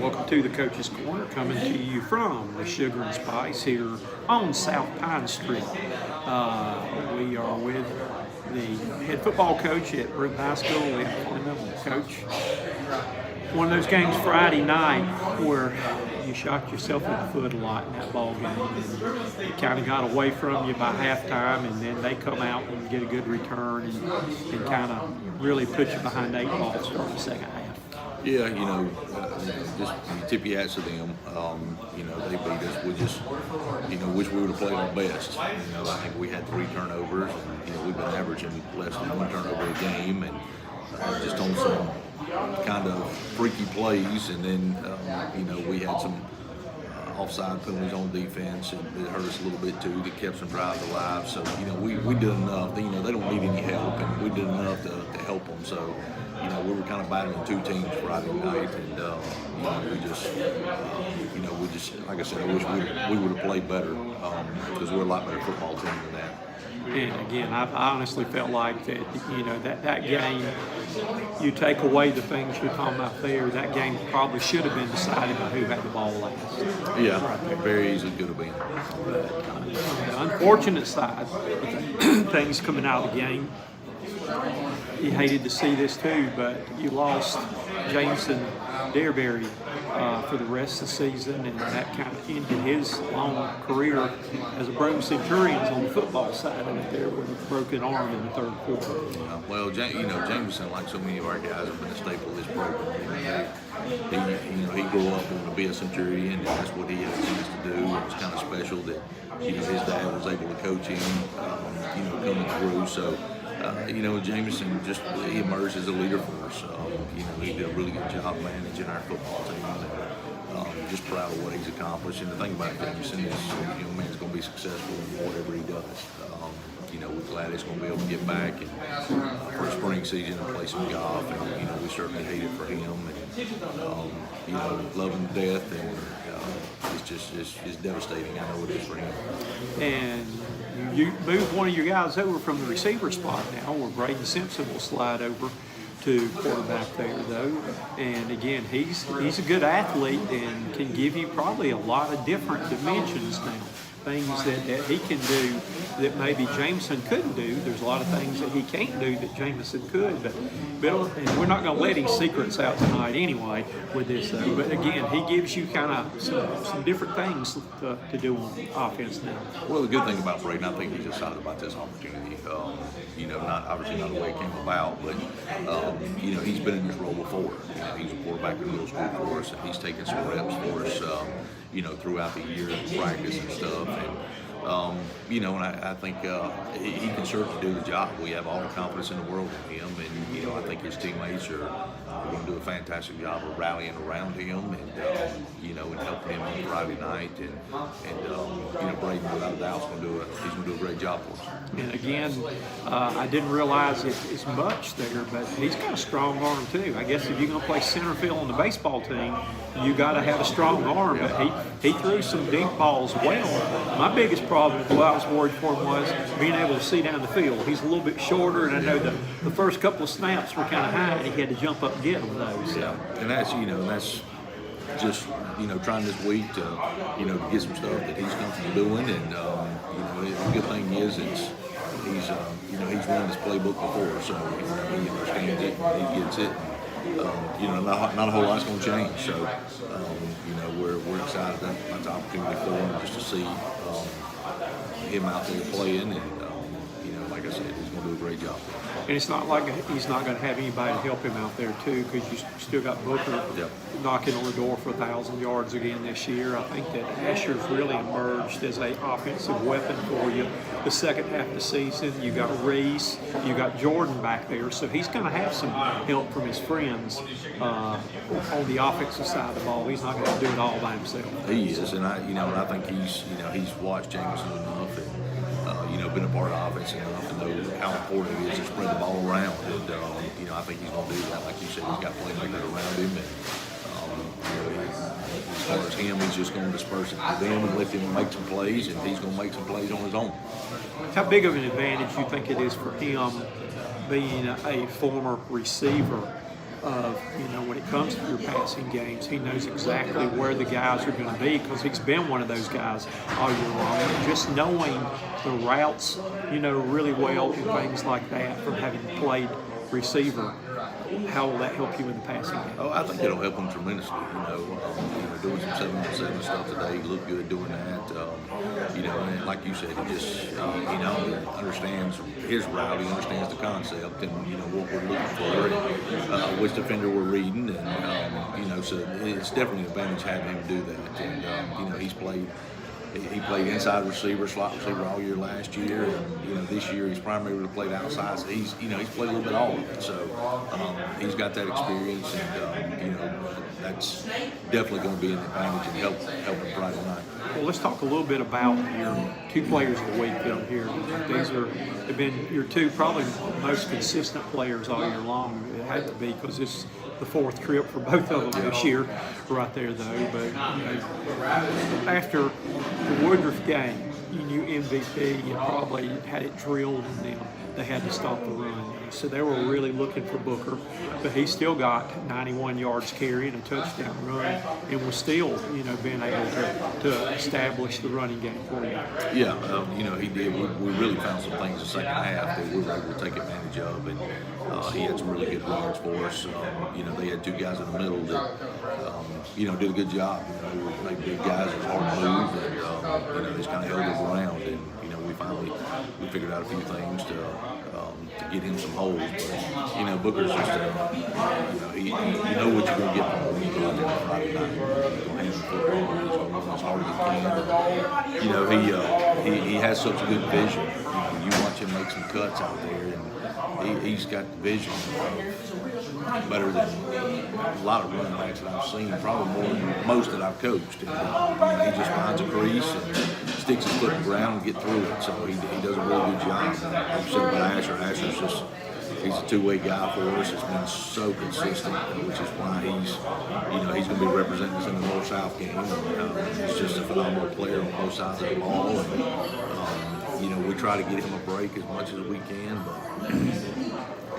Welcome to the Coach's Corner, coming to you from the Sugar and Spice here on South Pine Street. We are with the head football coach at Broome High School, the fundamental coach. One of those games Friday night where you shot yourself in the foot a lot in that ball game, and it kind of got away from you by halftime, and then they come out and get a good return and kind of really put you behind 8 ball starting the second half. Yeah, just tip your hats to them. They beat us. We just, wish we would have played our best. I think we had 3 turnovers, and we've been averaging less than 1 turnover a game, and just on some kind of freaky plays, and then we had some offside penalties on defense, and it hurt us a little bit too. That kept some drives alive. So we did enough. They don't need any help, and we did enough to help them. So we were kind of battling 2 teams Friday night, and we just like I said, I wish we would have played better because we're a lot better football team than that. And again, I honestly felt like that, that game, you take away the things you're talking about there, that game probably should have been decided by who had the ball last. Yeah, right, very easily could have been. But on the unfortunate side, things coming out of the game, you hated to see this too, but you lost Jameson Dearberry for the rest of the season, and that kind of ended his long career as a Broome Centurions on the football side of it there with a broken arm in the 3rd quarter. Yeah, well, Jameson, like so many of our guys, have been a staple of this program. He grew up wanting to be a Centurion, and that's what he had a chance to do. It was kind of special that his dad was able to coach him, coming through. So. Jameson he emerged as a leader for us. He did a really good job managing our football team. And, just proud of what he's accomplished. And the thing about Jameson is, man's going to be successful in whatever he does. We're glad he's going to be able to get back and for a spring season and play some golf. And we certainly hate it for him. And love him to death. And it's devastating. I know it is for him. And you move one of your guys over from the receiver spot now, where Braden Simpson will slide over to quarterback there, though. And again, he's a good athlete and can give you probably a lot of different dimensions now. Things that he can do that maybe Jameson couldn't do. There's a lot of things that he can't do that Jameson could. But and we're not going to let his secrets out tonight anyway with this, though. But again, he gives you kind of some different things to do on offense now. Well, the good thing about Braden, I think he's excited about this opportunity. Obviously not the way it came about, but he's been in this role before. He's a quarterback in middle school for us, and he's taken some reps for us. Throughout the year of practice and stuff. And I think he can certainly do the job. We have all the confidence in the world in him, and I think his teammates are going to do a fantastic job of rallying around him and and helping him on Friday night. And Braden, without a doubt, he's going to do a great job for us. And again, I didn't realize it as much there, but he's got a strong arm too. I guess if you're going to play center field on the baseball team, you got to have a strong arm. But he threw some deep balls well. My biggest problem, what I was worried for him, was being able to see down the field. He's a little bit shorter, and I know the first couple of snaps were kind of high, and he had to jump up and get them those. Yeah, and that's just trying this week to get some stuff that he's comfortable doing. And the good thing is he's run this playbook before, so he understands it, he gets it. Not a whole lot's going to change. So we're excited. That's an opportunity for him just to see him out there playing, and like I said, he's going to do a great job. And it's not like he's not going to have anybody to help him out there too, because you still got Booker knocking on the door for 1,000 yards again this year. I think that Asher's really emerged as an offensive weapon for you. The second half of the season, you got Reese, you got Jordan back there, so he's going to have some help from his friends on the offensive side of the ball. He's not going to do it all by himself. He is, and I think he's watched Jameson enough and been a part of offense enough to know how important it is to spread the ball around. And I think he's going to do that. Like you said, he's got playmakers around him, and as far as him, he's just going to disperse it to them and let them make some plays, and he's going to make some plays on his own. How big of an advantage you think it is for him being a former receiver when it comes to your passing games, he knows exactly where the guys are going to be because he's been one of those guys all year long. And just knowing the routes, really well and things like that from having played receiver, how will that help you in the passing game? Oh, I think it'll help him tremendously. Doing some 7-on-7 stuff today, he looked good doing that. And like you said, he just understands his route, he understands the concept, and what we're looking for, and which defender we're reading, and so it's definitely an advantage having him do that. And he's played. He played inside receiver, slot receiver all year last year, and this year he's primarily played outside. So he's played a little bit all of it. So he's got that experience, and that's definitely going to be an advantage and help him Friday night. Well, let's talk a little bit about your 2 players of the week down here. These have been your 2 probably most consistent players all year long. It had to be because it's the 4th trip for both of them this year, right there though. But after the Woodruff game, you knew MVP and probably had it drilled in them. They had to stop the run. So they were really looking for Booker, but he still got 91 yards carrying, a touchdown run, and was still, being able to establish the running game for you. Yeah, he did. We really found some things in the second half that we were able to take advantage of, and he had some really good runs for us. They had 2 guys in the middle that, did a good job. They big guys, it's hard to move, and they just kind of held us around, and we figured out a few things to get him some holes. But Booker's just you know what you're going to get from him when you go out there on Friday night. He's going to hand the football, he's going to run as hard as he can. He has such a good vision. You watch him make some cuts out there, and he's got the vision better than a lot of running backs that I've seen, probably more than most that I've coached. And, he just finds a crease and sticks his foot in the ground and get through it. So he does a really good job. Like you said about Asher, he's a 2-way guy for us. It's been so consistent, which is why he's going to be representing us in the North-South game. He's just a phenomenal player on both sides of the ball. And, we try to get him a break as much as we can, but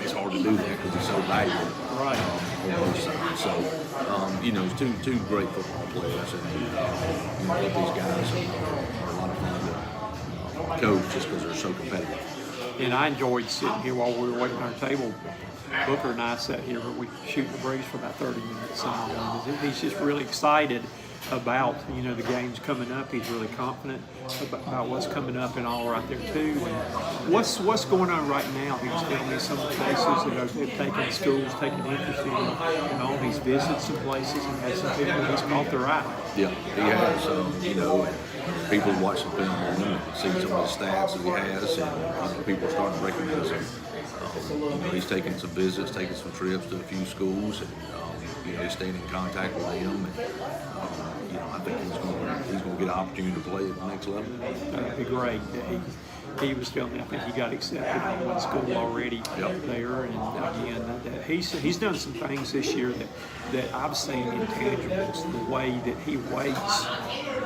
it's hard to do that because he's so valuable on both sides. So, it's two great football players, and both these guys are a lot of fun to coach just because they're so competitive. And I enjoyed sitting here while we were waiting on our table. Booker and I sat here, but we shoot the breeze for about 30 minutes. He's just really excited about the games coming up. He's really confident about what's coming up and all right there too. And what's going on right now? He was telling me some of the places that have taken schools, taking interest in all these visits and places, and had some people he's caught their eye. Yeah, he has. People watch the film on him and see some of the stats that he has, and people are starting to recognize him. He's taking some visits, taking some trips to a few schools, and he's staying in contact with them. And I think he's going to get an opportunity to play at the next level. That'd be great. He was telling me I think he got accepted in one school already there, and again he's done some things this year that I've seen intangibles. The way that he waits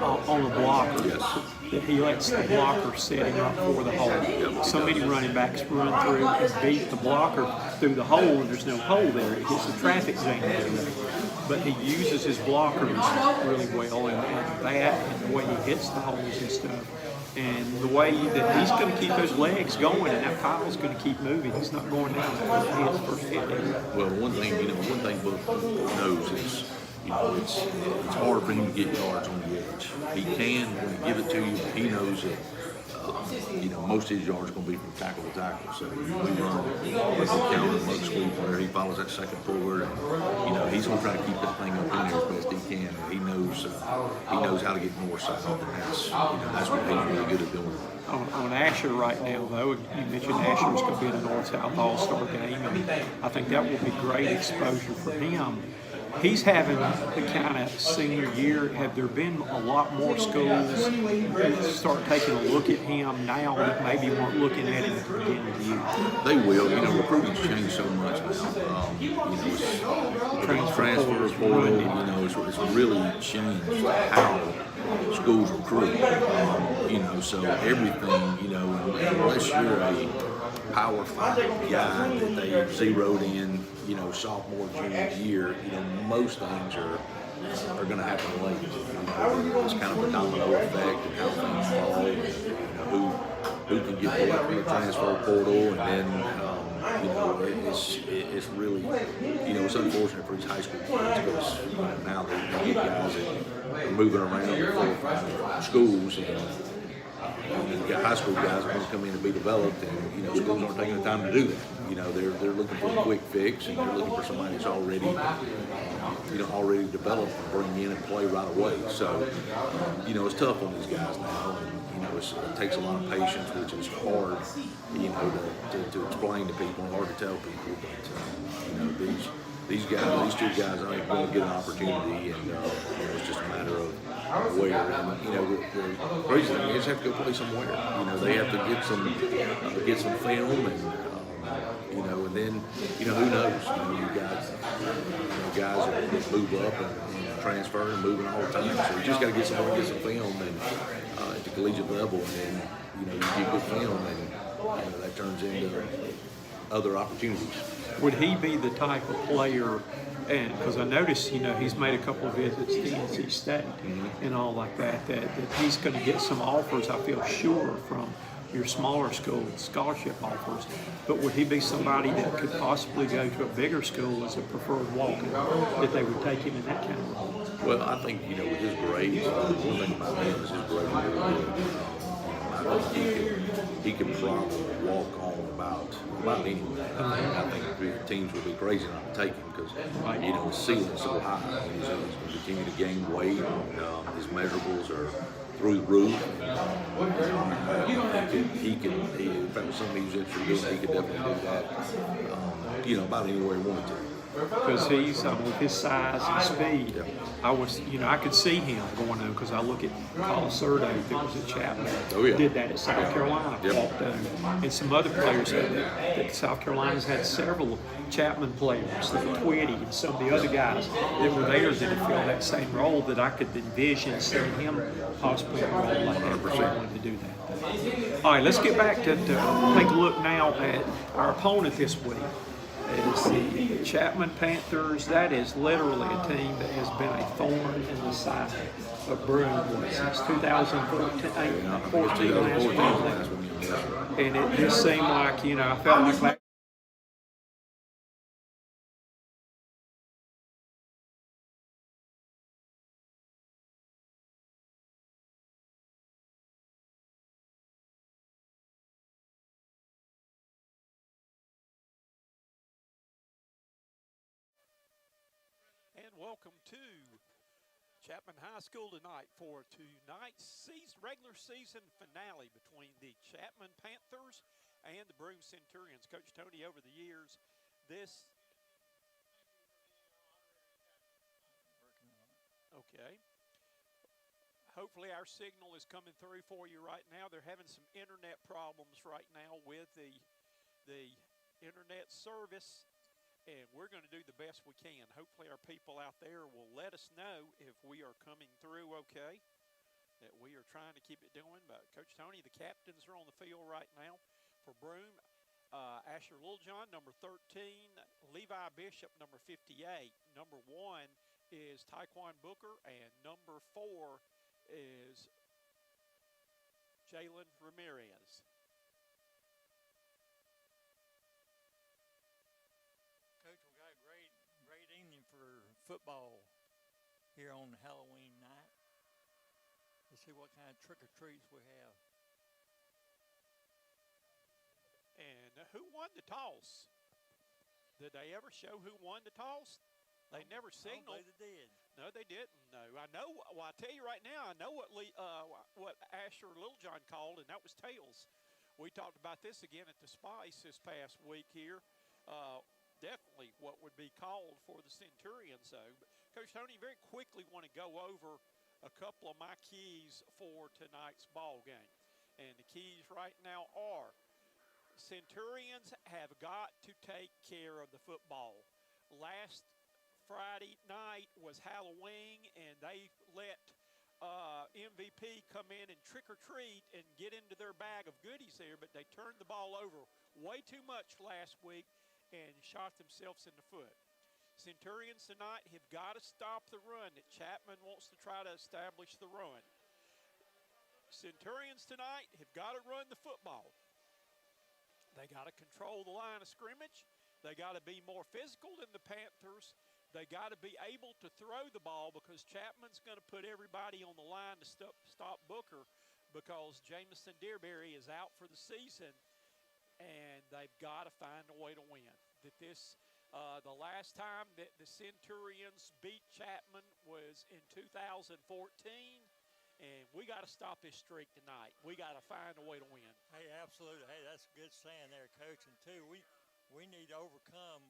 on the blocker, that he lets the blocker set him up for the hole. So many running backs run through and beat the blocker through the hole, and there's no hole there. It hits a traffic jam anyway. But he uses his blockers really well, and that, and the way he hits the holes and stuff. And the way that he's going to keep those legs going, and that pile's going to keep moving. He's not going down after he hits the first hit. Well, one thing Book knows is, it's hard for him to get yards on the edge. He can when he give it to you, but he knows that most of his yards are going to be from tackle to tackle. So we run counter, mug sweep, where he follows that second forward, and he's going to try to keep that thing up in there as best he can. He knows how to get north side, and that's what he's really good at doing. On Asher right now, though, you mentioned Asher's going to be in the North-South All-Star game, and I think that will be great exposure for him. He's having the kind of senior year. Have there been a lot more schools that start taking a look at him now that maybe weren't looking at him at the beginning of the year? They will. Recruiting's changed so much now. It's transfer portal. It's really changed how schools recruit. So everything, unless you're a Power 5 guy that they zeroed in, sophomore, junior year, most things are going to happen late. It's kind of a domino effect and how things fall, and, who can get pulled from the transfer portal, and then it's really it's unfortunate for these high school kids because now they get guys that are moving around to 4 or 5 schools, and you've got high school guys that want to come in and be developed, and schools aren't taking the time to do that. They're looking for a quick fix, and they're looking for somebody that's already already developed and bring in and play right away. So it's tough on these guys now, and it takes a lot of patience, which is hard to explain to people, and hard to tell people. But these guys, these 2 guys, I think going to get an opportunity, and it's just a matter of where. And the crazy thing is, they have to go play somewhere. They have to get some film, and and then who knows? You guys that move up and transfer and moving all the time. So you just got to get somewhere, get some film, and at the collegiate level, and then you get good film, and that turns into other opportunities. Would he be the type of player, and because I noticed, he's made a couple of visits to NC State and all like that he's going to get some offers, I feel sure, from your smaller school, scholarship offers. But would he be somebody that could possibly go to a bigger school as a preferred walk-in, that they would take him in that kind of role? Well, I think, with his grades, one thing about him is his grades are really good. I think he could probably walk on about anywhere. I think teams would be crazy not to take him because, his ceiling's so high. He's going to continue to gain weight. His measurables are through the roof. In fact, something he was interested in doing, he could definitely do that, about anywhere he wanted to. Because he's with his size and speed, I could see him going on, because I look at Paul Surdo that was at Chapman, did that at South Carolina, walked on, and some other players that South Carolina's had several Chapman players, like Twitty and some of the other guys that were there that had filled that same role, that I could envision seeing him possibly in a role like that if he wanted to do that. All right, let's get back to take a look now at our opponent this week. Is the Chapman Panthers. That is literally a team that has been a thorn in the side of Broome since 2014 last week. And it just seemed like, I felt like welcome to Chapman High School tonight for tonight's regular season finale between the Chapman Panthers and the Broome Centurions. Coach Tony, over the years, okay. Hopefully our signal is coming through for you right now. They're having some internet problems right now with the internet service. And we're going to do the best we can. Hopefully our people out there will let us know if we are coming through okay, that we are trying to keep it doing. But Coach Tony, the captains are on the field right now for Broome. Asher Littlejohn, number 13. Levi Bishop, number 58. Number 1 is Taekwon Booker. And number 4 is Jalen Ramirez. Football here on Halloween night. Let's see what kind of trick-or-treats we have. And who won the toss? Did they ever show who won the toss? They never signaled. They did. No, they didn't. No, I know. Well, I tell you right now, I know what Asher Littlejohn called, and that was tails. We talked about this again at the Spice this past week here. Definitely what would be called for the Centurions, though. But Coach Tony, very quickly want to go over a couple of my keys for tonight's ball game. And the keys right now are Centurions have got to take care of the football. Last Friday night was Halloween, and they let MVP come in and trick or treat and get into their bag of goodies there, but they turned the ball over way too much last week and shot themselves in the foot. Centurions tonight have got to stop the run that Chapman wants to try to establish the run. Centurions tonight have got to run the football. They got to control the line of scrimmage. They got to be more physical than the Panthers. They got to be able to throw the ball because Chapman's going to put everybody on the line to stop Booker because Jamison Dearberry is out for the season, and they've got to find a way to win. The last time that the Centurions beat Chapman was in 2014, and we got to stop this streak tonight. We got to find a way to win. Hey, absolutely. Hey, that's a good saying there, Coach. And, too, we need to overcome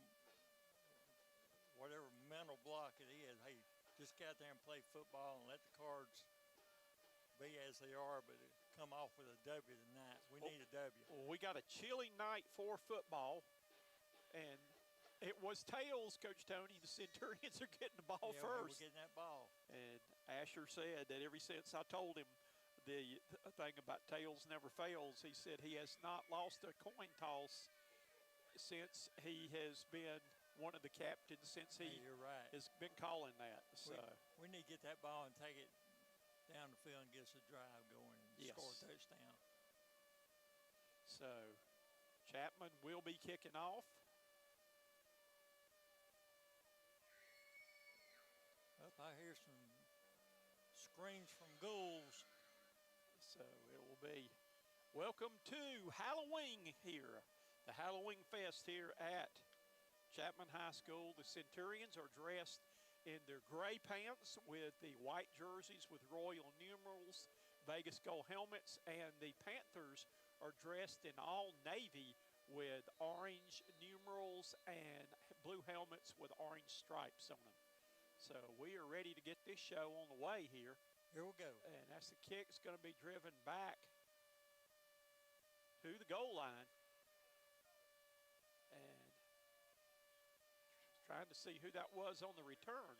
whatever mental block it is. Hey, just get out there and play football and let the Cards be as they are, but come off with a W tonight. We need a W. Well, we got a chilly night for football, and it was tails, Coach Tony. The Centurions are getting the ball first. We're getting that ball. And Asher said that ever since I told him the thing about tails never fails, he said he has not lost a coin toss since he has been one of the captains, since he you're right. has been calling that. So we need to get that ball and take it down the field and get us a drive going and score a touchdown. So Chapman will be kicking off. Up, I hear some screams from ghouls. So it will be welcome to Halloween here, the Halloween Fest here at Chapman High School. The Centurions are dressed in their gray pants with the white jerseys with royal numerals, Vegas gold helmets, and the Panthers are dressed in all navy with orange numerals and blue helmets with orange stripes on them. So we are ready to get this show on the way here. Here we go. And that's the kick. It's going to be driven back to the goal line. And trying to see who that was on the return.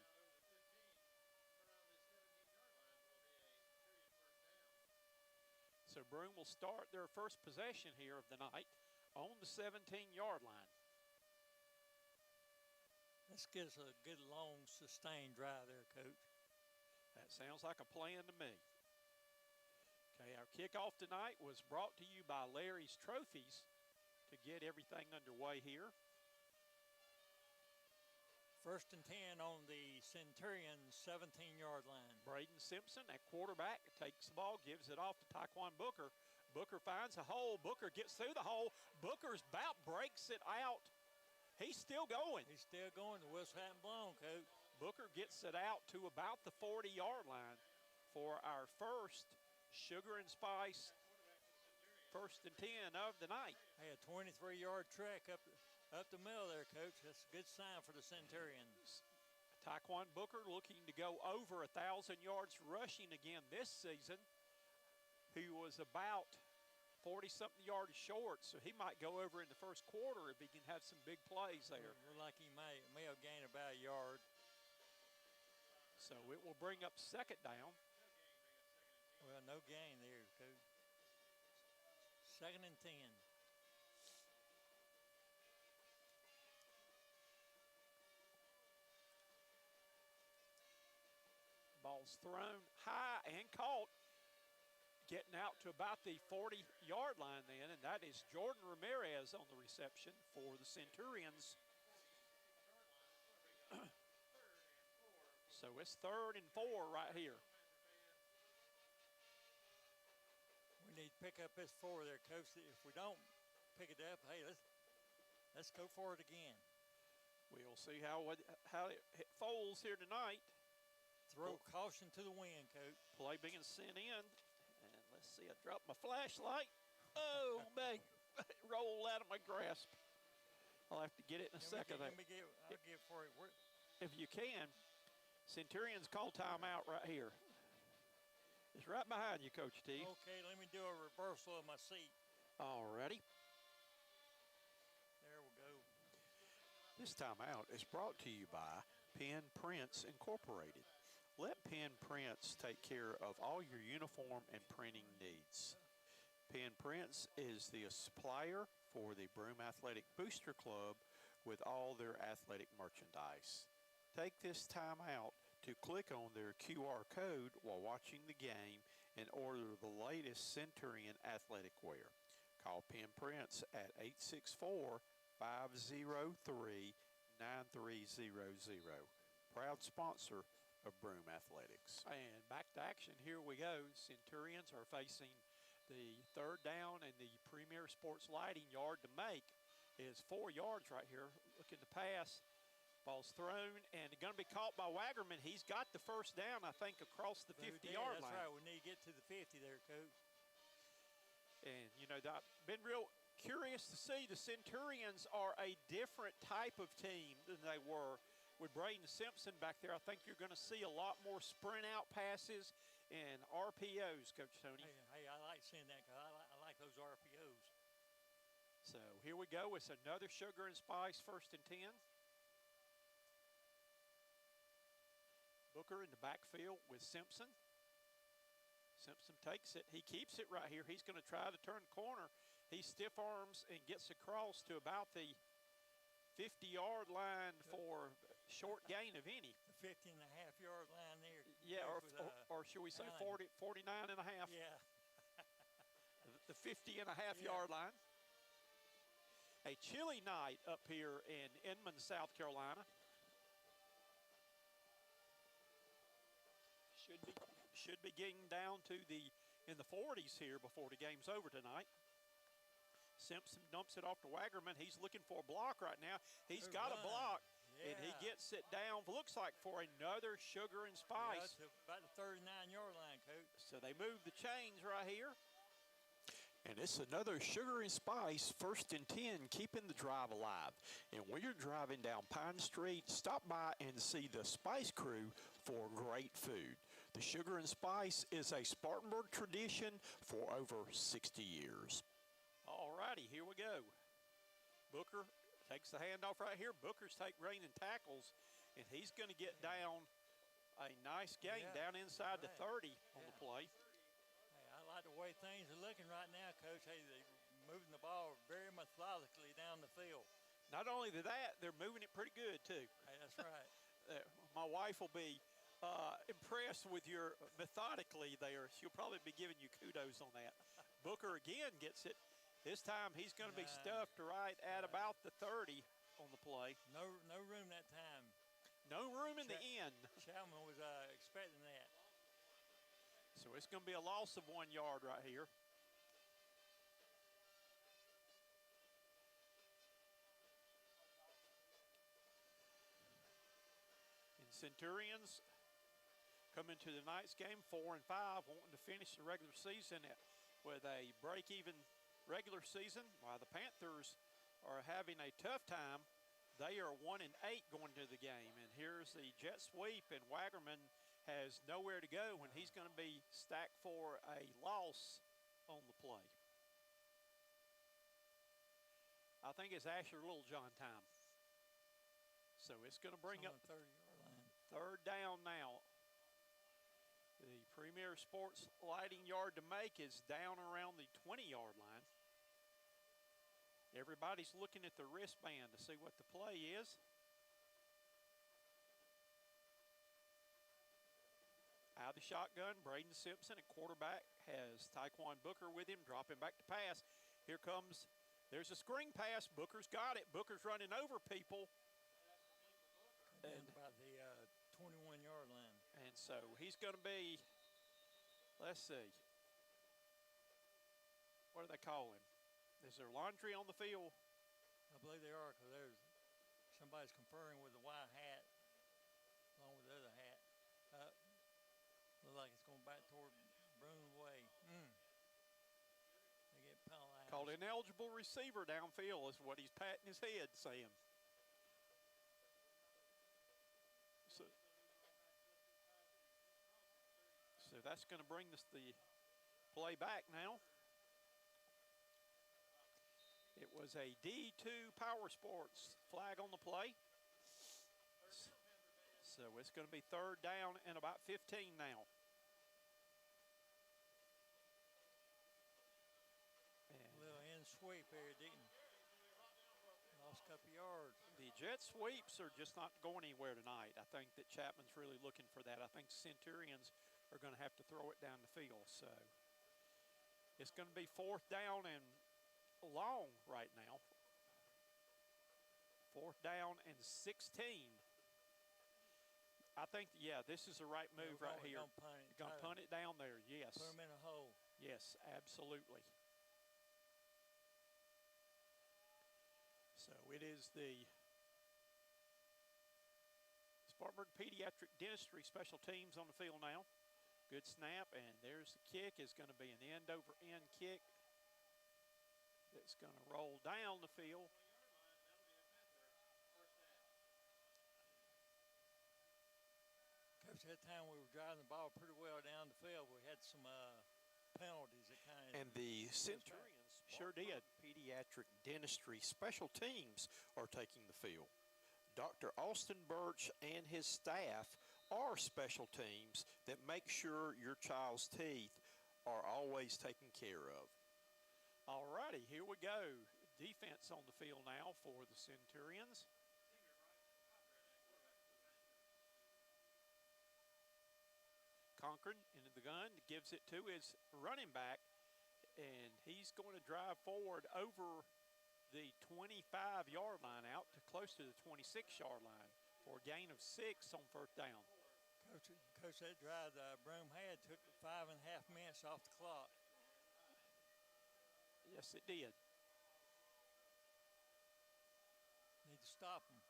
So Broome will start their first possession here of the night on the 17-yard line. This gives a good, long, sustained drive there, Coach. That sounds like a plan to me. Okay, our kickoff tonight was brought to you by Larry's Trophies to get everything underway here. 1st and 10 on the Centurions 17-yard line. Braden Simpson at quarterback takes the ball, gives it off to Taquan Booker. Booker finds a hole. Booker gets through the hole. Booker's about breaks it out. He's still going. He's still going. The whistle hasn't blown, Coach. Booker gets it out to about the 40-yard line for our first Sugar and Spice 1st and 10 of the night. Hey, a 23-yard trek up the middle there, Coach. That's a good sign for the Centurions. Taquan Booker looking to go over 1,000 yards rushing again this season. He was about 40-something yards short, so he might go over in the first quarter if he can have some big plays there. We're like he may have gained about a yard. So it will bring up 2nd down. Well, no gain there, Coach. 2nd and 10. Ball's thrown high and caught. Getting out to about the 40-yard line then, and that is Jordan Ramirez on the reception for the Centurions. So it's 3rd and 4 right here. We need to pick up this 4 there, Coach. If we don't pick it up, hey, let's go for it again. We'll see how it folds here tonight. Throw caution to the wind, Coach. Play being sent in. And let's see, I dropped my flashlight. Oh, man, it rolled out of my grasp. I'll have to get it in a second. I'll get it for you. If you can, Centurions call timeout right here. It's right behind you, Coach T. Okay, let me do a reversal of my seat. All righty. There we go. This timeout is brought to you by Pen Prints Incorporated. Let Pen Prints take care of all your uniform and printing needs. Pen Prints is the supplier for the Broome Athletic Booster Club with all their athletic merchandise. Take this time out to click on their QR code while watching the game and order the latest Centurion athletic wear. Call Penn Prince at 864-503-9300. Proud sponsor of Broome Athletics. And back to action, here we go. Centurions are facing the third down, and the Premier Sports Lighting yard to make is 4 yards right here. Looking to pass. Ball's thrown and going to be caught by Wagerman. He's got the first down, I think, across the 50-yard line. That's right. We need to get to the 50 there, Coach. And, you know, I've been real curious to see the Centurions are a different type of team than they were with Braden Simpson back there. I think you're going to see a lot more sprint-out passes and RPOs, Coach Tony. Hey, I like seeing that because I like those RPOs. So here we go. It's another Sugar and Spice 1st and 10. Booker in the backfield with Simpson. Simpson takes it. He keeps it right here. He's going to try to turn the corner. He stiff arms and gets across to about the 50-yard line for short gain of any. The 50-and-a-half-yard line there. Yeah, or should we say 49 and a half? Yeah. The 50-and-a-half-yard line. A chilly night up here in Inman, South Carolina. Should be getting down to in the 40s here before the game's over tonight. Simpson dumps it off to Wagerman. He's looking for a block right now. He's got a block, and he gets it down, looks like for another Sugar and Spice. Yeah, about the 39-yard line, Coach. So they move the chains right here. And it's another Sugar and Spice 1st and 10, keeping the drive alive. And when you're driving down Pine Street, stop by and see the Spice Crew for great food. The Sugar and Spice is a Spartanburg tradition for over 60 years. All righty, here we go. Booker takes the handoff right here. Booker's raining tackles, and he's going to get down a nice gain down inside the 30 on the play. I like the way things are looking right now, Coach. Hey, they're moving the ball very methodically down the field. Not only that, they're moving it pretty good, too. Hey, that's right. My wife will be impressed with your methodically there. She'll probably be giving you kudos on that. Booker again gets it. This time he's going to be stuffed right at about the 30 on the play. No room that time. No room in the end. Chapman was expecting that. So it's going to be a loss of 1 yard right here. And Centurions coming to tonight's game 4-5, wanting to finish the regular season with a break-even regular season, while the Panthers are having a tough time. They are 1-8 going to the game. And here's the jet sweep, and Wagerman has nowhere to go, and he's going to be stacked for a loss on the play. I think it's Asher Littlejohn time. So it's going to bring up 30-yard line. Third down now. The Premier Sports Lighting yard to make is down around the 20-yard line. Everybody's looking at the wristband to see what the play is. Out of the shotgun, Braden Simpson at quarterback has Tyquan Booker with him, dropping back to pass. Here comes, there's a screen pass. Booker's got it. Booker's running over people. And about the 21-yard line. And so he's going to be, let's see, what do they call him? Is there laundry on the field? I believe they are, because there's somebody's conferring with the white hat along with the other hat. Looks like it's going back toward Broome way. They get penalized. Called ineligible receiver downfield is what he's patting his head saying. So that's going to bring us the play back now. It was a D2 Power Sports flag on the play. So it's going to be third down and about 15 now. A little in sweep here, didn't jet sweeps are just not going anywhere tonight. I think that Chapman's really looking for that. I think Centurions are going to have to throw it down the field. So it's going to be 4th down and long right now. 4th down and 16. I think, yeah, this is the right move right here. Going to punt it down there, yes. Put them in a hole. Yes, absolutely. So it is the Spartanburg Pediatric Dentistry Special Teams on the field now. Good snap, and there's the kick. Is going to be an end-over-end kick that's going to roll down the field. Coach, that time we were driving the ball pretty well down the field. We had some penalties that kind of. And the Centurions sure did. Pediatric Dentistry Special Teams are taking the field. Dr. Austin Birch and his staff are special teams that make sure your child's teeth are always taken care of. All righty, here we go. Defense on the field now for the Centurions. Cochran into the gun, gives it to his running back, and he's going to drive forward over the 25-yard line out to close to the 26-yard line for a gain of 6 on 1st down. Coach, that drive Broome had took 5.5 minutes off the clock. Yes, it did. Need to stop them.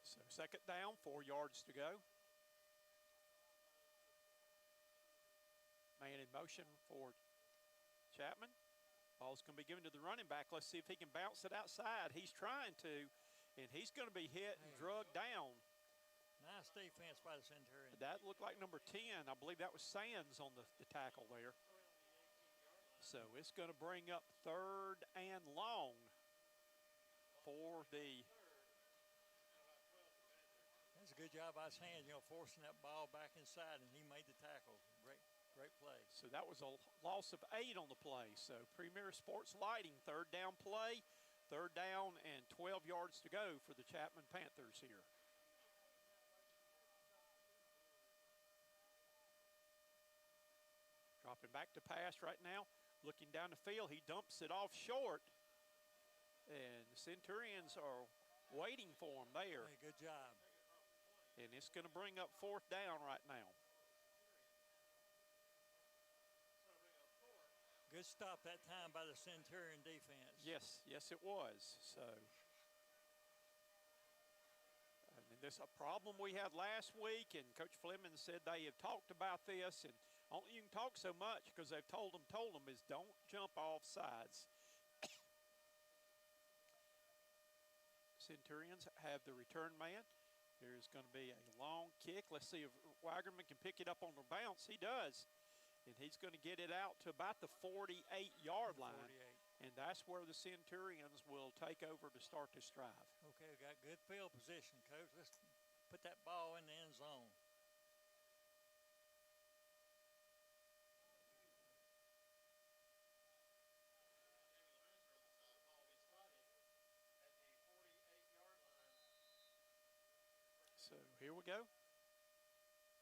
So 2nd down, 4 yards to go. Man in motion for Chapman. Ball's going to be given to the running back. Let's see if he can bounce it outside. He's trying to, and he's going to be hit and drugged down. Nice defense by the Centurions. That looked like number 10. I believe that was Sands on the tackle there. So it's going to bring up 3rd and long for the. That's a good job by his hands, forcing that ball back inside, and he made the tackle. Great play. So that was a loss of 8 on the play. So Premier Sports Lighting, 3rd down play, 3rd down and 12 yards to go for the Chapman Panthers here. Dropping back to pass right now, looking down the field. He dumps it off short, and the Centurions are waiting for him there. Hey, good job. And it's going to bring up 4th down right now. Good stop that time by the Centurion defense. Yes, it was. So, I mean, this is a problem we had last week, and Coach Fleming said they have talked about this, and only you can talk so much because they've told them is don't jump off sides. Centurions have the return man. There's going to be a long kick. Let's see if Wagerman can pick it up on the bounce. He does. And he's going to get it out to about the 48-yard line. 48. And that's where the Centurions will take over to start this drive. Okay, we got good field position, Coach. Let's put that ball in the end zone. So here we go.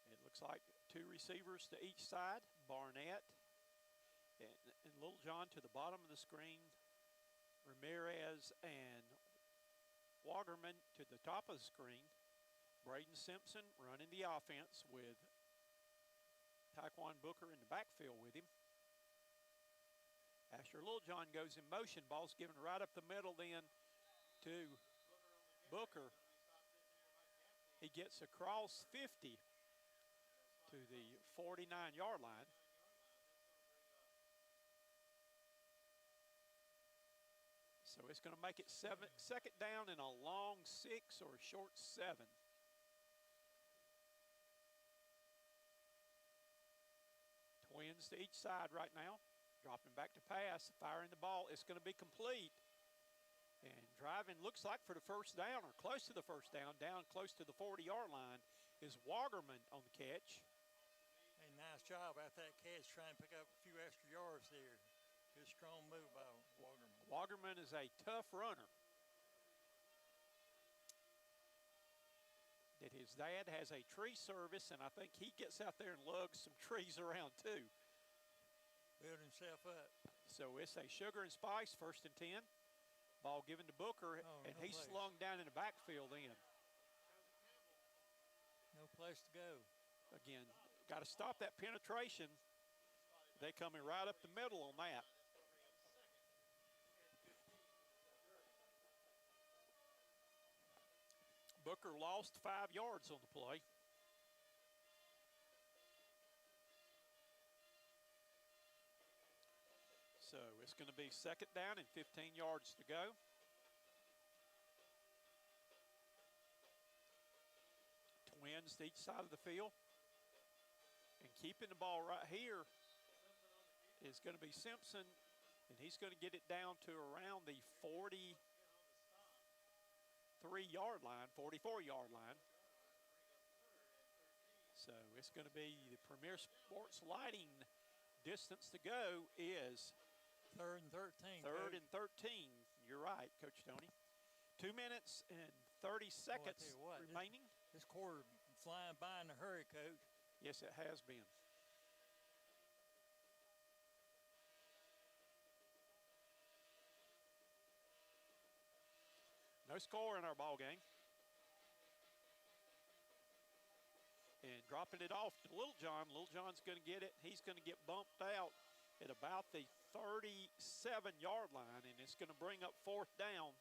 It looks like 2 receivers to each side. Barnett and Little John to the bottom of the screen. Ramirez and Wagerman to the top of the screen. Braden Simpson running the offense with Taekwon Booker in the backfield with him. Asher Littlejohn goes in motion. Ball's given right up the middle then to Booker. He gets across 50 to the 49-yard line. So it's going to make it 2nd down and a long 6 or a short 7. Twins to each side right now. Dropping back to pass, firing the ball. It's going to be complete. And driving looks like for the 1st down or close to the 1st down, down close to the 40-yard line, is Wagerman on the catch. Hey, nice job out that catch, trying to pick up a few extra yards there. Good strong move by Wagerman. Augerman is a tough runner. That his dad has a tree service, and I think he gets out there and lugs some trees around too. Build himself up. So it's a Sugar and Spice, 1st and 10. Ball given to Booker, and no he's place. slung down in the backfield then. No place to go. Again, got to stop that penetration. They coming right up the middle on that. Booker lost 5 yards on the play. So it's going to be 2nd down and 15 yards to go. Twins to each side of the field. And keeping the ball right here is going to be Simpson, and he's going to get it down to around the 43-yard line, 44-yard line. So it's going to be the Premier Sports Lighting distance to go is 3rd and 13. 3rd and 13. You're right, Coach Tony. 2 minutes and 30 seconds remaining. This quarter flying by in a hurry, Coach. Yes, it has been. No score in our ball game. And dropping it off to Little John. Little John's going to get it. He's going to get bumped out at about the 37-yard line, and it's going to bring up 4th down.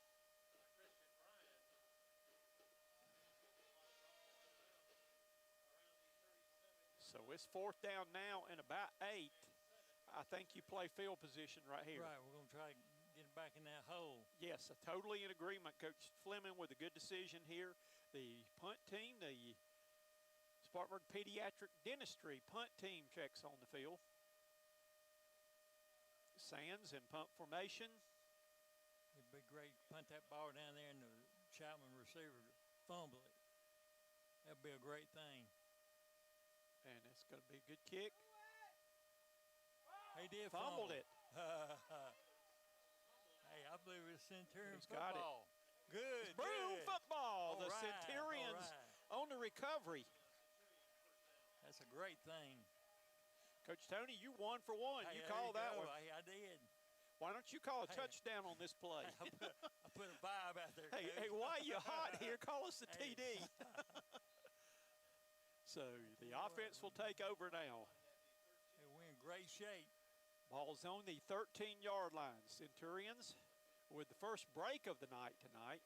So it's 4th down now and about 8. I think you play field position right here. Right, we're going to try to get it back in that hole. Yes, totally in agreement. Coach Fleming with a good decision here. The punt team, the Spartanburg Pediatric Dentistry punt team checks on the field. Sands in punt formation. It'd be great to punt that ball down there and the Chapman receiver to fumble it. That'd be a great thing. And it's going to be a good kick. He did Fumbled fumble it. Hey, I believe it's Centurion He's got football. Good. Broome football. All The right, Centurions all right. on the recovery. That's a great thing. Coach Tony, you 1 for 1. Hey, you there call that go. one. Hey, I did. Why don't you call a Hey. touchdown on this play? I put a vibe out there. Hey, Coach. hey, while you hot here, call us a Hey. TD. So the offense will take over now. Hey, we're in great shape. Ball's on the 13-yard line. Centurions with the first break of the night tonight.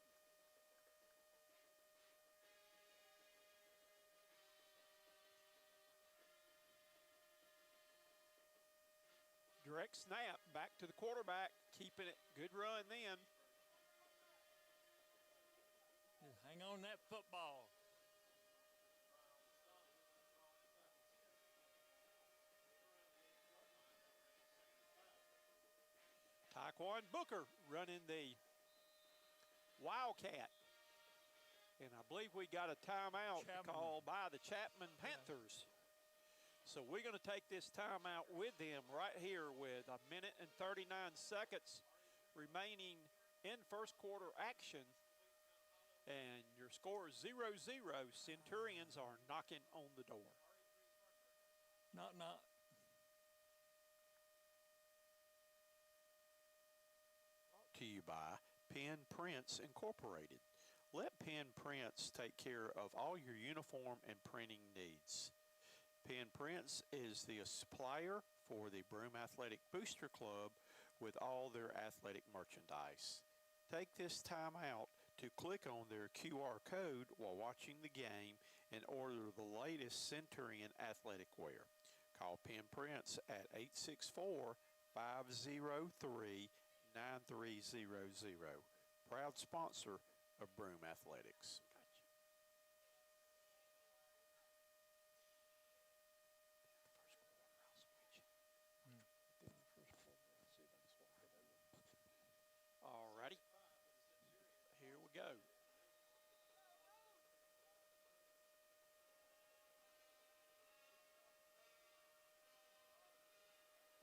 Direct snap back to the quarterback, keeping it. Good run then. Just hang on that football. Taekwon Booker running the Wildcat. And I believe we got a timeout Chapman. called by the Chapman Panthers. So we're going to take this timeout with them right here with 1 minute and 39 seconds remaining in first quarter action. And your score is 0-0. Centurions are knocking on the door. Not. Brought to you by Pen Prints Incorporated. Let Pen Prints take care of all your uniform and printing needs. Pen Prints is the supplier for the Broome Athletic Booster Club with all their athletic merchandise. Take this time out to click on their QR code while watching the game and order the latest Centurion athletic wear. Call Pen Prints at 864-503-9300. Proud sponsor of Broome Athletics. All righty. Here we go.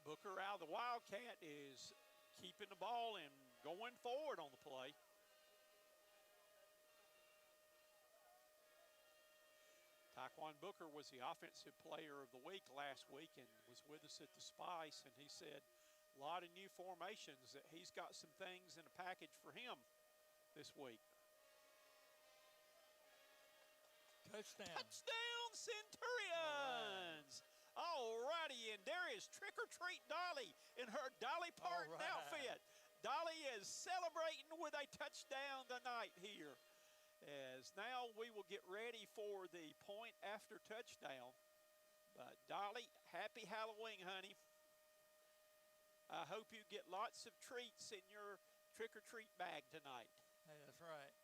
Booker out of the Wildcat is keeping the ball and going forward on the play. Taekwon Booker was the offensive player of the week last week and was with us at the Spice, and he said a lot of new formations, that he's got some things in a package for him this week. Touchdown. Touchdown, Centurions! All righty, and there is Trick-or-Treat Dolly in her Dolly Parton outfit. Dolly is celebrating with a touchdown tonight here. As now we will get ready for the point after touchdown. But Dolly, happy Halloween, honey. I hope you get lots of treats in your trick-or-treat bag tonight. Hey, that's right.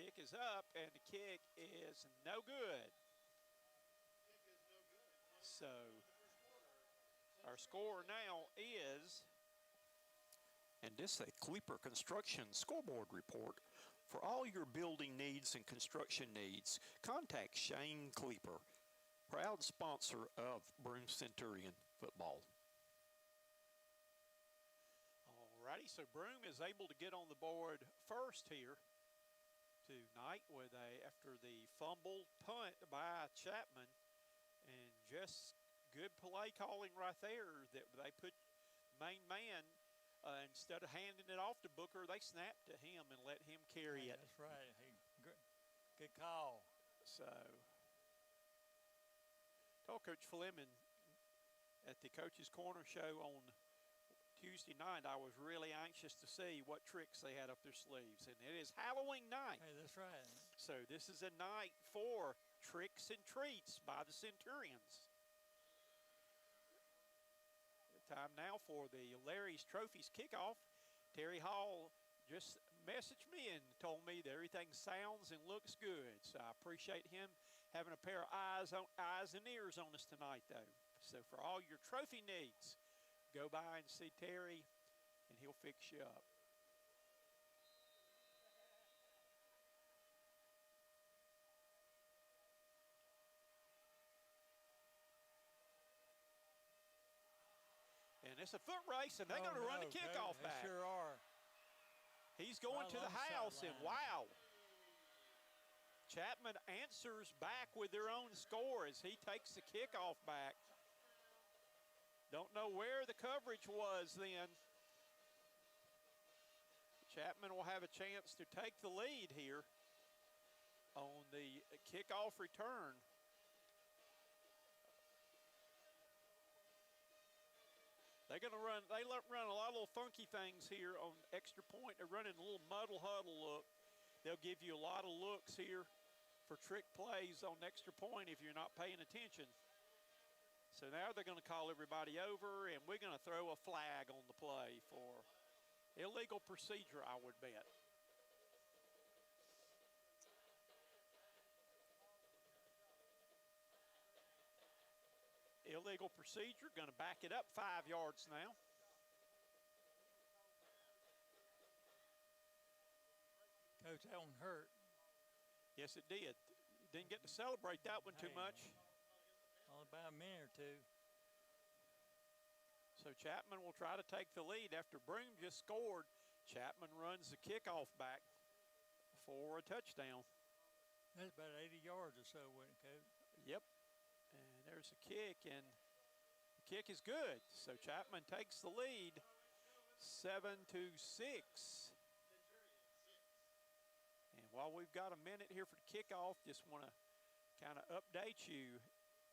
Kick is up, and the kick is no good. So our score now is, and this is a Kleeper Construction scoreboard report. For all your building needs and construction needs, contact Shane Kleeper, proud sponsor of Broome Centurion football. All righty, so Broome is able to get on the board first here tonight with after the fumble punt by Chapman, and just good play calling right there that they put main man instead of handing it off to Booker, they snapped to him and let him carry it. That's right. Hey, good call. So told Coach Fleming at the Coach's Corner show on Tuesday night, I was really anxious to see what tricks they had up their sleeves. And it is Halloween night. Hey, that's right. So this is a night for tricks and treats by the Centurions. The time now for the Larry's Trophies kickoff. Terry Hall just messaged me and told me that everything sounds and looks good. So I appreciate him having a pair of eyes and ears on us tonight, though. So for all your trophy needs, go by and see Terry, and he'll fix you up. And it's a foot race, and they're going to run the kickoff back. They sure are. He's going to the house, and wow. Chapman answers back with their own score as he takes the kickoff back. Don't know where the coverage was then. Chapman will have a chance to take the lead here on the kickoff return. They're going to run, they run a lot of little funky things here on extra point. They're running a little muddle huddle look. They'll give you a lot of looks here for trick plays on extra point if you're not paying attention. So now they're going to call everybody over, and we're going to throw a flag on the play for illegal procedure, I would bet. Illegal procedure, going to back it up 5 yards now. Coach, that one hurt. Yes, it did. Didn't get to celebrate that one too much. Only about a minute or two. So Chapman will try to take the lead after Broome just scored. Chapman runs the kickoff back for a touchdown. That's about 80 yards or so, wasn't it, Coach? Yep. And there's a kick, and the kick is good. So Chapman takes the lead, 7-6. And while we've got a minute here for the kickoff, just want to kind of update you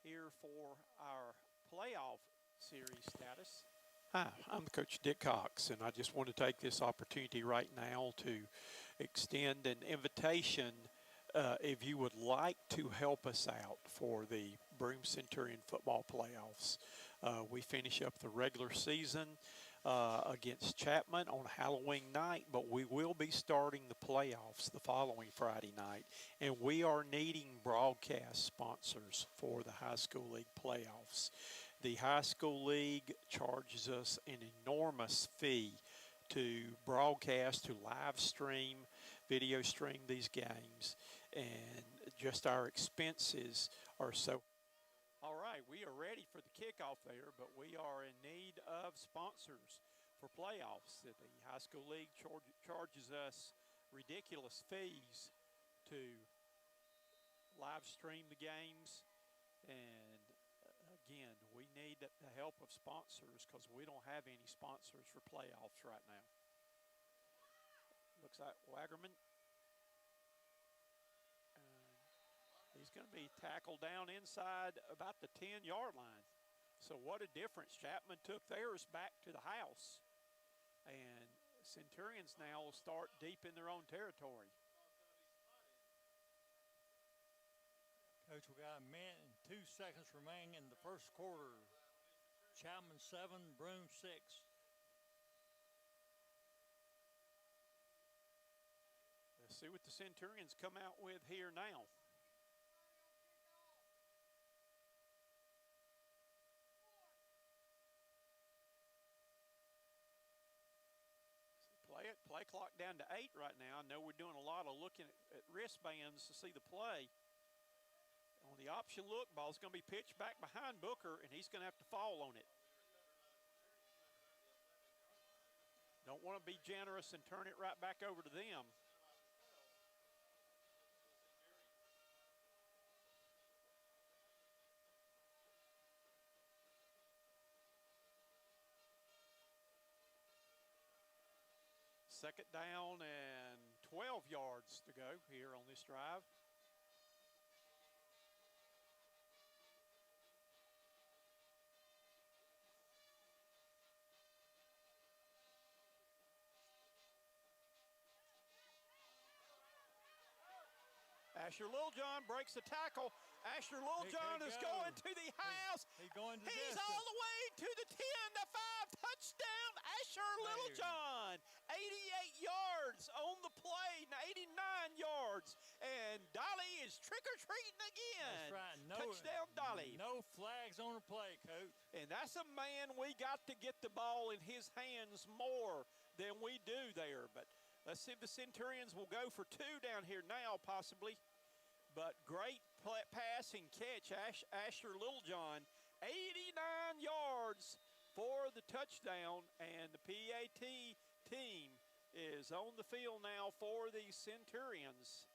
here for our playoff series status. Hi, I'm Coach Dick Cox, and I just want to take this opportunity right now to extend an invitation if you would like to help us out for the Broome Centurion football playoffs. We finish up the regular season against Chapman on Halloween night, but we will be starting the playoffs the following Friday night, and we are needing broadcast sponsors for the high school league playoffs. The high school league charges us an enormous fee to broadcast, to live stream, video stream these games, and just our expenses are so. All right, we are ready for the kickoff there, but we are in need of have sponsors for playoffs. That the high school league charges us ridiculous fees to live stream the games. And again, we need the help of sponsors because we don't have any sponsors for playoffs right now. Looks like Waggerman. He's going to be tackled down inside about the 10-yard line. So what a difference. Chapman took theirs back to the house. And Centurions now will start deep in their own territory. Coach, we got a minute and 2 seconds remaining in the first quarter. Chapman 7, Broome 6. Let's see what the Centurions come out with here now. Play clock down to 8 right now. I know we're doing a lot of looking at wristbands to see the play. On the option look, ball's going to be pitched back behind Booker, and he's going to have to fall on it. Don't want to be generous and turn it right back over to them. Second down and 12 yards to go here on this drive. Asher Littlejohn breaks the tackle. Asher Littlejohn is going to the house. He's going to the He's distance. all the way to the 10 to 5 touchdown. Asher Littlejohn, 88 yards on the play, 89 yards. And Dolly is trick-or-treating again. That's right. No, touchdown, Dolly. No flags on the play, Coach. And that's a man we got to get the ball in his hands more than we do there. But let's see if the Centurions will go for 2 down here now, possibly. But great pass and catch. Asher Littlejohn, 89 yards for the touchdown. And the PAT team is on the field now for the Centurions.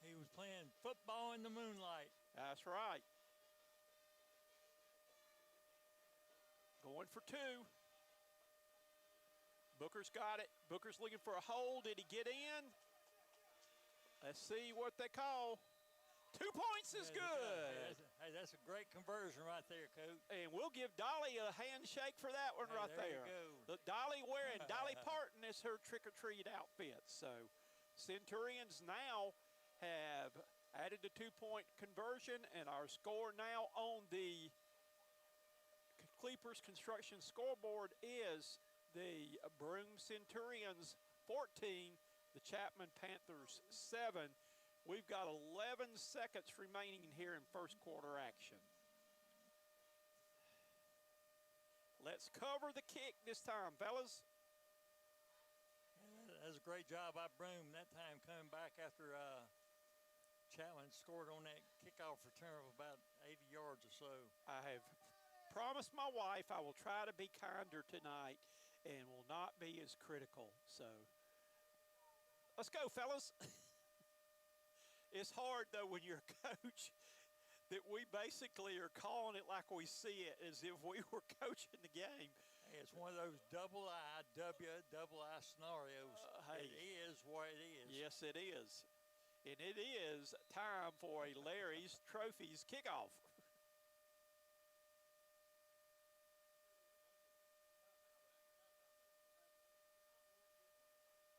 He was playing football in the moonlight. That's right. Going for 2. Booker's got it. Booker's looking for a hold. Did he get in? Let's see what they call. 2 points is good. Hey, that's a great conversion right there, Coach. And we'll give Dolly a handshake for that one right there. You go. Look, Dolly wearing Dolly Parton is her trick-or-treat outfit. So Centurions now have added the 2-point conversion, and our score now on the Cleepers Construction scoreboard is the Broome Centurions 14, the Chapman Panthers 7. We've got 11 seconds remaining here in first quarter action. Let's cover the kick this time, fellas. Yeah, that was a great job by Broome that time coming back after Chapman scored on that kickoff return of about 80 yards or so. I have promised my wife I will try to be kinder tonight and will not be as critical. So let's go, fellas. It's hard, though, when you're a coach that we basically are calling it like we see it, as if we were coaching the game. Hey, it's one of those double I scenarios. Hey. It is what it is. Yes, it is. And it is time for a Larry's Trophies kickoff.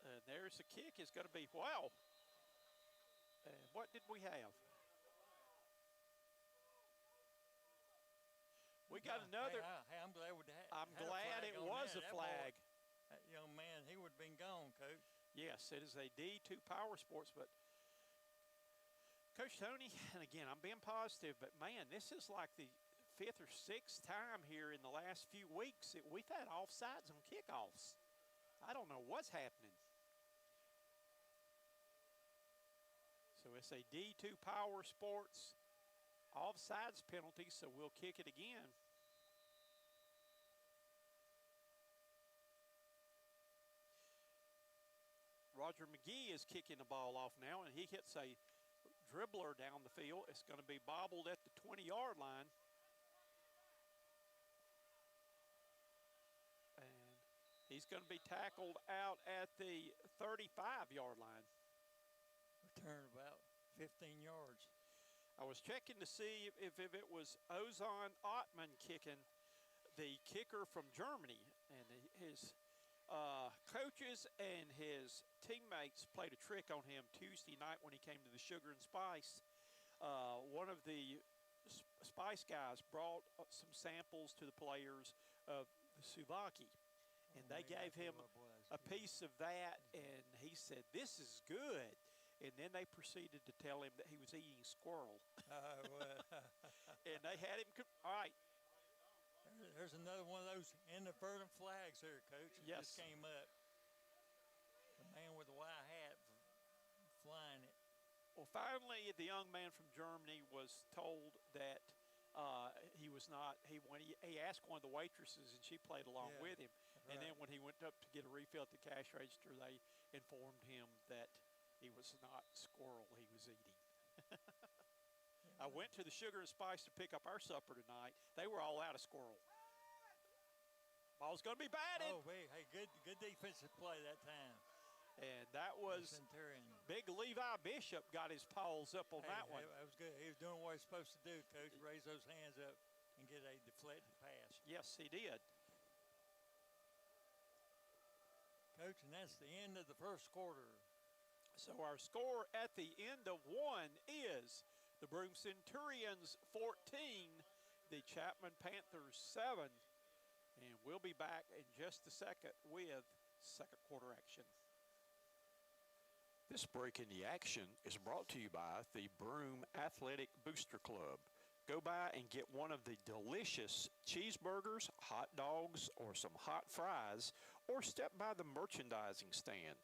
And there's the kick. It's going to be, wow. And what did we have? We got another. Hey, I'm glad I'm glad it was a flag. That young man, he would have been gone, Coach. Yes, it is a D2 Power Sports, but Coach Tony, and again, I'm being positive, but man, this is like the 5th or 6th time here in the last few weeks that we've had offsides on kickoffs. I don't know what's happening. So it's a D2 Power Sports offsides penalty, so we'll kick it again. Roger McGee is kicking the ball off now, and he hits a dribbler down the field. It's going to be bobbled at the 20-yard line. And he's going to be tackled out at the 35-yard line. Return about 15 yards. I was checking to see if it was Ozan Ottman kicking, the kicker from Germany, and his coaches and his teammates played a trick on him Tuesday night when he came to the Sugar and Spice. One of the Spice guys brought some samples to the players of the souvlaki, and they gave him a piece of that, and he said, "This is good." And then they proceeded to tell him that he was eating squirrel. And they had him, all right. There's another one of those inadvertent flags there, Coach. It Yes. just came up. The man with the white hat flying it. Well, finally, the young man from Germany was told that he was not. When he asked one of the waitresses, and she played along with him. Right. And then when he went up to get a refill at the cash register, they informed him that he was not squirrel he was eating. I went to the Sugar and Spice to pick up our supper tonight. They were all out of squirrel. Ball's going to be batted. Oh, wait, hey, good defensive play that time. And that was Centurion. big Levi Bishop got his paws up on that one. That was good. He was doing what he was supposed to do, Coach. Raise those hands up and get a deflected pass. Yes, he did. Coach, and that's the end of the first quarter. So our score at the end of one is the Broome Centurions 14, the Chapman Panthers 7. And we'll be back in just a second with second quarter action. This break in the action is brought to you by the Broome Athletic Booster Club. Go by and get one of the delicious cheeseburgers, hot dogs, or some hot fries, or step by the merchandising stand.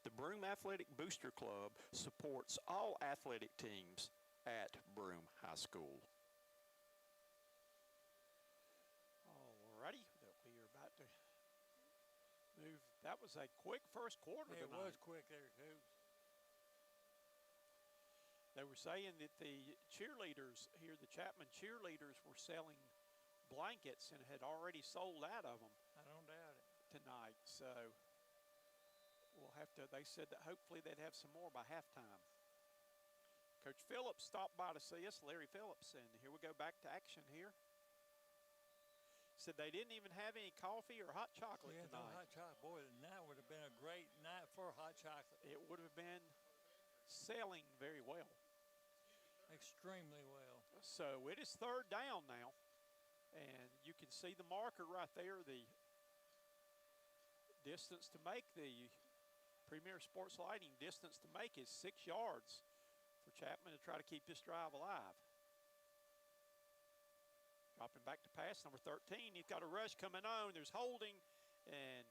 The Broome Athletic Booster Club supports all athletic teams at Broome High School. Alrighty, we are about to move. That was a quick first quarter It tonight. was quick there, Coach. They were saying that the cheerleaders here, the Chapman cheerleaders, were selling blankets and had already sold out of them I don't doubt it. tonight. So we'll have to, they said that hopefully they'd have some more by halftime. Coach Phillips stopped by to see us, Larry Phillips, and here we go back to action here. Said they didn't even have any coffee or hot chocolate Yeah, tonight. no hot chocolate. Boy, tonight would have been a great night for hot chocolate. It would have been selling very well. Extremely well. So it is third down now, and you can see the marker right there, the distance to make, the Premier Sports Lighting distance to make is 6 yards for Chapman to try to keep this drive alive. Dropping back to pass, number 13. He's got a rush coming on. There's holding, and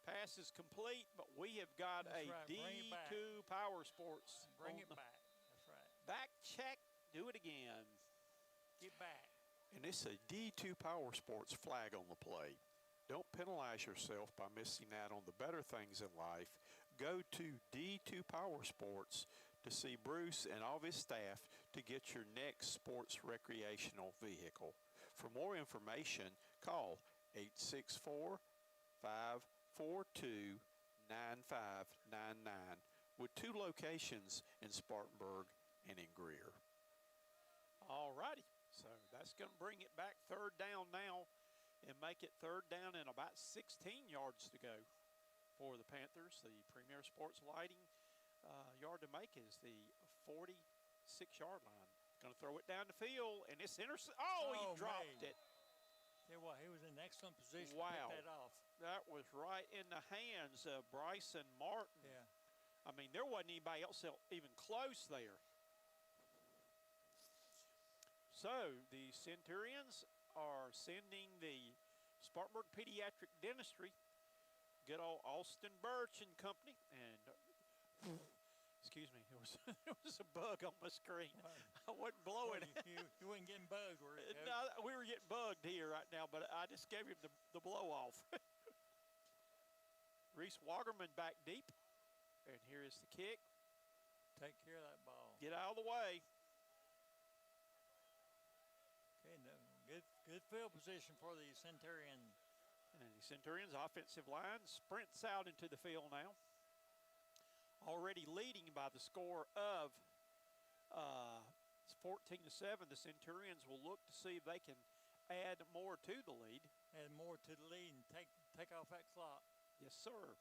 pass is complete, but we have got That's a right. Bring it back. D2 Power Sports. Bring it back. That's right. Back check. Do it again. Get back. And it's a D2 Power Sports flag on the play. Don't penalize yourself by missing out on the better things in life. Go to D2 Power Sports to see Bruce and all of his staff to get your next sports recreational vehicle. For more information, call 864-542-9599 with 2 locations in Spartanburg and in Greer. All righty, so that's going to bring it back third down now and make it third down and about 16 yards to go for the Panthers. The Premier Sports Lighting yard to make is the 46-yard line. Going to throw it down the field, and it's intercepted. Oh, he dropped it. Tell you what, he was in excellent position Wow. to pick that off. That was right in the hands of Bryson Martin. Yeah. I mean, there wasn't anybody else even close there. So the Centurions are sending the Spartanburg Pediatric Dentistry, good old Austin Birch and Company, and excuse me, there was a bug on my screen. I wasn't blowing it. You weren't getting bugged, were you? No, we were getting bugged here right now, but I just gave him the blow off. Reese Wagerman back deep. And here is the kick. Take care of that ball. Get out of the way. Okay, no, good field position for the Centurion. And the Centurions offensive line sprints out into the field now. Already leading by the score of 14-7. The Centurions will look to see if they can add more to the lead. Add more to the lead and take off that clock. Yes, sir.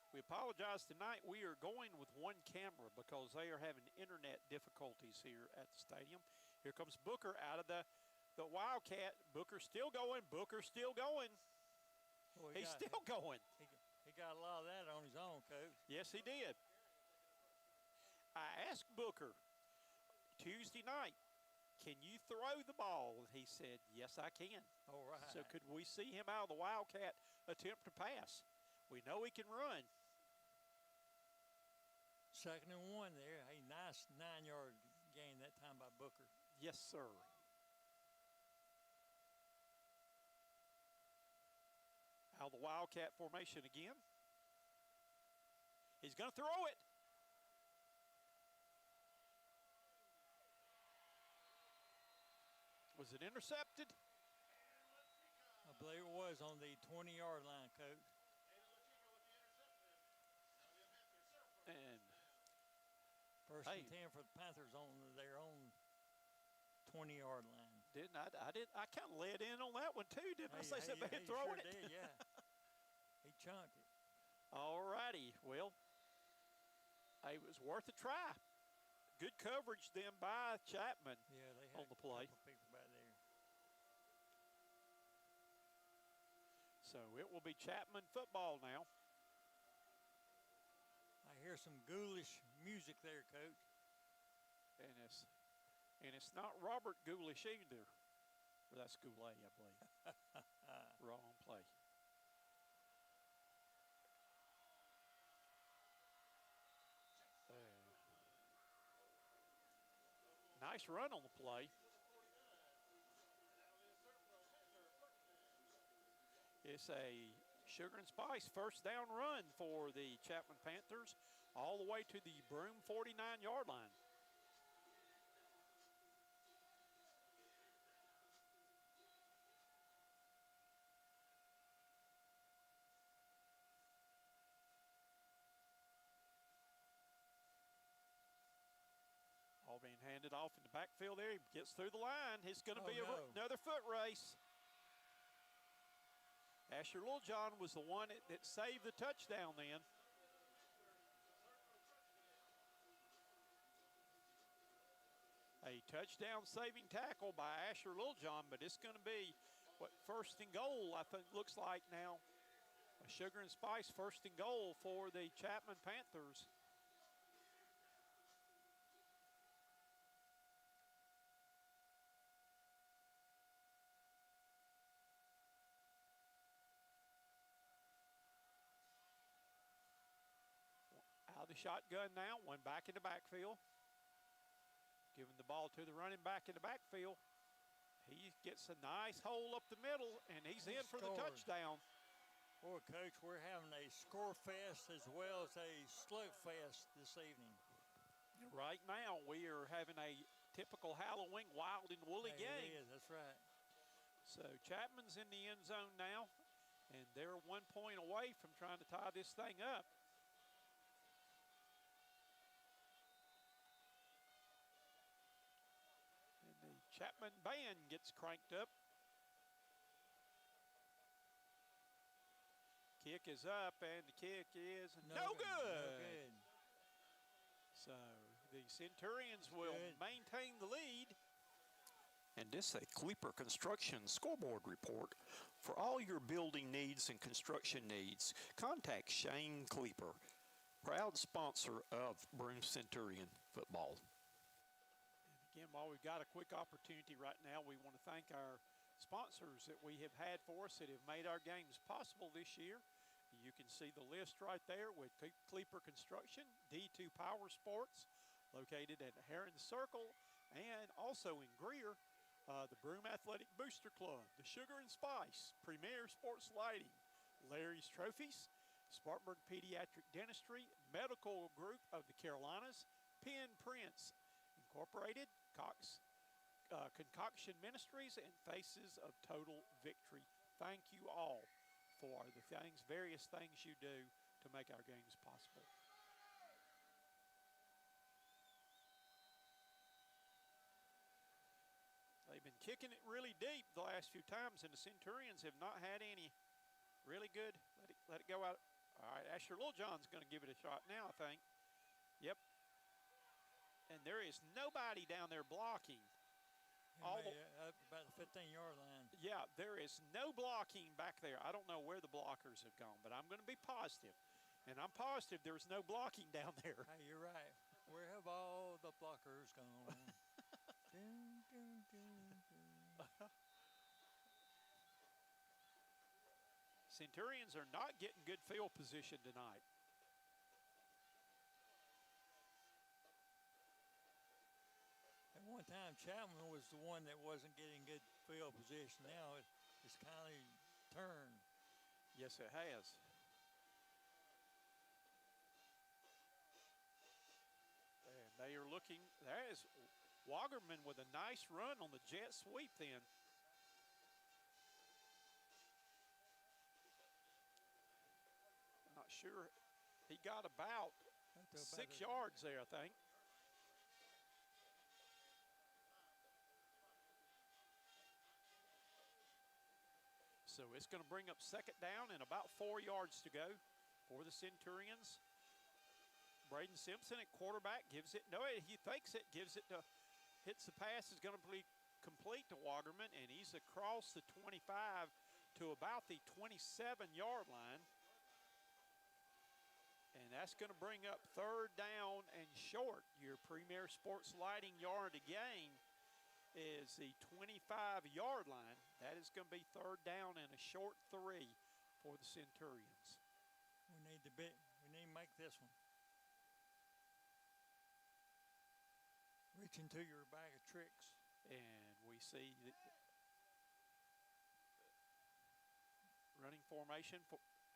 We apologize tonight. We are going with one camera because they are having internet difficulties here at the stadium. Here comes Booker out of the Wildcat. Booker's still going. Booker's still going. Boy, He's still going. He got a lot of that on his own, Coach. Yes, he did. I asked Booker Tuesday night, can you throw the ball? And he said, yes, I can. All right. So could we see him out of the Wildcat attempt to pass? We know he can run. 2nd and 1 there. Hey, nice 9-yard gain that time by Booker. Yes, sir. Out of the Wildcat formation again. He's going to throw it. Was it intercepted? I believe it was on the 20-yard line, Coach. And First and 10 for the Panthers on their own 20-yard line. I kind of led in on that one too, didn't I? Say something about throwing sure it. Did, yeah. He chunked it. All righty. Well, it was worth a try. Good coverage then by Chapman They had on the play. A couple people back there. So it will be Chapman football now. I hear some ghoulish music there, Coach. And it's not Robert Ghoulish either. Well, that's Goulet, I believe. Wrong play. Nice run on the play. It's a sugar and spice first down run for the Chapman Panthers all the way to the Broome 49-yard line. All being handed off in the backfield there. He gets through the line. It's going to be another foot race. Asher Littlejohn was the one that saved the touchdown then. A touchdown saving tackle by Asher Littlejohn, but it's going to be, first and goal, I think, looks like now. A sugar and spice first and goal for the Chapman Panthers. Out of the shotgun now, one back in the backfield. Giving the ball to the running back in the backfield. He gets a nice hole up the middle, and he's in for the touchdown. Boy, Coach, we're having a score fest as well as a slugfest this evening. Right now, we are having a typical Halloween wild and woolly game. It is, that's right. So Chapman's in the end zone now, and they're 1 point away from trying to tie this thing up. And the Chapman band gets cranked up. Kick is up, and the kick is no good. No good. So the Centurions will maintain the lead. And this is a Kleeper Construction scoreboard report. For all your building needs and construction needs, contact Shane Kleeper, proud sponsor of Broome Centurion football. And again, while we've got a quick opportunity right now, we want to thank our sponsors that we have had for us that have made our games possible this year. You can see the list right there with Kleeper Construction, D2 Power Sports, located at Heron Circle, And also in Greer, the Broome Athletic Booster Club, the Sugar and Spice, Premier Sports Lighting, Larry's Trophies, Spartanburg Pediatric Dentistry, Medical Group of the Carolinas, Penn Prince Incorporated, Cox Concoction Ministries, and Faces of Total Victory. Thank you all for the various things you do to make our games possible. They've been kicking it really deep the last few times, and the Centurions have not had any really good. Let it go out. All right, Asher Littlejohn's going to give it a shot now, I think. Yep. And there is nobody down there blocking. Up about the 15-yard line. Yeah, there is no blocking back there. I don't know where the blockers have gone, but I'm going to be positive. And I'm positive there's no blocking down there. Hey, you're right. Where have all the blockers gone? Centurions are not getting good field position tonight. At one time, Chapman was the one that wasn't getting good field position. Now it's kind of turned. Yes, it has. And they are looking. There is Wagerman with a nice run on the jet sweep then. I'm not sure. He got about 6 yards there, I think. So it's going to bring up second down and about 4 yards to go for the Centurions. Braden Simpson at quarterback gives it. No, he fakes it, gives it to, hits the pass, is going to be complete to Wagerman, and he's across the 25 to about the 27-yard line. And that's going to bring up third down and short. Your Premier Sports Lighting yard to gain is the 25-yard line. That is going to be third down and a short 3 for the Centurions. We need to make this one. Reach into your bag of tricks. And we see the running formation,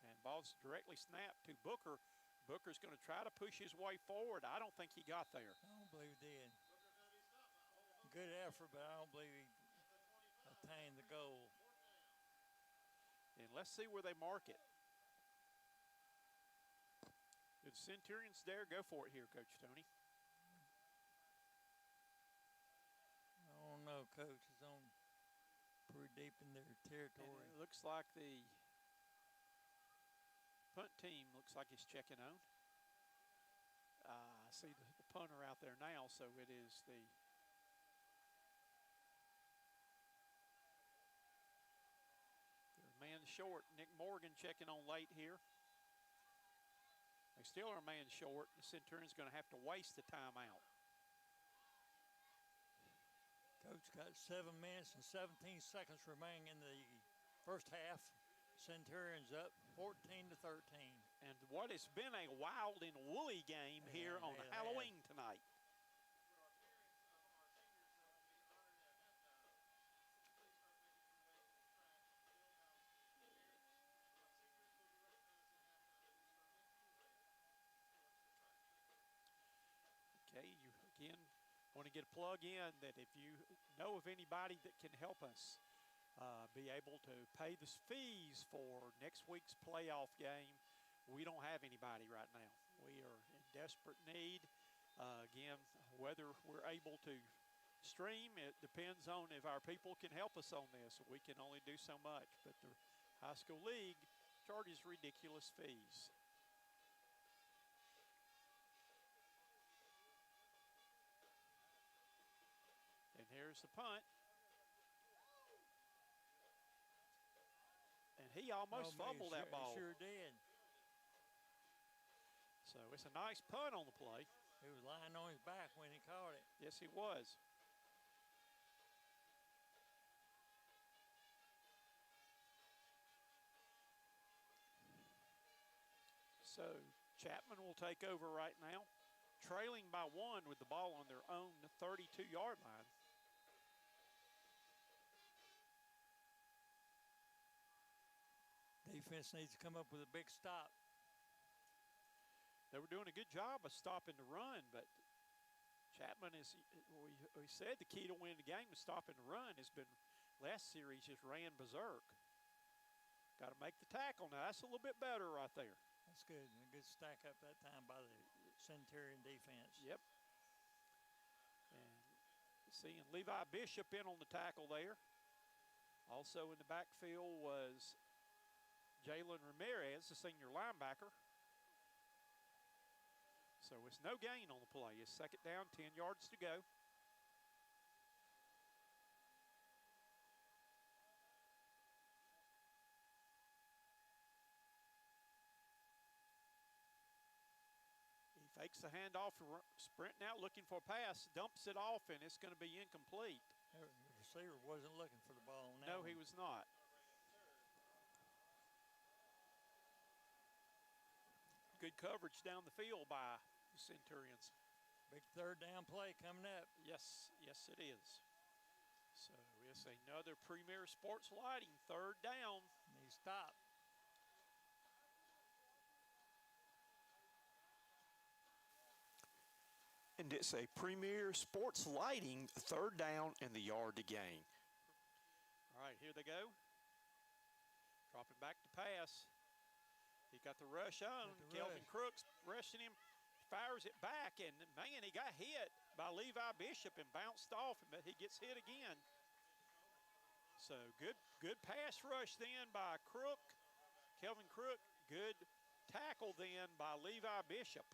and ball's directly snapped to Booker. Booker's going to try to push his way forward. I don't think he got there. I don't believe he did. Good effort, but I don't believe he attained the goal. And let's see where they mark it. Did the Centurions dare go for it here, Coach Tony? I don't know, Coach. It's on pretty deep in their territory. And it looks like the punt team looks like it's checking on. I see the punter out there now, so it is the man short. Nick Morgan checking on late here. They still are a man short. The Centurion's going to have to waste the timeout. Coach got 7 minutes and 17 seconds remaining in the first half. Centurions up 14-13. And what has been a wild and woolly game here on Halloween tonight. Okay, you again want to get a plug in that if you know of anybody that can help us be able to pay the fees for next week's playoff game, we don't have anybody right now. We are in desperate need. Again, whether we're able to stream, it depends on if our people can help us on this. We can only do so much, but the high school league charges ridiculous fees. And here's the punt. And he almost fumbled that ball. He sure did. So it's a nice punt on the play. He was lying on his back when he caught it. Yes, he was. So Chapman will take over right now. trailing by 1 with the ball on their own 32-yard line. Defense needs to come up with a big stop. They were doing a good job of stopping the run, but Chapman is, we said the key to winning the game is stopping the run. Has been last series just ran berserk. Got to make the tackle now. That's a little bit better right there. That's good. A good stack up that time by the Centurion defense. Yep. And seeing Levi Bishop in on the tackle there. Also in the backfield was Jalen Ramirez, the senior linebacker. So it's no gain on the play. It's second down, 10 yards to go. He fakes the handoff, sprinting out, looking for a pass, dumps it off, and it's going to be incomplete. The receiver wasn't looking for the ball on that No, one. he was not. Good coverage down the field by the Centurions. Big third down play coming up. Yes, yes it is. So it's another Premier Sports Lighting third down. And he stopped. And it's a Premier Sports Lighting third down and the yard to gain. All right, here they go. Dropping back to pass. He got the rush on. Kelvin Crooks rushing him, fires it back, and man, he got hit by Levi Bishop and bounced off, but he gets hit again. So good pass rush then by Crook, Kelvin Crook. Good tackle then by Levi Bishop.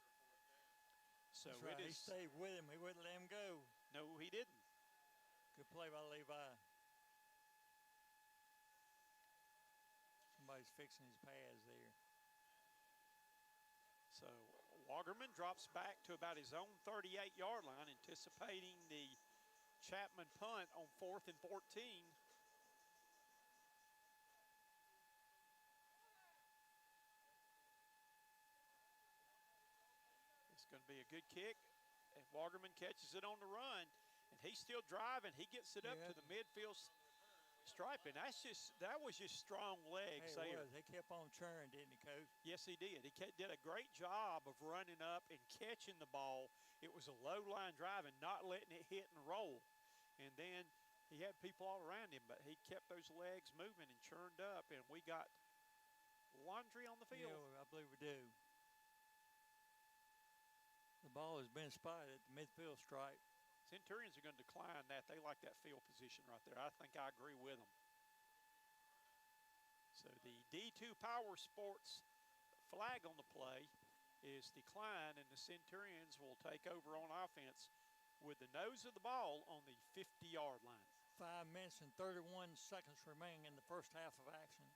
So That's right. it He is. stayed with him. He wouldn't let him go. No, he didn't. Good play by Levi. Somebody's fixing his pads there. So Wagerman drops back to about his own 38-yard line, anticipating the Chapman punt on 4th and 14. It's going to be a good kick, and Wagerman catches it on the run, and he's still driving. He gets it up to the midfield stripe, and that was just strong legs Hey, it there. was. They kept on churning, didn't he, Coach? Yes, he did. He did a great job of running up and catching the ball. It was a low line drive and not letting it hit and roll. And then he had people all around him, but he kept those legs moving and churned up, and we got laundry on the field. Yeah, I believe we do. The ball has been spotted at the midfield stripe. Centurions are going to decline that. They like that field position right there. I think I agree with them. So the D2 Power Sports flag on the play is declined, and the Centurions will take over on offense with the nose of the ball on the 50-yard line. 5 minutes and 31 seconds remaining in the first half of action.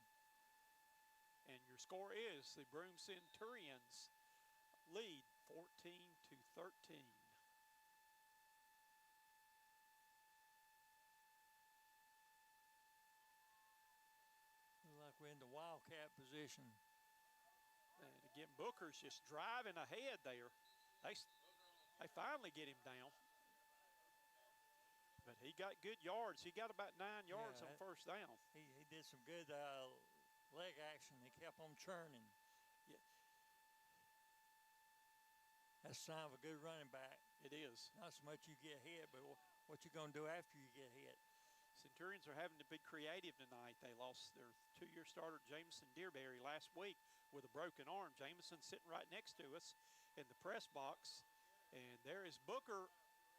And your score is the Broome Centurions lead 14-13. Looks like we're in the Wildcat position. And again, Booker's just driving ahead there. They finally get him down. But he got good yards. He got about 9 yards on first down. He did some good leg action. He kept on churning. Yeah. That's a sign of a good running back. It is. Not so much you get hit, but what you going to do after you get hit. Centurions are having to be creative tonight. They lost their 2-year starter, Jameson Dearberry, last week with a broken arm. Jameson sitting right next to us in the press box. And there is Booker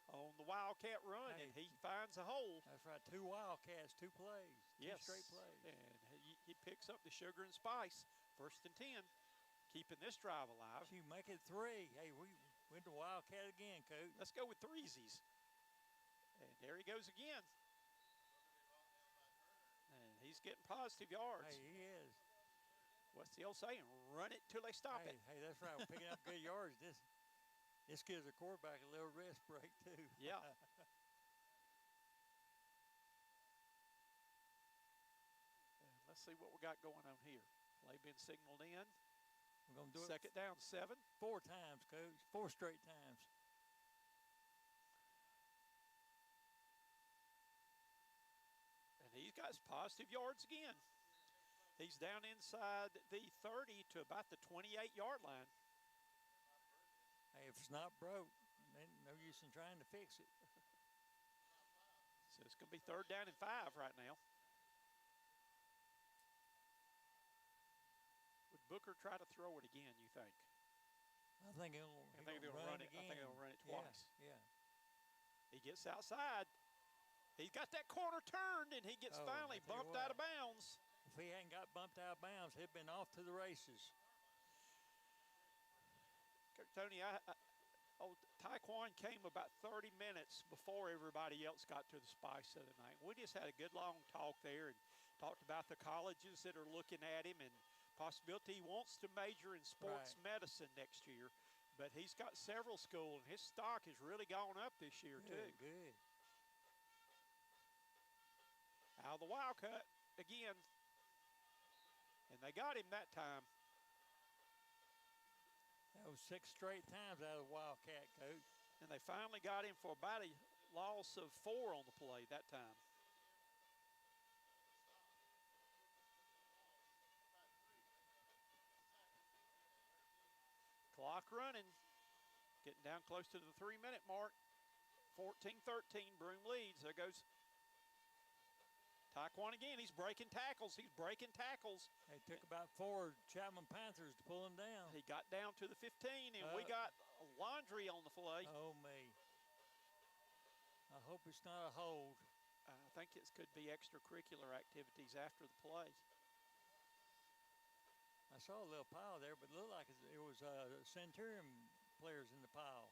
on the Wildcat run, and he finds a hole. That's right, 2 Wildcats, 2 plays, 2 straight plays. And he picks up the sugar and spice, 1st and 10, keeping this drive alive. You make it 3. Hey, we went to Wildcat again, Coach. Let's go with threesies. And there he goes again. And he's getting positive yards. Hey, he is. What's the old saying? Run it till they stop it. Hey, that's right. We're picking up good yards. This gives the quarterback a little rest break, too. Yeah. Let's see what we got going on here. Play been signaled in. We're going to do Second down, 7. it 4 times, Coach. 4 straight times. And he's got positive yards again. He's down inside the 30 to about the 28-yard line. Hey, if it's not broke, then no use in trying to fix it. So it's going to be 3rd down and 5 right now. Would Booker try to throw it again, you think? I think he'll run it again. I think he'll run it twice. Yeah. He gets outside. He's got that corner turned, and he gets finally bumped out of bounds. If he hadn't got bumped out of bounds, he'd been off to the races. Tony, Taekwon came about 30 minutes before everybody else got to the Spice of the night. We just had a good long talk there and talked about the colleges that are looking at him and possibility he wants to major in sports medicine next year. But he's got several schools, and his stock has really gone up this year, too. Good. Out of the Wildcat again. And they got him that time. That was 6 straight times out of the Wildcat, Coach. And they finally got him for about a loss of 4 on the play that time. Clock running. Getting down close to the 3-minute mark. 14-13, Broome leads. There goes Taekwon again. He's breaking tackles. It took about 4 Chapman Panthers to pull him down. He got down to the 15, and we got Laundry on the play. Oh, me. I hope it's not a hold. I think it could be extracurricular activities after the play. I saw a little pile there, but it looked like it was Centurion players in the pile.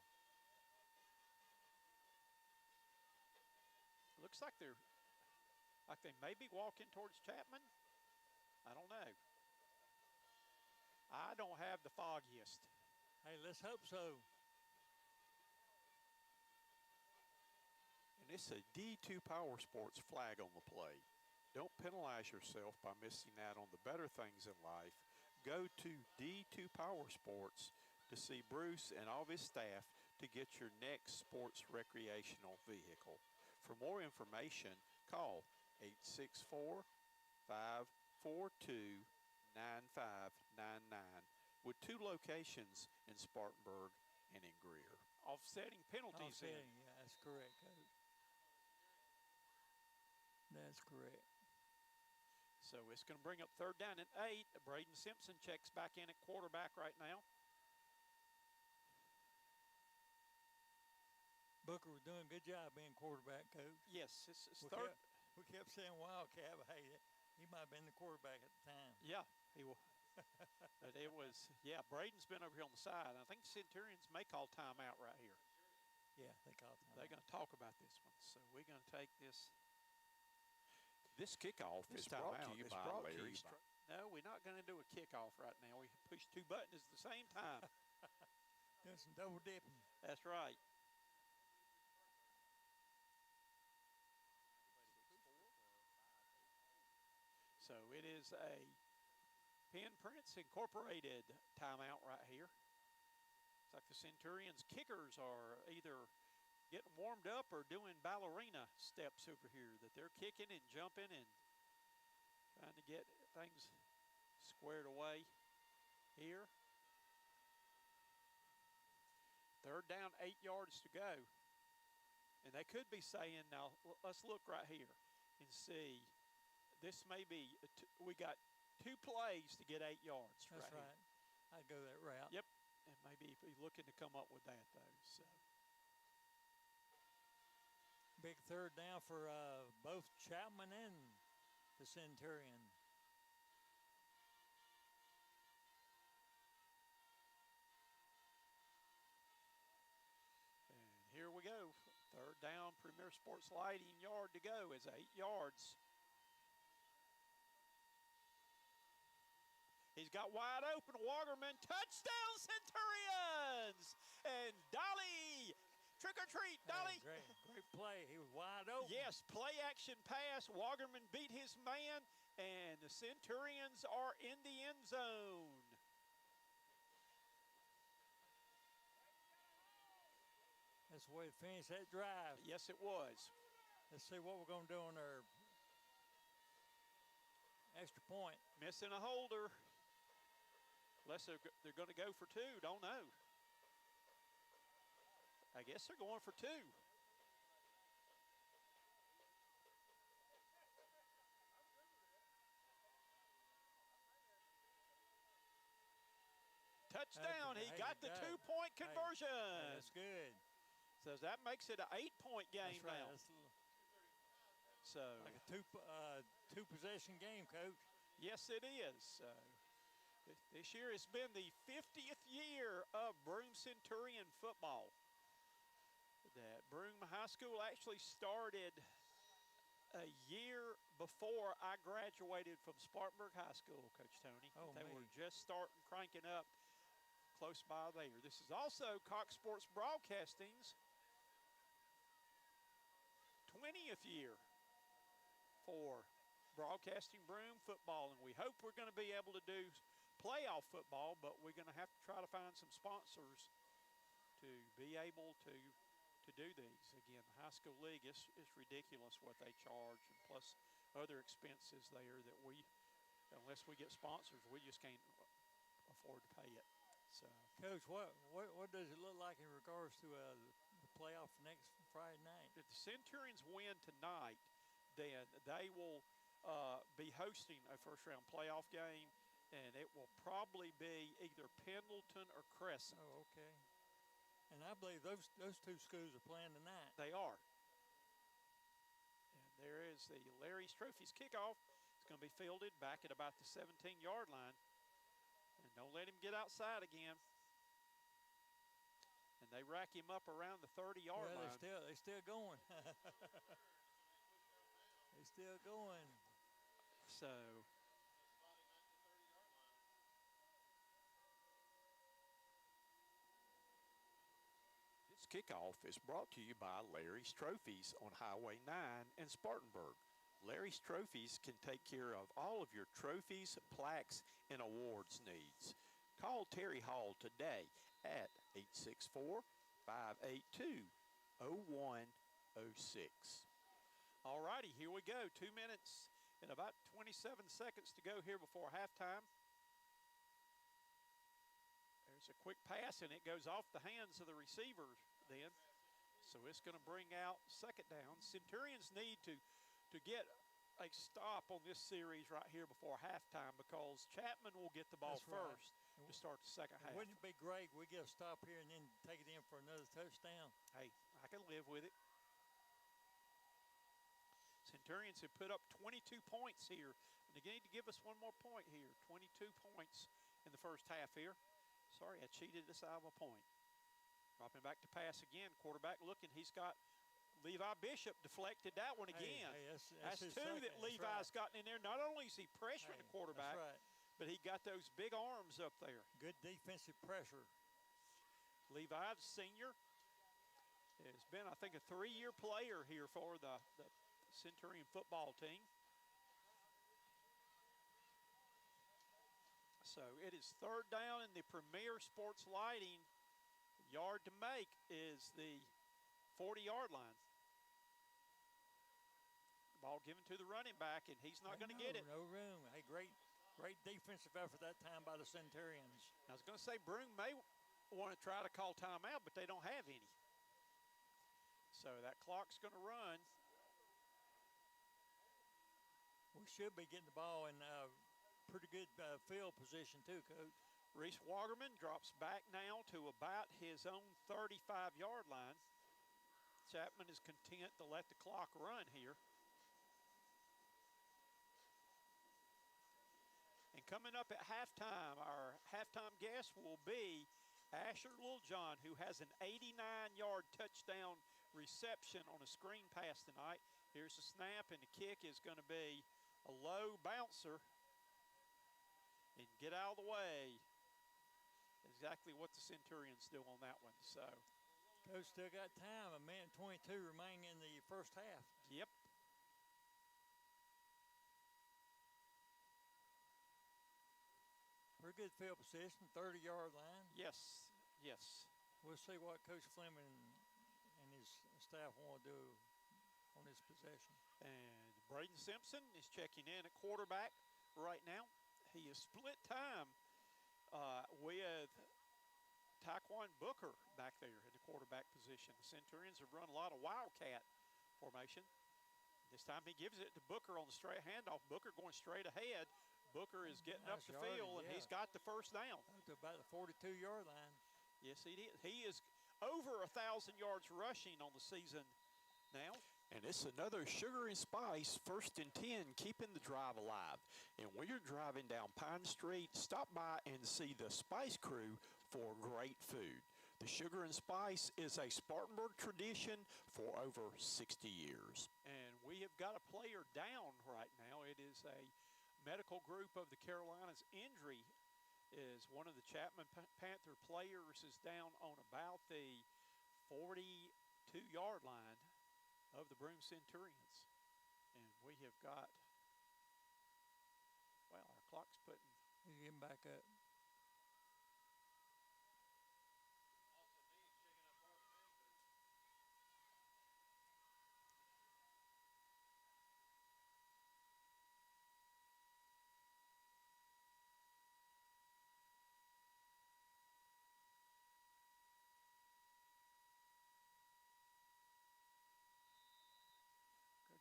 Looks like they may be walking towards Chapman. I don't know. I don't have the foggiest. Hey, let's hope so. And it's a D2 Power Sports flag on the play. Don't penalize yourself by missing out on the better things in life. Go to D2 Power Sports to see Bruce and all of his staff to get your next sports recreational vehicle. For more information, call 864-542-9599 with 2 locations in Spartanburg and in Greer. Offsetting penalties. Yeah, that's correct, Coach. That's correct. So it's going to bring up 3rd down and 8. Braden Simpson checks back in at quarterback right now. Booker was doing a good job being quarterback, Coach. Yes, it's we 3rd. We kept saying Wildcat, but hey, he might have been the quarterback at the time. Yeah, he will. But it was, Braden's been over here on the side. I think Centurions may call timeout right here. Yeah, they called timeout. They're going to talk about this one. So we're going to take this. This kickoff is brought to you by Larry. No, we're not going to do a kickoff right now. We push 2 buttons at the same time. Doing some double dipping. That's right. So it is a Penn Prince Incorporated timeout right here. It's like the Centurions kickers are either getting warmed up or doing ballerina steps over here, that they're kicking and jumping and trying to get things squared away here. 3rd down, 8 yards to go. And they could be saying, now let's look right here and see. This may be, we got 2 plays to get 8 yards. That's right. I'd go that route. Yep. And maybe if he's looking to come up with that, though. So. Big 3rd down for both Chapman and the Centurion. And here we go. 3rd down, Premier Sports Lighting, yard to go is 8 yards. He's got wide open, Wagerman, touchdown Centurions! And Dolly, trick or treat, Dolly. Hey, great play, he was wide open. Yes, play action pass, Wagerman beat his man, and the Centurions are in the end zone. That's the way to finish that drive. Yes, it was. Let's see what we're going to do on our extra point. Missing a holder. Unless they're going to go for two. Don't know. I guess they're going for two. Touchdown. He got the 2-point conversion. Hey, that's good. So that makes it an 8-point game That's right. now. That's So like a two possession game, Coach. yes, it is. This year has been the 50th year of Broome Centurion football. That Broome High School actually started a year before I graduated from Spartanburg High School, Coach Tony. Oh, they man. were just starting cranking up close by there. This is also Cox Sports Broadcasting's 20th year for broadcasting Broome football, and we hope we're going to be able to do playoff football, but we're going to have to try to find some sponsors to be able to do these. Again, the high school league is ridiculous what they charge, and plus other expenses there that we, unless we get sponsors, we just can't afford to pay it. So, Coach, what does it look like in regards to the playoff next Friday night? if the Centurions win tonight, then they will be hosting a first-round playoff game, and it will probably be either Pendleton or Crescent. Oh, okay. And I believe those two schools are playing tonight. They are. And there is the Larry's Trophies kickoff. It's going to be fielded back at about the 17-yard line. And don't let him get outside again. And they rack him up around the 30-yard line. They're still going. They're still going. So This kickoff is brought to you by Larry's Trophies on Highway 9 in Spartanburg. Larry's Trophies can take care of all of your trophies, plaques, and awards needs. Call Terry Hall today at 864-582-0106. all righty, here we go. 2 minutes and about 27 seconds to go here before halftime. There's a quick pass, and it goes off the hands of the receiver then. So it's going to bring out second down. Centurions need to get a stop on this series right here before halftime, because Chapman will get the ball That's right. first to start the second half. Wouldn't it be great we get a stop here and then take it in for another touchdown? Hey, I can live with it. Centurions have put up 22 points here, and they need to give us one more point here. 22 points in the first half here. Sorry, I cheated us out of a point. Dropping back to pass again. Quarterback looking. He's got Levi Bishop deflected that one again. Hey, that's his two second. that That's Levi's right. gotten in there. Not only is he pressuring the quarterback, That's right. but he got those big arms up there. Good defensive pressure. Levi, the senior, has been, I think, a 3-year player here for the Centurion football team. So it is third down in the Premier Sports Lighting. Yard to make is the 40-yard line. Ball given to the running back, and he's not going to get it. No room. Hey, great defensive effort that time by the Centurions. I was going to say Broome may want to try to call timeout, but they don't have any. So that clock's going to run. We should be getting the ball in pretty good field position too, Coach. Reese Wagerman drops back now to about his own 35-yard line. Chapman is content to let the clock run here. And coming up at halftime, our halftime guest will be Asher Littlejohn, who has an 89-yard touchdown reception on a screen pass tonight. Here's the snap, and the kick is going to be a low bouncer. And get out of the way. Exactly what the Centurions do on that one. So, Coach still got time. 1:22 remaining in the first half. yep. Pretty good field position, 30-yard line. Yes, yes. We'll see what Coach Fleming going to do on this possession. And Braden Simpson is checking in at quarterback right now. He is split time with Taekwon Booker back there in the quarterback position. The Centurions have run a lot of wildcat formation. This time he gives it to Booker on the straight handoff. Booker going straight ahead. Booker is getting up the field, and he's got the first down. Up to about the 42-yard line. Yes, he did. He is over 1,000 yards rushing on the season now. And it's another sugar and spice 1st and 10, keeping the drive alive. And when you're driving down Pine Street, stop by and see the Spice Crew for great food. The Sugar and Spice is a Spartanburg tradition for over 60 years. And we have got a player down right now. It is a medical group of the Carolinas. Injury is one of the Chapman Panther players is down on about the 42-yard line of the Broome Centurions. And we have got, well, our clock's putting. You get him back up.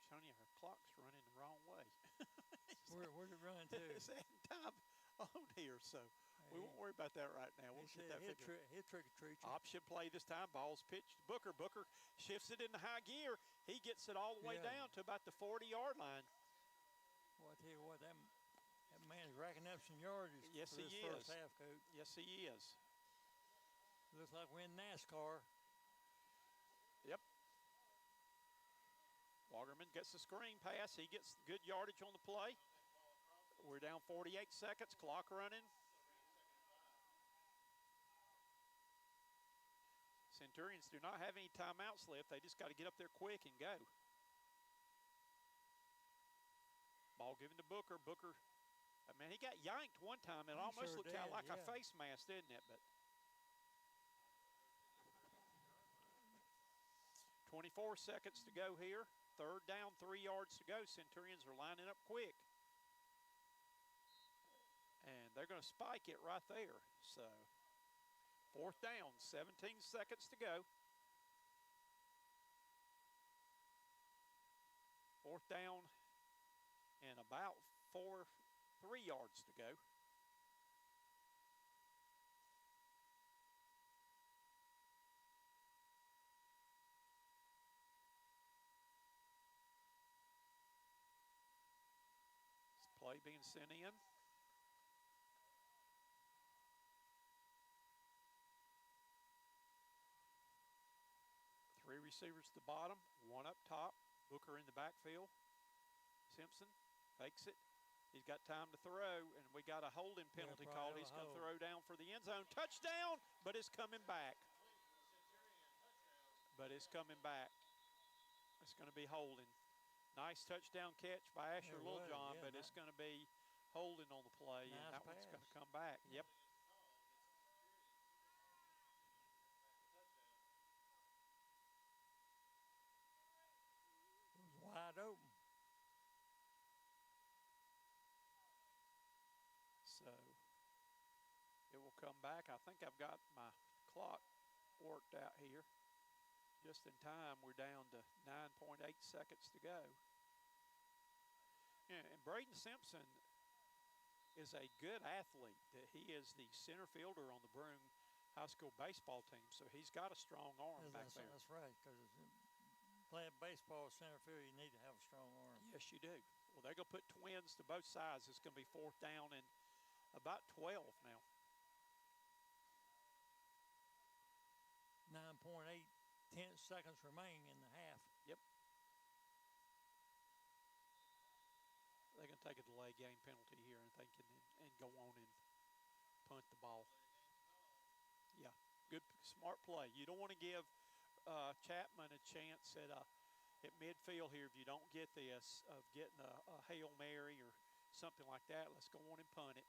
Tony, our clock's running the wrong way. Where'd it run to? It's adding time on here, so we won't worry about that right now. We'll get that figured. He'll trick or treat you. Option play this time. Ball's pitched to Booker. Booker shifts it into high gear. He gets it all the way down to about the 40-yard line. Well, I tell you what, that man is racking up some yardage. Yes, for he this is. First half, Coach. Yes, he is. Looks like we're in NASCAR. Yep. Wagerman gets the screen pass. He gets good yardage on the play. We're down 48 seconds. Clock running. Centurions do not have any timeouts left. They just got to get up there quick and go. Ball given to Booker. Booker, I mean, he got yanked one time. It almost looked kind of like a face mask, didn't it? But 24 seconds to go here. 3rd down, 3 yards to go. Centurions are lining up quick. And they're going to spike it right there. So 4th down, 17 seconds to go. 4th down and about 3 yards to go. Play being sent in. Three receivers at the bottom, one up top. Booker in the backfield. Simpson fakes it. He's got time to throw, and we got a holding penalty called. He's going to throw down for the end zone. Touchdown, but it's coming back. But it's coming back. It's going to be holding. Nice touchdown catch by Asher Littlejohn, but it's going to be holding on the play, and that one's going to come back. Yep. It was wide open. So it will come back. I think I've got my clock worked out here. Just in time, we're down to 9.8 seconds to go. Yeah, and Braden Simpson is a good athlete. He is the center fielder on the Broome High School baseball team, so he's got a strong arm back there. That's right, because playing baseball center field, you need to have a strong arm. Yes, you do. Well, they're going to put twins to both sides. It's going to be 4th down and about 12 now. 9.8 seconds remain in the half. Yep. They're going to take a delay game penalty here, I think, and go on and punt the ball. Yeah, good, smart play. You don't want to give Chapman a chance at midfield here if you don't get this, of getting a Hail Mary or something like that. Let's go on and punt it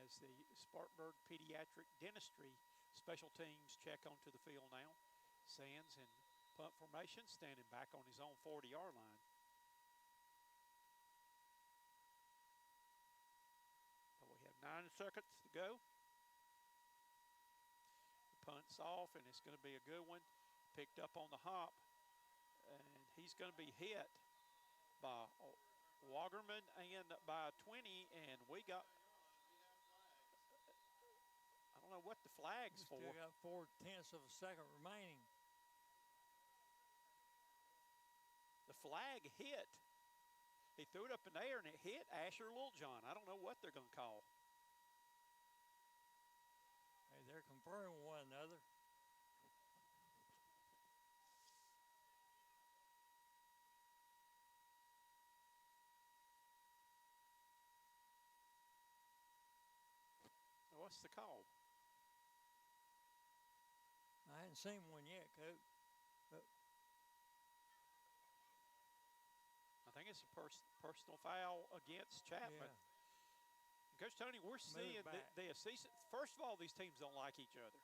as the Spartanburg Pediatric Dentistry special teams check onto the field now. Sands and Punt formation, standing back on his own 40-yard line. But we have 9 seconds to go. The punt's off, and it's going to be a good one. Picked up on the hop, and he's going to be hit by Wagerman and by 20, and we got, I don't know what the flag's for. Still got 4/10 of a second remaining. The flag hit. He threw it up in the air, and it hit Asher Littlejohn. I don't know what they're going to call. Hey, they're conferring with one another. What's the call? I hadn't seen one yet, Coach. I think it's a personal foul against Chapman. Yeah. Coach Tony, we're seeing the assistant. First of all, these teams don't like each other.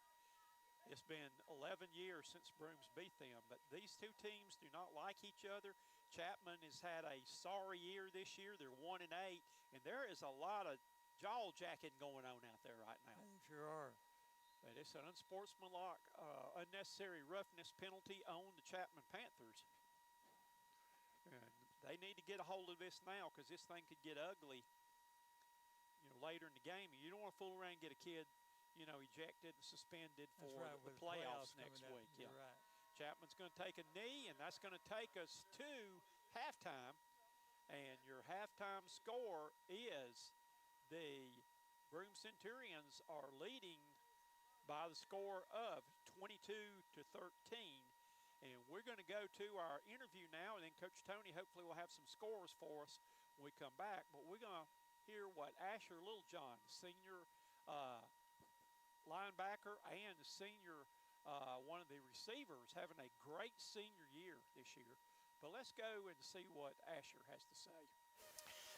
It's been 11 years since Broome's beat them, but these two teams do not like each other. Chapman has had a sorry year this year. They're 1-8, and there is a lot of jaw jacking going on out there right now. They sure are. But it's an unsportsmanlike, unnecessary roughness penalty on the Chapman Panthers. And they need to get a hold of this now, because this thing could get ugly, later in the game. You don't want to fool around and get a kid, ejected and suspended for the playoffs next week. You're right. Chapman's going to take a knee, and that's going to take us to halftime. And your halftime score is the Broome Centurions are leading by the score of 22-13. And we're going to go to our interview now, and then Coach Tony hopefully will have some scores for us when we come back. But we're going to hear what Asher Littlejohn, senior linebacker and senior one of the receivers, having a great senior year this year. But let's go and see what Asher has to say.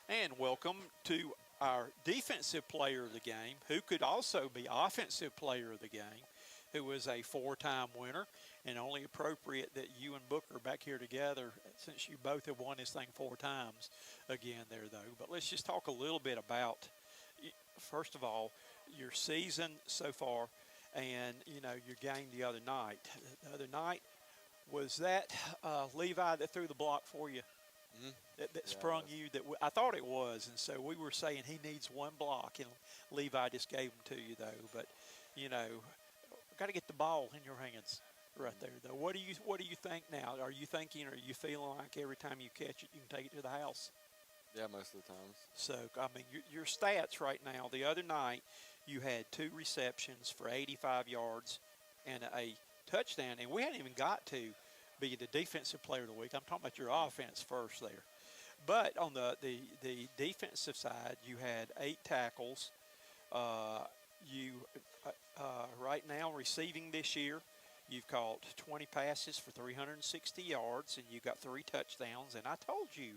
And welcome to our defensive player of the game, who could also be offensive player of the game, who is a 4-time winner, and only appropriate that you and Booker are back here together since you both have won this thing 4 times again there, though. But let's just talk a little bit about, first of all, your season so far and, your game the other night. The other night, was that Levi that threw the block for you? Mm-hmm. That sprung you? I thought it was, and so we were saying he needs one block, and Levi just gave him to you, though. But, got to get the ball in your hands right there, though. What do you think now? Are you thinking, or are you feeling like every time you catch it, you can take it to the house? Yeah, most of the times. So, I mean, your stats right now, the other night, you had 2 receptions for 85 yards and a touchdown, and we hadn't even got to be the defensive player of the week. I'm talking about your offense first there. But on the defensive side, you had 8 tackles. Right now, receiving this year, you've caught 20 passes for 360 yards, and you got 3 touchdowns. And I told you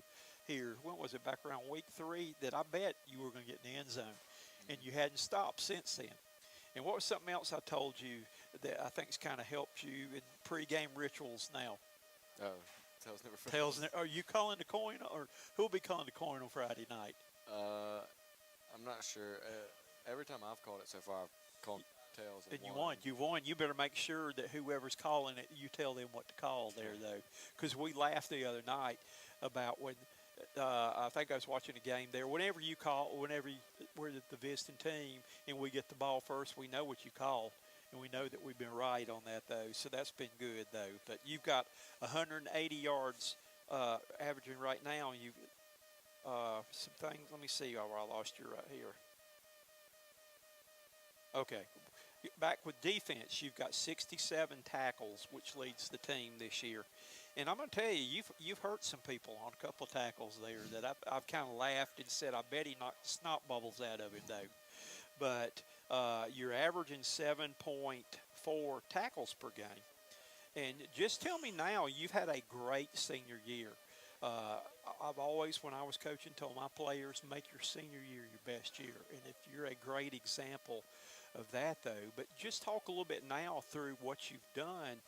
here, when was it, back around week 3, that I bet you were going to get in the end zone, and you hadn't stopped since then. And what was something else I told you that I think's kind of helped you in pregame rituals now? Oh, tails never fails. Tails. Are you calling the coin, or who'll be calling the coin on Friday night? I'm not sure. Every time I've called it so far, I've called tails. And you won. You won. You better make sure that whoever's calling it, you tell them what to call there, though. Because we laughed the other night about when I think I was watching a game there. Whenever we're the visiting team and we get the ball first, we know what you call. And we know that we've been right on that, though. So that's been good, though. But you've got 180 yards averaging right now. And you've some things. Let me see. Oh, I lost you right here. Okay. Back with defense, you've got 67 tackles, which leads the team this year. And I'm going to tell you, you've hurt some people on a couple of tackles there that I've kind of laughed and said, I bet he knocked the snot bubbles out of him, though. But you're averaging 7.4 tackles per game. And just tell me now, you've had a great senior year. I've always, when I was coaching, told my players, make your senior year your best year. And if you're a great example of that, though. But just talk a little bit now through what you've done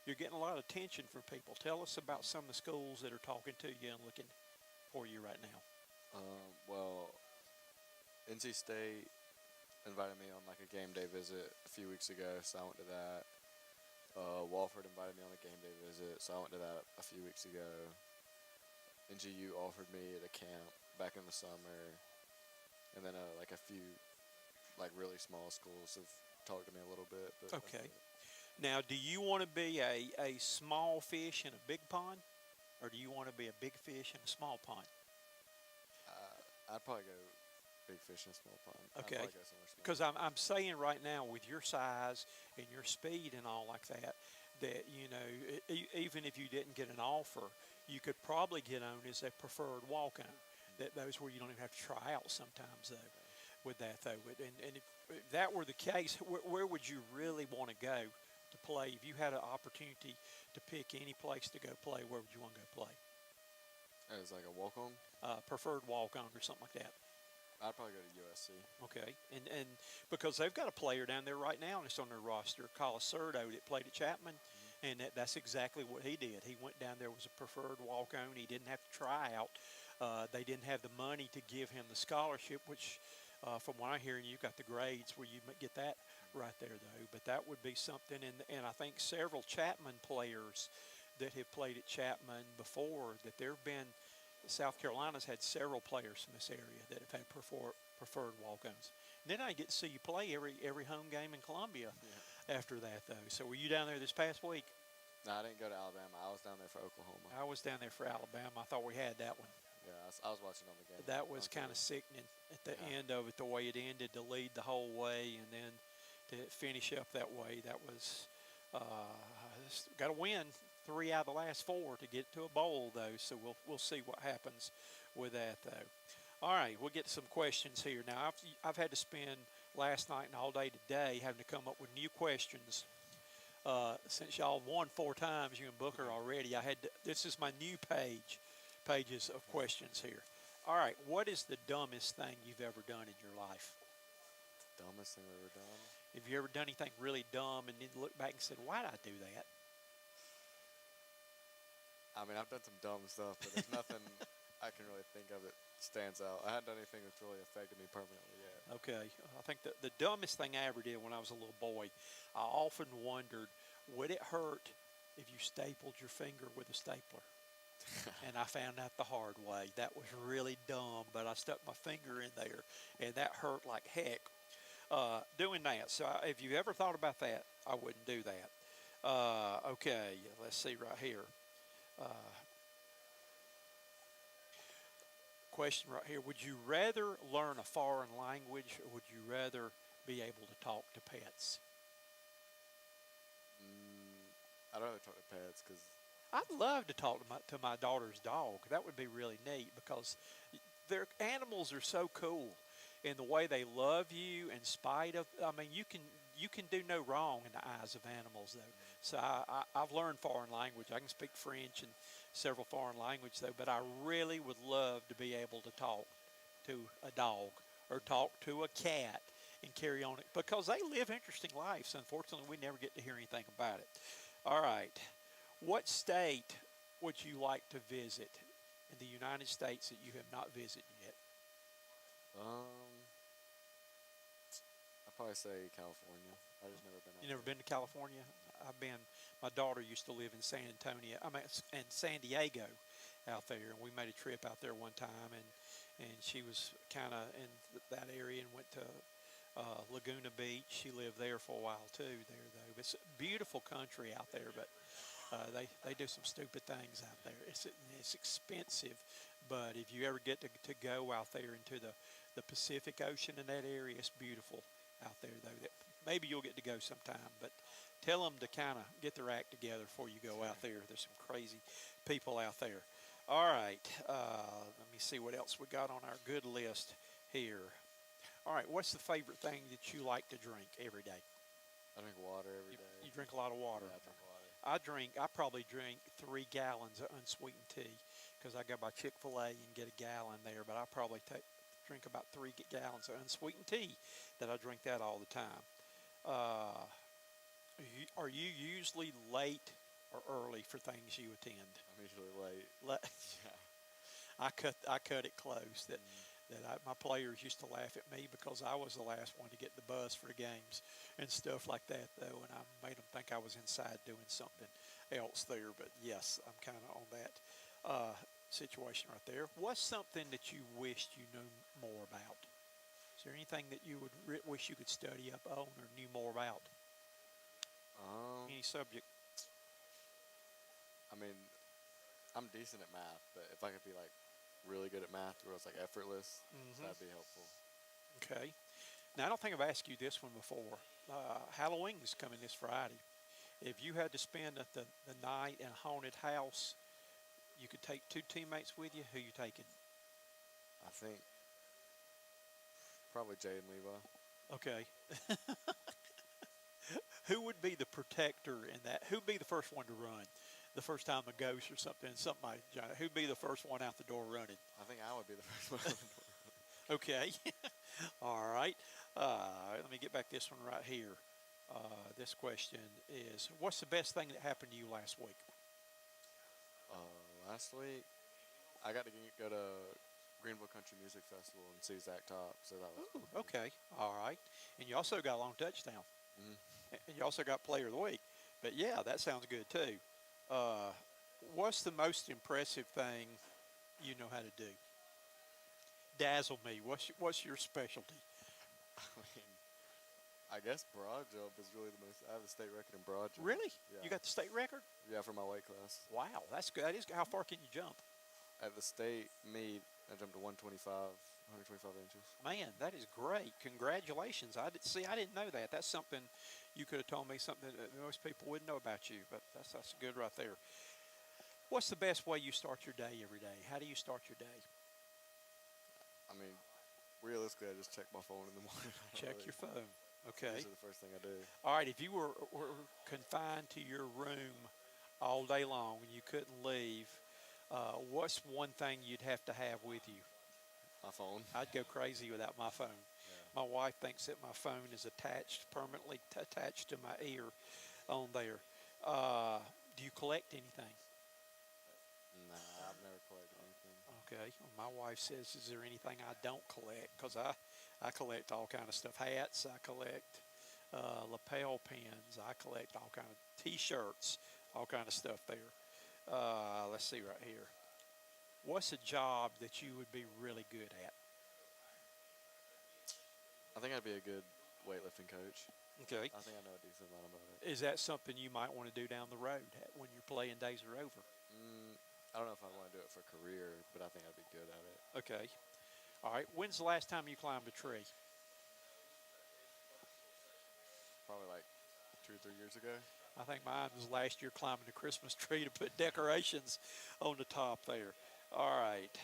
you're getting a lot of attention from people. Tell us about some of the schools that are talking to you and looking for you right now. Well, NC State invited me on like a game day visit a few weeks ago, so I went to that. Walford invited me on a game day visit, so I went to that a few weeks ago. NGU offered me at a camp back in the summer, and then like a few like really small schools have talked to me a little bit. But that's Okay. it. Now, do you want to be a small fish in a big pond, or do you want to be a big fish in a small pond? I'd probably go big fish in a small pond. Okay. I'd probably go somewhere small. Because I'm saying right now, with your size and your speed and all like that, that even if you didn't get an offer, you could probably get on as a preferred walk-on. That those where you don't even have to try out sometimes though. With that though, and if that were the case, where would you really want to go to play? If you had an opportunity to pick any place to go play, where would you want to go play? As like a walk-on, Preferred walk-on or something like that. I'd probably go to USC. Okay, and because they've got a player down there right now, and it's on their roster, Colasurdo, that played at Chapman, and that's exactly what he did. He went down there, was a preferred walk-on. He didn't have to try out. They didn't have the money to give him the scholarship, which, from what I hear, you've got the grades where you get that right there, though. But that would be something, and I think several Chapman players that have played at Chapman before, that there have been, South Carolina's had several players from this area that have had preferred walk-ons. And then I get to see you play every home game in Columbia after that, though. So were you down there this past week? No, I didn't go to Alabama. I was down there for Oklahoma. I was down there for Alabama. I thought we had that one. Yeah, I was watching on the game. That was on kind of TV. sickening at the end of it, the way it ended, to lead the whole way and then to finish up that way. That was got to win 3 out of the last 4 to get to a bowl, though. So we'll see what happens with that, though. All right, we'll get to some questions here. Now, I've had to spend last night and all day today having to come up with new questions. Since y'all won 4 times, you and Booker already, this is my new pages of questions here. All right, what is the dumbest thing you've ever done in your life? Dumbest thing I've ever done? Have you ever done anything really dumb and then look back and said, why did I do that? I mean, I've done some dumb stuff, but there's nothing I can really think of that stands out. I haven't done anything that's really affected me permanently yet. Okay, I think the dumbest thing I ever did when I was a little boy, I often wondered, would it hurt if you stapled your finger with a stapler? And I found out the hard way. That was really dumb, but I stuck my finger in there, and that hurt like heck doing that. So if you ever thought about that, I wouldn't do that. Okay, let's see right here. Question right here. Would you rather learn a foreign language, or would you rather be able to talk to pets? I'd rather talk to pets because I'd love to talk to my daughter's dog. That would be really neat because their animals are so cool in the way they love you in spite of. I mean, you can do no wrong in the eyes of animals, though. So I've learned foreign language. I can speak French and several foreign languages, though. But I really would love to be able to talk to a dog or talk to a cat and carry on it because they live interesting lives. Unfortunately, we never get to hear anything about it. All right. What state would you like to visit in the United States that you have not visited yet? I'd probably say California. I've just never been out You never there. been to California? My daughter used to live in San Diego out there, and we made a trip out there one time, and she was kind of in that area and went to Laguna Beach. She lived there for a while too there, though. It's a beautiful country out there, but they do some stupid things out there. It's expensive, but if you ever get to go out there into the Pacific Ocean in that area, it's beautiful out there, though. Maybe you'll get to go sometime, but tell them to kind of get their act together before you go out there. There's some crazy people out there. All right, let me see what else we got on our good list here. All right, what's the favorite thing that you like to drink every day? I drink water every day. You drink a lot of water. Yeah, I drink water. I probably drink 3 gallons of unsweetened tea because I go by Chick-fil-A and get a gallon there, but I probably drink about 3 gallons of unsweetened tea that I drink that all the time. Are you usually late or early for things you attend? I'm usually late. Yeah. I cut it close. My players used to laugh at me because I was the last one to get the bus for the games and stuff like that, though, and I made them think I was inside doing something else there. But yes, I'm kind of on that situation right there. What's something that you wished you knew more about? Is there anything that you would wish you could study up on or knew more about? Any subject? I mean, I'm decent at math, but if I could be like really good at math where it's like effortless, that'd be helpful. Okay. Now, I don't think I've asked you this one before. Halloween's coming this Friday. If you had to spend the night in a haunted house, you could take 2 teammates with you. Who you taking? I think probably Jay and Levi. Okay. Who would be the protector in that? Who'd be the first one to run? The first time a ghost or something might giant. Who'd be the first one out the door running? I think I would be the first one. Okay. All right. Let me get back this one right here. This question is, what's the best thing that happened to you last week? Last week, I got to go to Greenville Country Music Festival and see Zach Top, so that was cool. Okay. All right. And you also got a long touchdown. And you also got player of the week. But, yeah, that sounds good, too. What's the most impressive thing you know how to do? Dazzle me. What's your specialty? I mean, I guess broad jump is really the most. I have the state record in broad jump. Really? Yeah. You got the state record? Yeah, for my weight class. Wow, that's good. That is, how far can you jump? At the state meet, I jumped to 125 inches. Man, that is great. Congratulations. I didn't know that. That's something you could have told me, something that most people wouldn't know about you, but that's good right there. What's the best way you start your day every day? How do you start your day? I mean, realistically, I just check my phone in the morning. Check your phone. Okay. These are the first thing I do. All right, if you were confined to your room all day long and you couldn't leave, what's one thing you'd have to have with you? My phone. I'd go crazy without my phone. Yeah. My wife thinks that my phone is permanently attached to my ear on there. Do you collect anything? Nah, I've never collected anything. Okay. Well, my wife says, is there anything I don't collect? Because I collect all kind of stuff. Hats, I collect lapel pins. I collect all kind of T-shirts, all kind of stuff there. Let's see right here. What's a job that you would be really good at? I think I'd be a good weightlifting coach. Okay. I think I know a decent amount about it. Is that something you might want to do down the road when your playing days are over? I don't know if I want to do it for a career, but I think I'd be good at it. Okay. All right. When's the last time you climbed a tree? Probably like 2 or 3 years ago. I think mine was last year climbing the Christmas tree to put decorations on the top there. All right.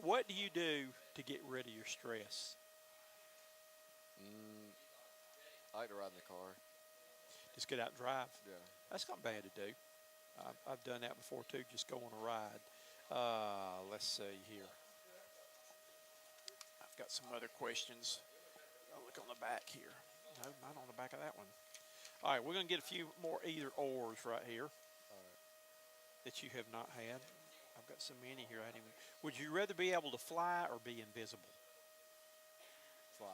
What do you do to get rid of your stress? I like to ride in the car. Just get out and drive? Yeah. That's not bad to do. I've done that before too, just go on a ride. Let's see here. I've got some other questions. I'll look on the back here. No, not on the back of that one. All right, we're going to get a few more either ors right here that you have not had. I've got so many here. Would you rather be able to fly or be invisible? Fly.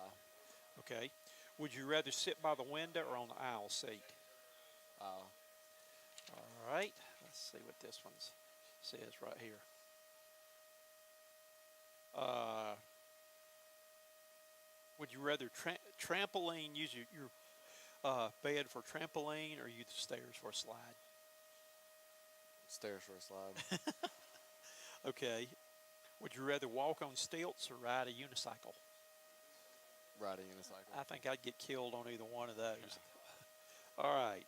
Okay. Would you rather sit by the window or on the aisle seat? Aisle. All right. Let's see what this one says right here. Would you rather trampoline, use your bed for trampoline, or use the stairs for a slide? Stairs for a slide. Okay. Would you rather walk on stilts or ride a unicycle? Ride a unicycle. I think I'd get killed on either one of those. All right.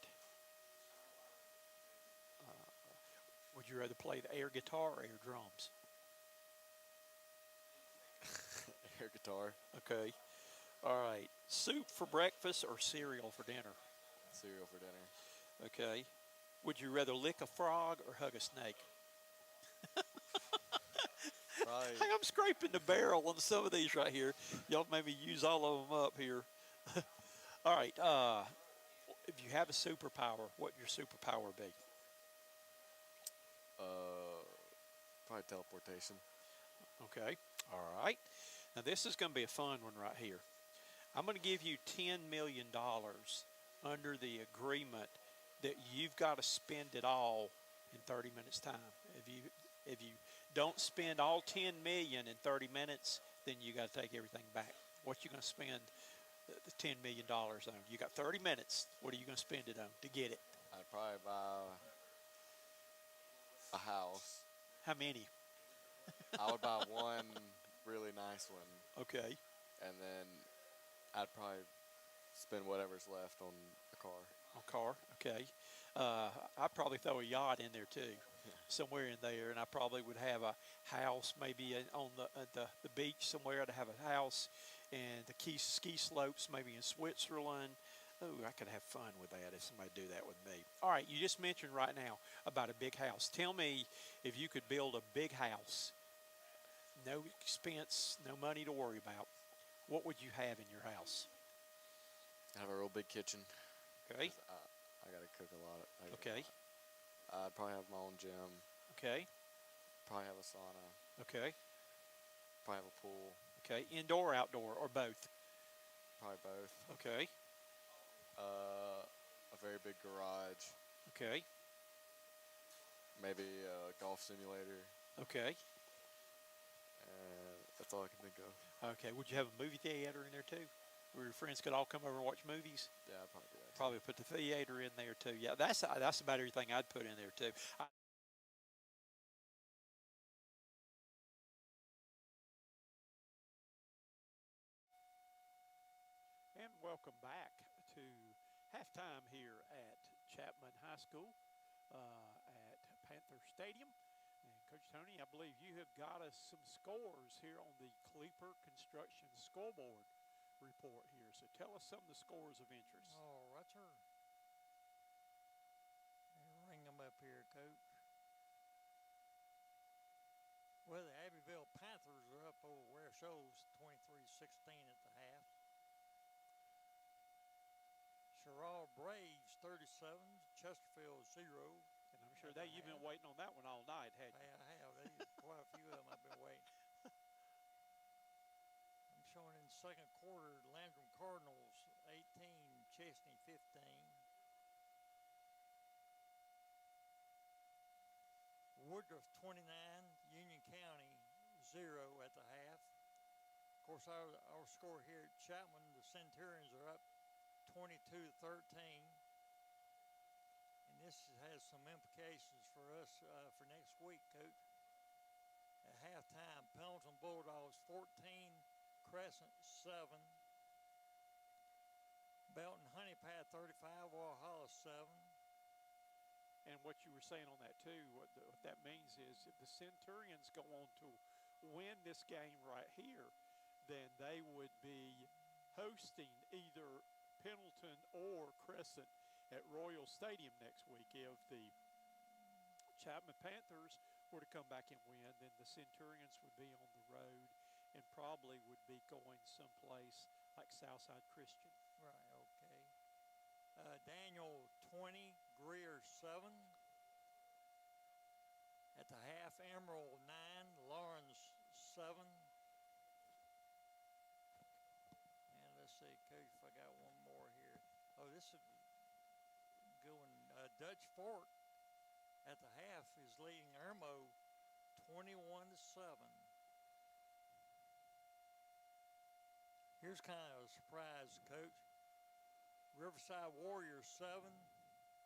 Would you rather play the air guitar or air drums? Air guitar. Okay. All right. Soup for breakfast or cereal for dinner? Cereal for dinner. Okay. Would you rather lick a frog or hug a snake? Probably. Hey, I'm scraping the barrel on some of these right here. Y'all maybe use all of them up here. All right. If you have a superpower, what would your superpower be? Probably teleportation. Okay. All right. Now this is going to be a fun one right here. I'm going to give you $10 million under the agreement that you've got to spend it all in 30 minutes time. If you don't spend all 10 million in 30 minutes, then you got to take everything back. What you going to spend the $10 million on? You got 30 minutes. What are you going to spend it on to get it? I'd probably buy a house. How many? I would buy one really nice one, Okay. and then I'd probably spend whatever's left on a car. A car, okay. I'd probably throw a yacht in there too, somewhere in there, and I probably would have a house maybe on the beach somewhere. I'd have a house and the ski slopes maybe in Switzerland. Oh, I could have fun with that if somebody do that with me. All right, you just mentioned right now about a big house. Tell me if you could build a big house, no expense, no money to worry about. What would you have in your house? I have a real big kitchen. Okay. I gotta cook a lot. Okay. I'd probably have my own gym. Okay. Probably have a sauna. Okay. Probably have a pool. Okay. Indoor, outdoor, or both? Probably both. Okay. A very big garage. Okay. Maybe a golf simulator. Okay. And that's all I can think of. Okay. Would you have a movie theater in there too, where your friends could all come over and watch movies? Yeah, I'd probably do that. Probably put the theater in there too. Yeah, that's about everything I'd put in there too. And welcome back to halftime here at Chapman High School at Panther Stadium. And Coach Tony, I believe you have got us some scores here on the Kleeper Construction scoreboard report here. So tell us some of the scores of interest. All right, sir. Ring them up here, Coach. Well, the Abbeville Panthers are up over where it shows 23-16 at the half. Sherrall Braves 37, Chesterfield 0. And I'm sure that you've been waiting on that one all night, hadn't you? Hey, I have. Quite a few of them I've been waiting. I'm showing in the second quarter, Landrum Cardinals 18, Chesney 15. Woodruff 29, Union County 0 at the half. Of course, our score here at Chapman, the Centurions are up 22-13. And this has some implications for us for next week, Coach. At halftime, Pendleton Bulldogs 14, Crescent 7. Belton Honey Pad 35, Walhalla 7. And what you were saying on that too, what that means is if the Centurions go on to win this game right here, then they would be hosting either Pendleton or Crescent at Royal Stadium next week. If the Chapman Panthers were to come back and win, then the Centurions would be on the road and probably would be going someplace like Southside Christian. Right, okay. Daniel 20, Greer 7. At the half, Emerald 9, Lawrence 7. And let's see, Coach, if I got one more here. Oh, this is going. Dutch Fort at the half is leading Irmo 21-7. Here's kind of a surprise, Coach. Riverside Warriors 7,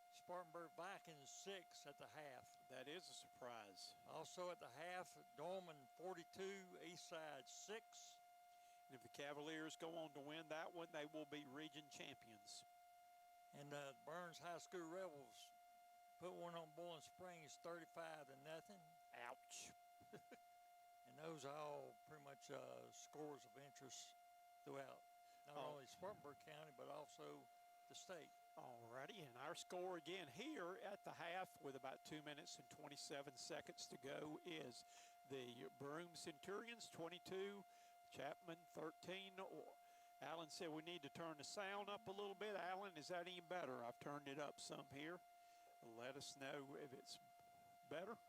Spartanburg Vikings 6 at the half. That is a surprise. Also at the half, Dorman 42, Eastside 6. And if the Cavaliers go on to win that one, they will be region champions. And Burns High School Rebels put one on Bowling Springs 35-0. Ouch. And those are all pretty much scores of interest throughout not only Spartanburg County, but also the state. Alrighty, and our score again here at the half with about 2 minutes and 27 seconds to go is the Broome Centurions 22, Chapman 13. Alan said we need to turn the sound up a little bit. Alan, is that any better? I've turned it up some here. Let us know if it's better.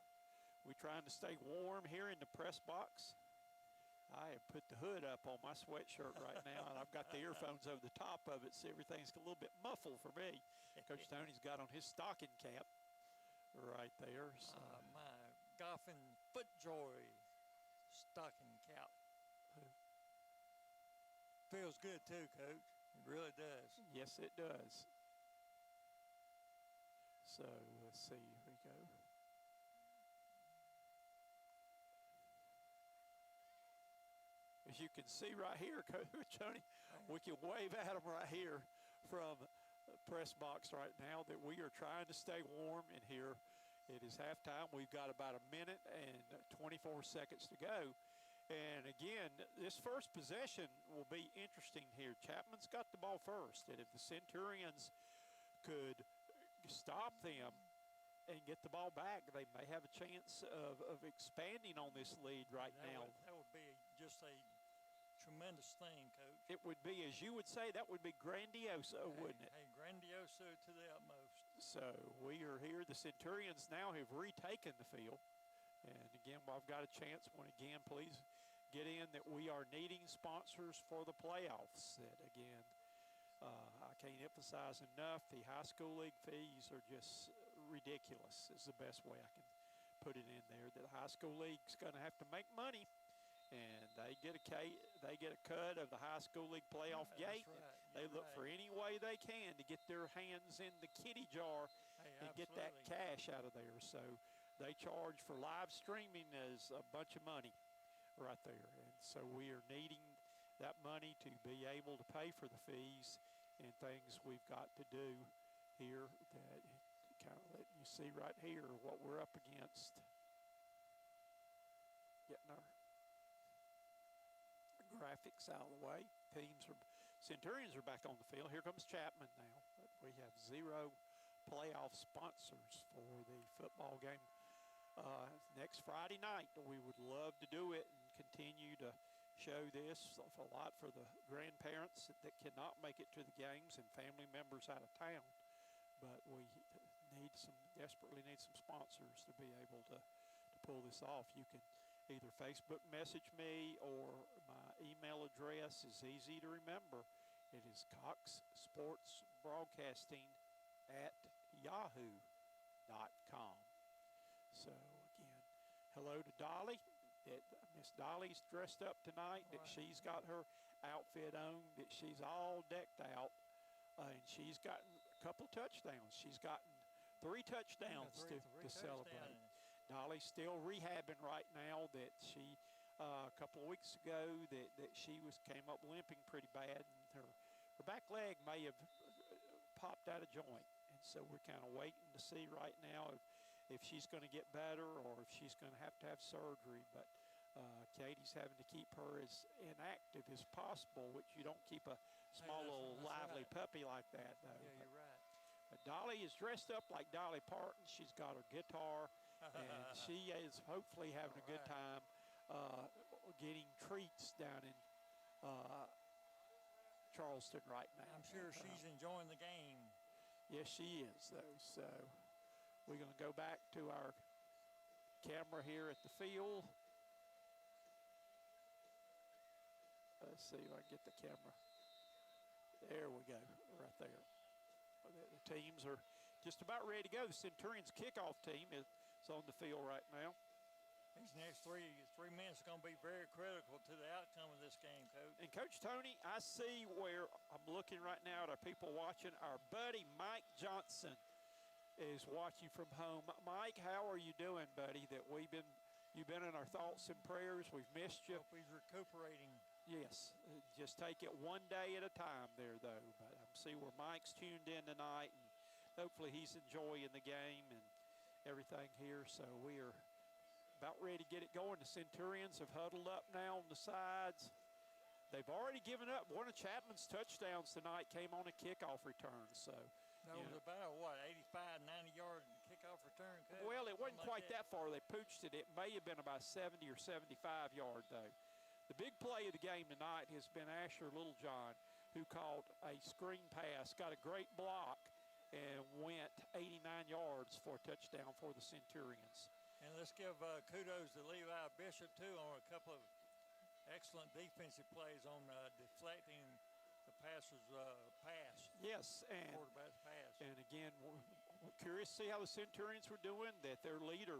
We're trying to stay warm here in the press box. I have put the hood up on my sweatshirt right now, and I've got the earphones over the top of it, so everything's a little bit muffled for me. Coach Tony's got on his stocking cap right there. So. My golfing FootJoy stocking cap. Feels good too, Coach. It really does. Yes, it does. So let's see. Here we go. As you can see right here, Coach Tony, we can wave at them right here from the press box right now that we are trying to stay warm in here. It is halftime. We've got about a minute and 24 seconds to go. And again, this first possession will be interesting here. Chapman's got the ball first, and if the Centurions could stop them and get the ball back, they may have a chance of expanding on this lead right now. That would be just a tremendous thing, Coach. It would be, as you would say, that would be grandioso, wouldn't it? Hey, grandioso to the utmost. So we are here. The Centurions now have retaken the field. And again, I've got a chance, again, please get in that we are needing sponsors for the playoffs. That again, I can't emphasize enough, the high school league fees are just ridiculous is the best way I can put it in there. That the high school league's going to have to make money, and they get a cut of the high school league playoff gate. Right. They look for any way they can to get their hands in the kitty jar and get that cash out of there. So they charge for live streaming as a bunch of money right there. And so we are needing that money to be able to pay for the fees and things we've got to do here. That kind of letting you see right here what we're up against. Getting our graphics out of the way. Centurions are back on the field. Here comes Chapman now. But we have 0 playoff sponsors for the football game next Friday night. We would love to do it and continue to show this a lot for the grandparents that cannot make it to the games and family members out of town. But we desperately need some sponsors to be able to pull this off. You can either Facebook message me, or my email address is easy to remember. It is coxsportsbroadcasting@yahoo.com. So again, hello to Dolly. Miss Dolly's dressed up tonight. That she's got her outfit on. That she's all decked out, and she's gotten a couple touchdowns. She's gotten 3 touchdowns to celebrate. Dolly's still rehabbing right now. That she a couple of weeks ago that she came up limping pretty bad, and her back leg may have popped out of joint, and so we're kind of waiting to see right now if she's going to get better or if she's going to have surgery. But Katie's having to keep her as inactive as possible, which you don't keep a small little lively puppy like that, though. Yeah, you're right. But Dolly is dressed up like Dolly Parton. She's got her guitar, and she is hopefully having a good time getting treats down in Charleston right now. I'm sure she's enjoying the game. Yes, she is, though. So we're going to go back to our camera here at the field. Let's see if I can get the camera. There we go, right there. The teams are just about ready to go. The Centurions kickoff team is on the field right now. These next three minutes are going to be very critical to the outcome of this game, Coach. And Coach Tony, I see where I'm looking right now at our people watching. Our buddy Mike Johnson is watching from home. Mike, how are you doing, buddy? You've been in our thoughts and prayers. We've missed you. Hope he's recuperating. Yes, just take it one day at a time there, though. But I see where Mike's tuned in tonight, and hopefully he's enjoying the game and everything here. So we are about ready to get it going. The Centurions have huddled up now on the sides. They've already given up. One of Chapman's touchdowns tonight came on a kickoff return. So that was about, 85, 90-yard kickoff return, Coach? Well, it wasn't quite that far. They pooched it. It may have been about 70 or 75-yard, though. The big play of the game tonight has been Asher Littlejohn, who caught a screen pass, got a great block, and went 89 yards for a touchdown for the Centurions. And let's give kudos to Levi Bishop, too, on a couple of excellent defensive plays on deflecting the passer's pass, Yes, and quarterback's pass. And again, we're curious to see how the Centurions were doing, that their leader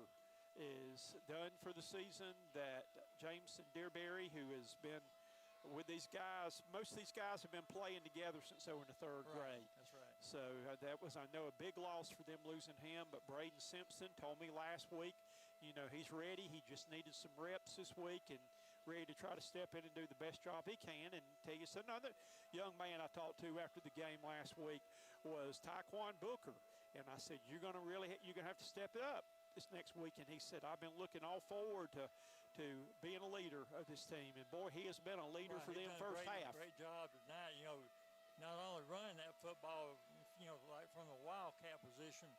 is done for the season, that Jameson Dearberry, who has been with these guys, most of these guys have been playing together since they were in the third grade. That's right. So that was, I know, a big loss for them losing him, but Braden Simpson told me last week, you know, he's ready. He just needed some reps this week and ready to try to step in and do the best job he can. And tell you, so another young man I talked to after the game last week was Taekwon Booker. And I said, you're going to have to step it up this next week. And he said, I've been looking all forward to being a leader of this team. And boy, he has been a leader for them first half. Great job tonight. You know, not only running that football, you know, like from the wildcat position,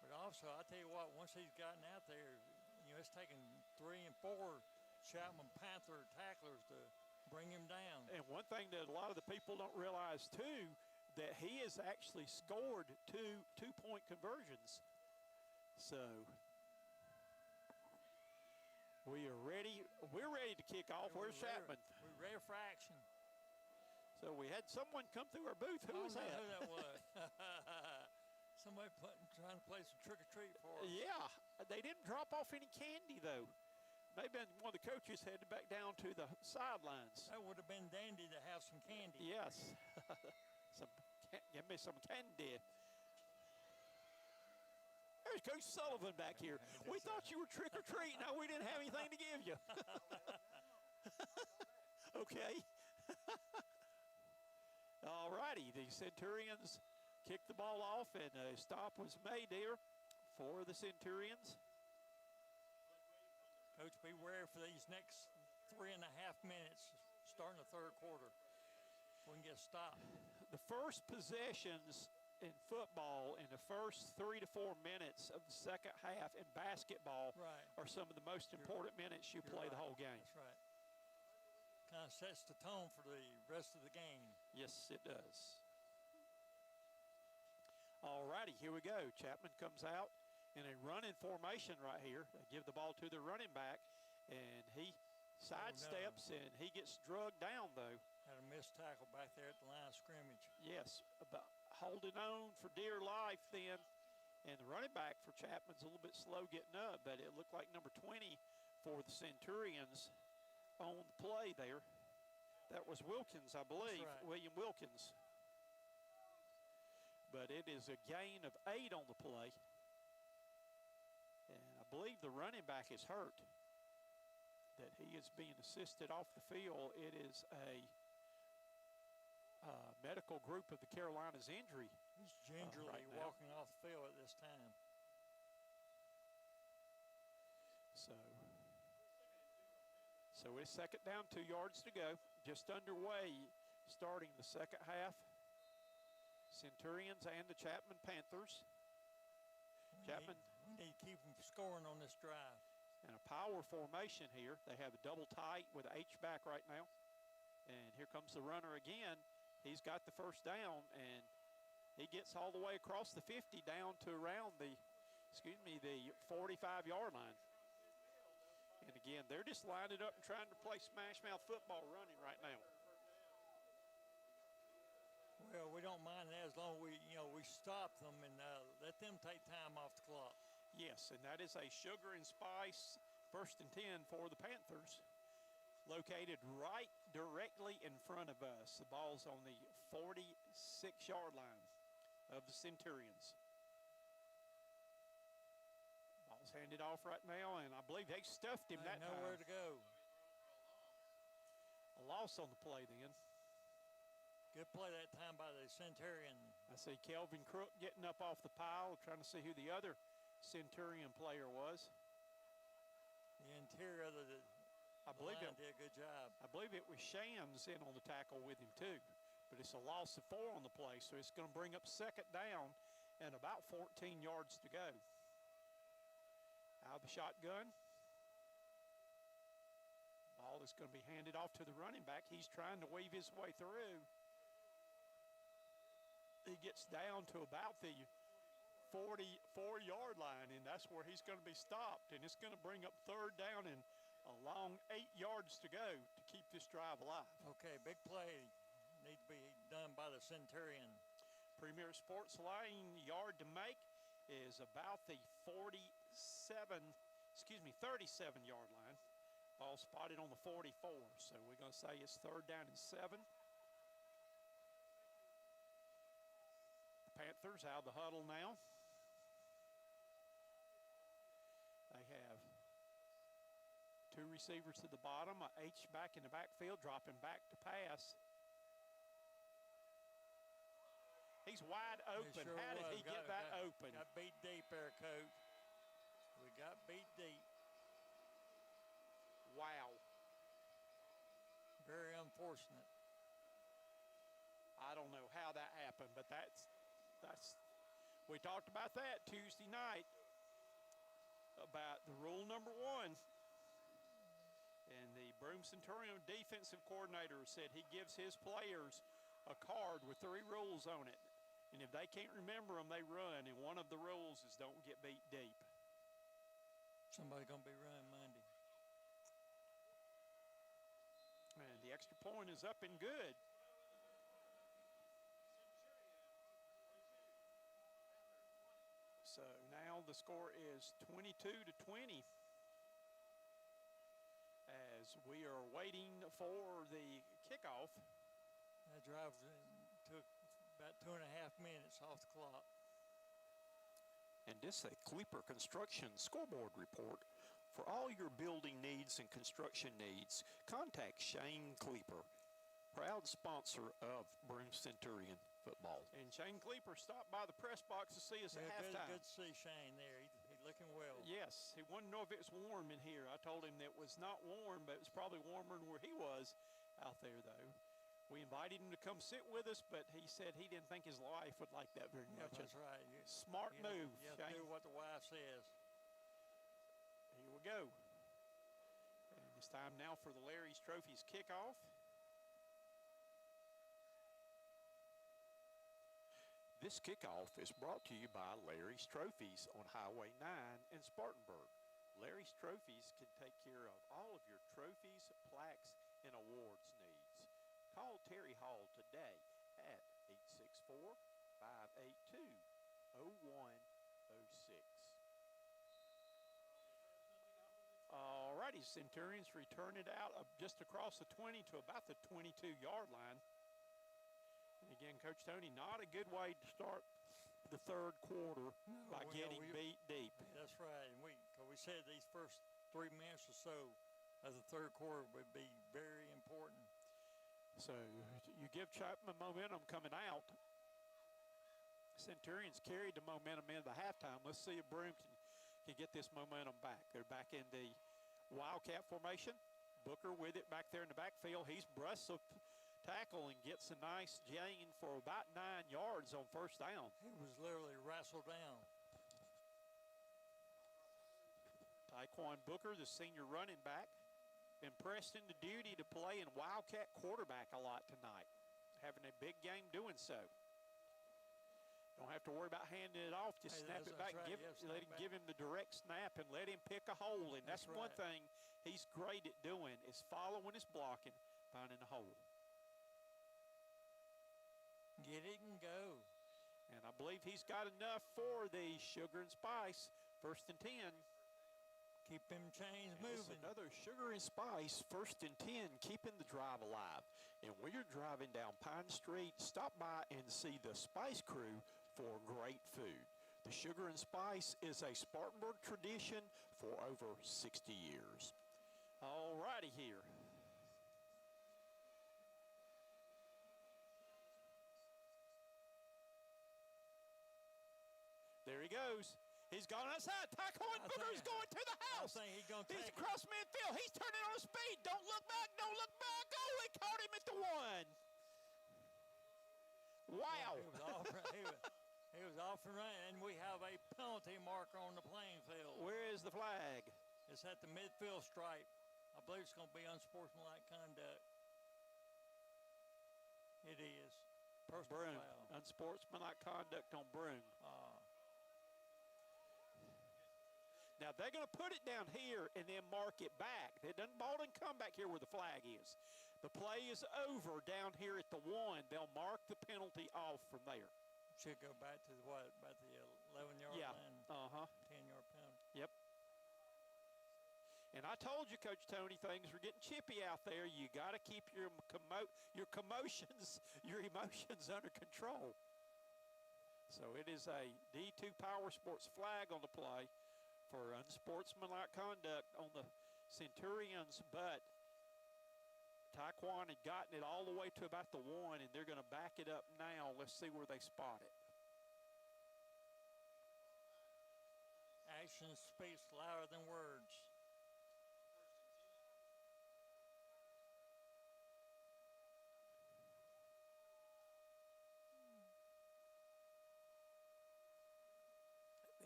but also, I tell you what, once he's gotten out there, you know, it's taken 3 and 4 Chapman Panther tacklers to bring him down. And one thing that a lot of the people don't realize, too, that he has actually scored two-point conversions. So we are ready. We're ready to kick off. Where's Chapman? We're ready for action. So we had someone come through our booth. Who was that? Who that was. Somebody trying to play some trick-or-treat for us. Yeah, they didn't drop off any candy, though. Maybe one of the coaches headed back down to the sidelines. That would have been dandy to have some candy. Yes. Give me some candy. There's Coach Sullivan back here. We thought you were trick-or-treat. Now we didn't have anything to give you. Okay. All righty. The Centurions kicked the ball off, and a stop was made there for the Centurions. Coach, be wary for these next 3.5 minutes, starting the third quarter. We can get stopped. The first possessions in football in the first 3 to 4 minutes of the second half in basketball are some of the most important minutes you play the whole game. That's right. Kind of sets the tone for the rest of the game. Yes, it does. All righty, here we go. Chapman comes out in a running formation right here. They give the ball to the running back, and he sidesteps, and he gets drugged down, though. Had a missed tackle back there at the line of scrimmage. Yes, about holding on for dear life then. And the running back for Chapman's a little bit slow getting up, but it looked like number 20 for the Centurions on the play there. That was Wilkins, I believe, right. William Wilkins. But it is a gain of 8 on the play. And I believe the running back is hurt, that he is being assisted off the field. It is a medical group of the Carolinas injury. He's gingerly right walking off the field at this time. So it's second down, 2 yards to go. Just underway, starting the second half. Centurions and the Chapman Panthers. We need to keep them scoring on this drive. And a power formation here. They have a double tight with an H-back right now. And here comes the runner again. He's got the first down, and he gets all the way across the 50 down to around the 45-yard line. And again, they're just lining up and trying to play smash mouth football running right now. Well, we don't mind that as long as we stop them and let them take time off the clock. Yes, and that is a sugar and spice 1st and 10 for the Panthers. Located right directly in front of us. The ball's on the 46-yard line of the Centurions. Ball's handed off right now, and I believe they stuffed him that time. Nowhere to go. A loss on the play then. Good play that time by the Centurion. I see Kelvin Crook getting up off the pile, trying to see who the other Centurion player was. The interior of the line did a good job. I believe it was Shams in on the tackle with him too. But it's a loss of 4 on the play, so it's going to bring up second down and about 14 yards to go. Out of the shotgun. Ball is going to be handed off to the running back. He's trying to weave his way through. He gets down to about the 44-yard line, and that's where he's going to be stopped. And it's going to bring up 3rd down and a long 8 yards to go to keep this drive alive. Okay, big play needs to be done by the Centurion. Premier Sports Line yard to make is about the 37-yard line. Ball spotted on the 44, so we're going to say it's 3rd down and 7. The Panthers out of the huddle now. They have 2 receivers to the bottom, a H-back in the backfield, dropping back to pass. He's wide open. Sure How did was. he get that open? Got beat deep there, Coach. We got beat deep. Wow. Very unfortunate. I don't know how that happened, but that's we talked about that Tuesday night about the rule number 1. And the Broome Centurion defensive coordinator said he gives his players a card with 3 rules on it. And if they can't remember them, they run. And one of the rules is don't get beat deep. Somebody's going to be running Monday. And the extra point is up and good. So now the score is 22-20. As we are waiting for the kickoff. That drive took about 2.5 minutes off the clock. And this is a Kleeper Construction scoreboard report. For all your building needs and construction needs, contact Shane Kleeper, proud sponsor of Broome Centurion football. And Shane Kleeper stopped by the press box to see us at halftime. Good to see Shane there. He's looking well. Yes, he wanted to know if it was warm in here. I told him that it was not warm, but it was probably warmer than where he was out there, though. We invited him to come sit with us, but he said he didn't think his wife would like that very much. That's right. Smart move. You have to do what the wife says. Here we go. And it's time now for the Larry's Trophies kickoff. This kickoff is brought to you by Larry's Trophies on Highway 9 in Spartanburg. Larry's Trophies can take care of all of your trophies, plaques, and awards needs. Call Terry Hall today at 864-582-0106. All righty, Centurions return it out just across the 20 to about the 22-yard line. And again, Coach Tony, not a good way to start the 3rd quarter by getting beat deep. That's right. And we said these first 3 minutes or so of the 3rd quarter would be very important. So you give Chapman momentum coming out. Centurions carried the momentum into the halftime. Let's see if Broome can get this momentum back. They're back in the Wildcat formation. Booker with it back there in the backfield. He's brushed the tackle and gets a nice gain for about 9 yards on 1st down. He was literally wrestled down. Tyquan Booker, the senior running back, been pressed into duty to play in Wildcat quarterback a lot tonight, having a big game doing so. Don't have to worry about handing it off. Just snap it back. Right. Give him the direct snap and let him pick a hole. And that's one thing he's great at doing is following his blocking, finding a hole. Get it and go. And I believe he's got enough for the Sugar and Spice. 1st and 10. Keep them chains This is moving. another Sugar and Spice 1st and 10, keeping the drive alive. And when you're driving down Pine Street, stop by and see the Spice Crew for great food. The Sugar and Spice is a Spartanburg tradition for over 60 years. All righty here. There he goes. He's gone outside. Tyquan Booker's going to the house. I think he's going to He's take across midfield. He's turning on speed. Don't look back. Don't look back. Oh, he caught him at the 1. Wow. He was off and running, and we have a penalty marker on the playing field. Where is the flag? It's at the midfield stripe. I believe it's going to be unsportsmanlike conduct. It is. Personal Broome. foul. Unsportsmanlike conduct on Broome. Now, they're going to put it down here and then mark it back. Ball doesn't come back here where the flag is. The play is over down here at the 1. They'll mark the penalty off from there. Should go back to what, about the 11-yard Yeah. line? 10-yard penalty. Yep. And I told you, Coach Tony, things are getting chippy out there. You got to keep your commotions, your emotions under control. So it is a D2 Power Sports flag on the play for unsportsmanlike conduct on the Centurions, but Taekwon had gotten it all the way to about the 1, and they're going to back it up now. Let's see where they spot it. Action speaks louder than words.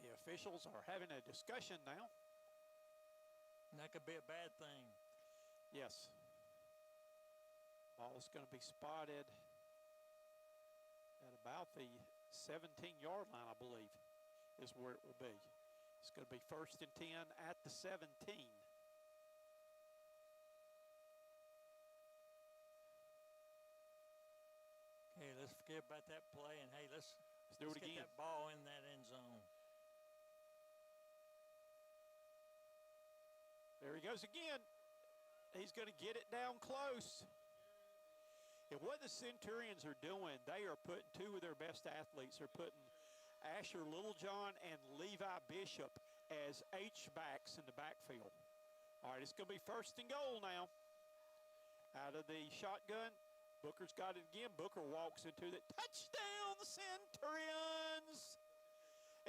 The officials are having a discussion now. And that could be a bad thing. Yes. Ball is going to be spotted at about the 17-yard line, I believe, is where it will be. It's going to be 1st and 10 at the 17. Okay, let's forget about that play, and hey, let's do it again. Get that ball in that end zone. There he goes again. He's going to get it down close. And what the Centurions are doing, they are putting 2 of their best athletes. They're putting Asher Littlejohn and Levi Bishop as H-backs in the backfield. All right, it's going to be 1st and goal now. Out of the shotgun, Booker's got it again. Booker walks into the touchdown, Centurions.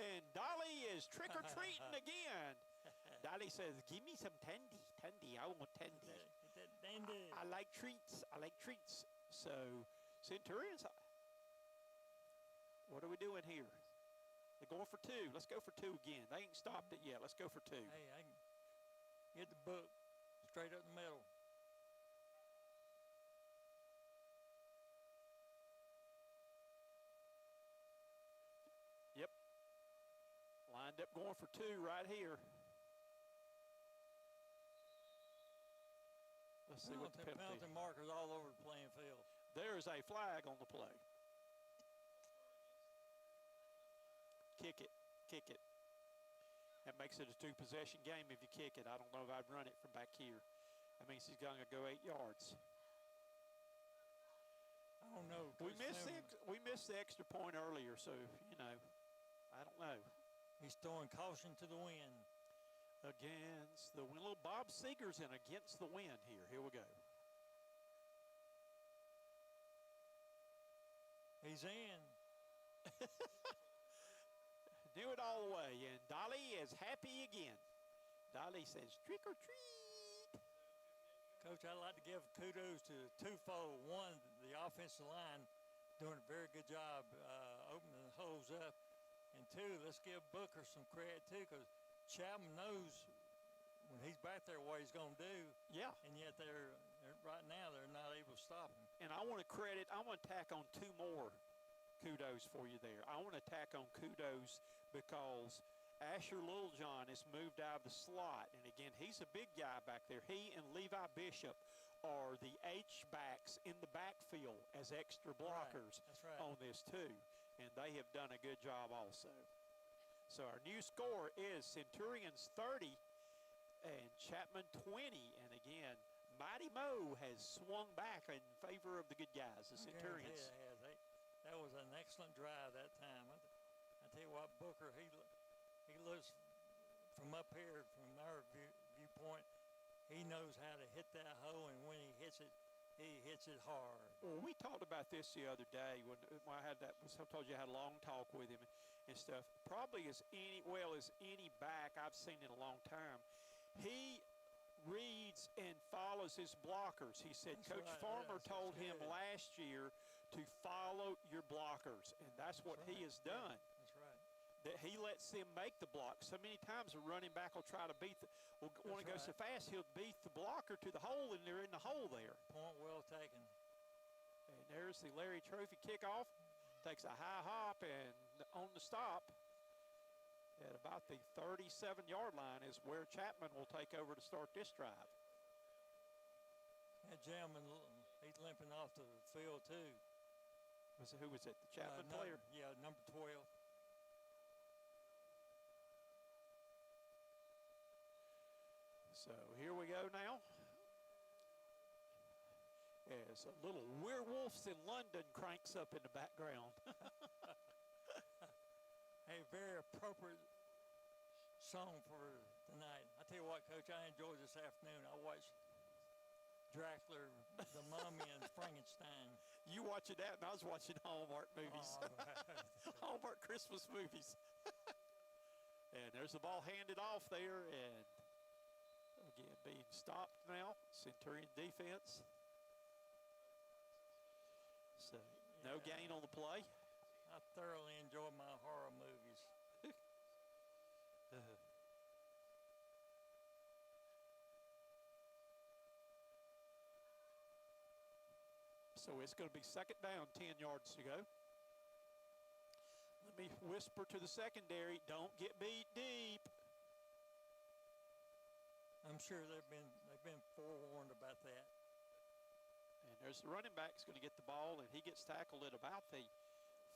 And Dolly is trick-or-treating again. Dolly says, give me some tendy. Tendy, I want tendy. I like treats. I like treats. So, Centurions, what are we doing here? They're going for 2. Let's go for 2 again. They ain't stopped it yet. Let's go for 2. Hey, I can get the book straight up the middle. Yep. Lined up going for 2 right here. Let's see what the penalty markers all over the playing field. There is a flag on the play. Kick it. Kick it. That makes it a 2-possession game if you kick it. I don't know if I'd run it from back here. That means he's going to go 8 yards. I don't know. We missed the extra point earlier, so, you know, I don't know. He's throwing caution to the wind. Against the wind. Little Bob Seeger's in against the wind here. Here we go. He's in. Do it all the way. And Dolly is happy again. Dolly says, trick or treat. Coach, I'd like to give kudos to twofold. One, the offensive line doing a very good job opening the holes up. And 2, let's give Booker some credit, too, because Chapman knows when he's back there what he's going to do. Yeah. And yet right now they're not able to stop him. And I want to tack on 2 more kudos for you there. I want to tack on kudos because Asher Littlejohn has moved out of the slot. And again, he's a big guy back there. He and Levi Bishop are the H-backs in the backfield as extra blockers on this too. And they have done a good job also. So our new score is Centurions 30 and Chapman 20. And again, Mighty Mo has swung back in favor of the good guys, the Centurions. That was an excellent drive that time. I tell you what, Booker, he looks from up here, from our viewpoint, he knows how to hit that hole, and when he hits it hard. Well, we talked about this the other day when I had that. I told you I had a long talk with him and stuff. Probably as any back I've seen in a long time. He reads and follows his blockers. He said Coach Farmer told him last year to follow your blockers, and that's what he has done. That's right. That he lets them make the block. So many times a running back will try to want to go so fast, he'll beat the blocker to the hole, and they're in the hole there. Point well taken. And there's the Larry Trophy kickoff. Takes a high hop and on the stop. At about the 37-yard line is where Chapman will take over to start this drive. That gentleman, he's limping off the field too. Who was it? The Chapman player? Yeah, number 12. So here we go now. As a little Werewolves in London cranks up in the background. Hey, very appropriate song for tonight. I tell you what, Coach, I enjoyed this afternoon. I watched Dracula, The Mummy, and Frankenstein. You watching that, and I was watching Hallmark movies. Hallmark Christmas movies. And there's the ball handed off there, and again being stopped now. Centurion defense. So no gain on the play. I thoroughly enjoy my horror movies. So it's going to be second down, 10 yards to go. Let me whisper to the secondary, don't get beat deep. I'm sure they've been forewarned about that. And there's the running back is going to get the ball, and he gets tackled at about the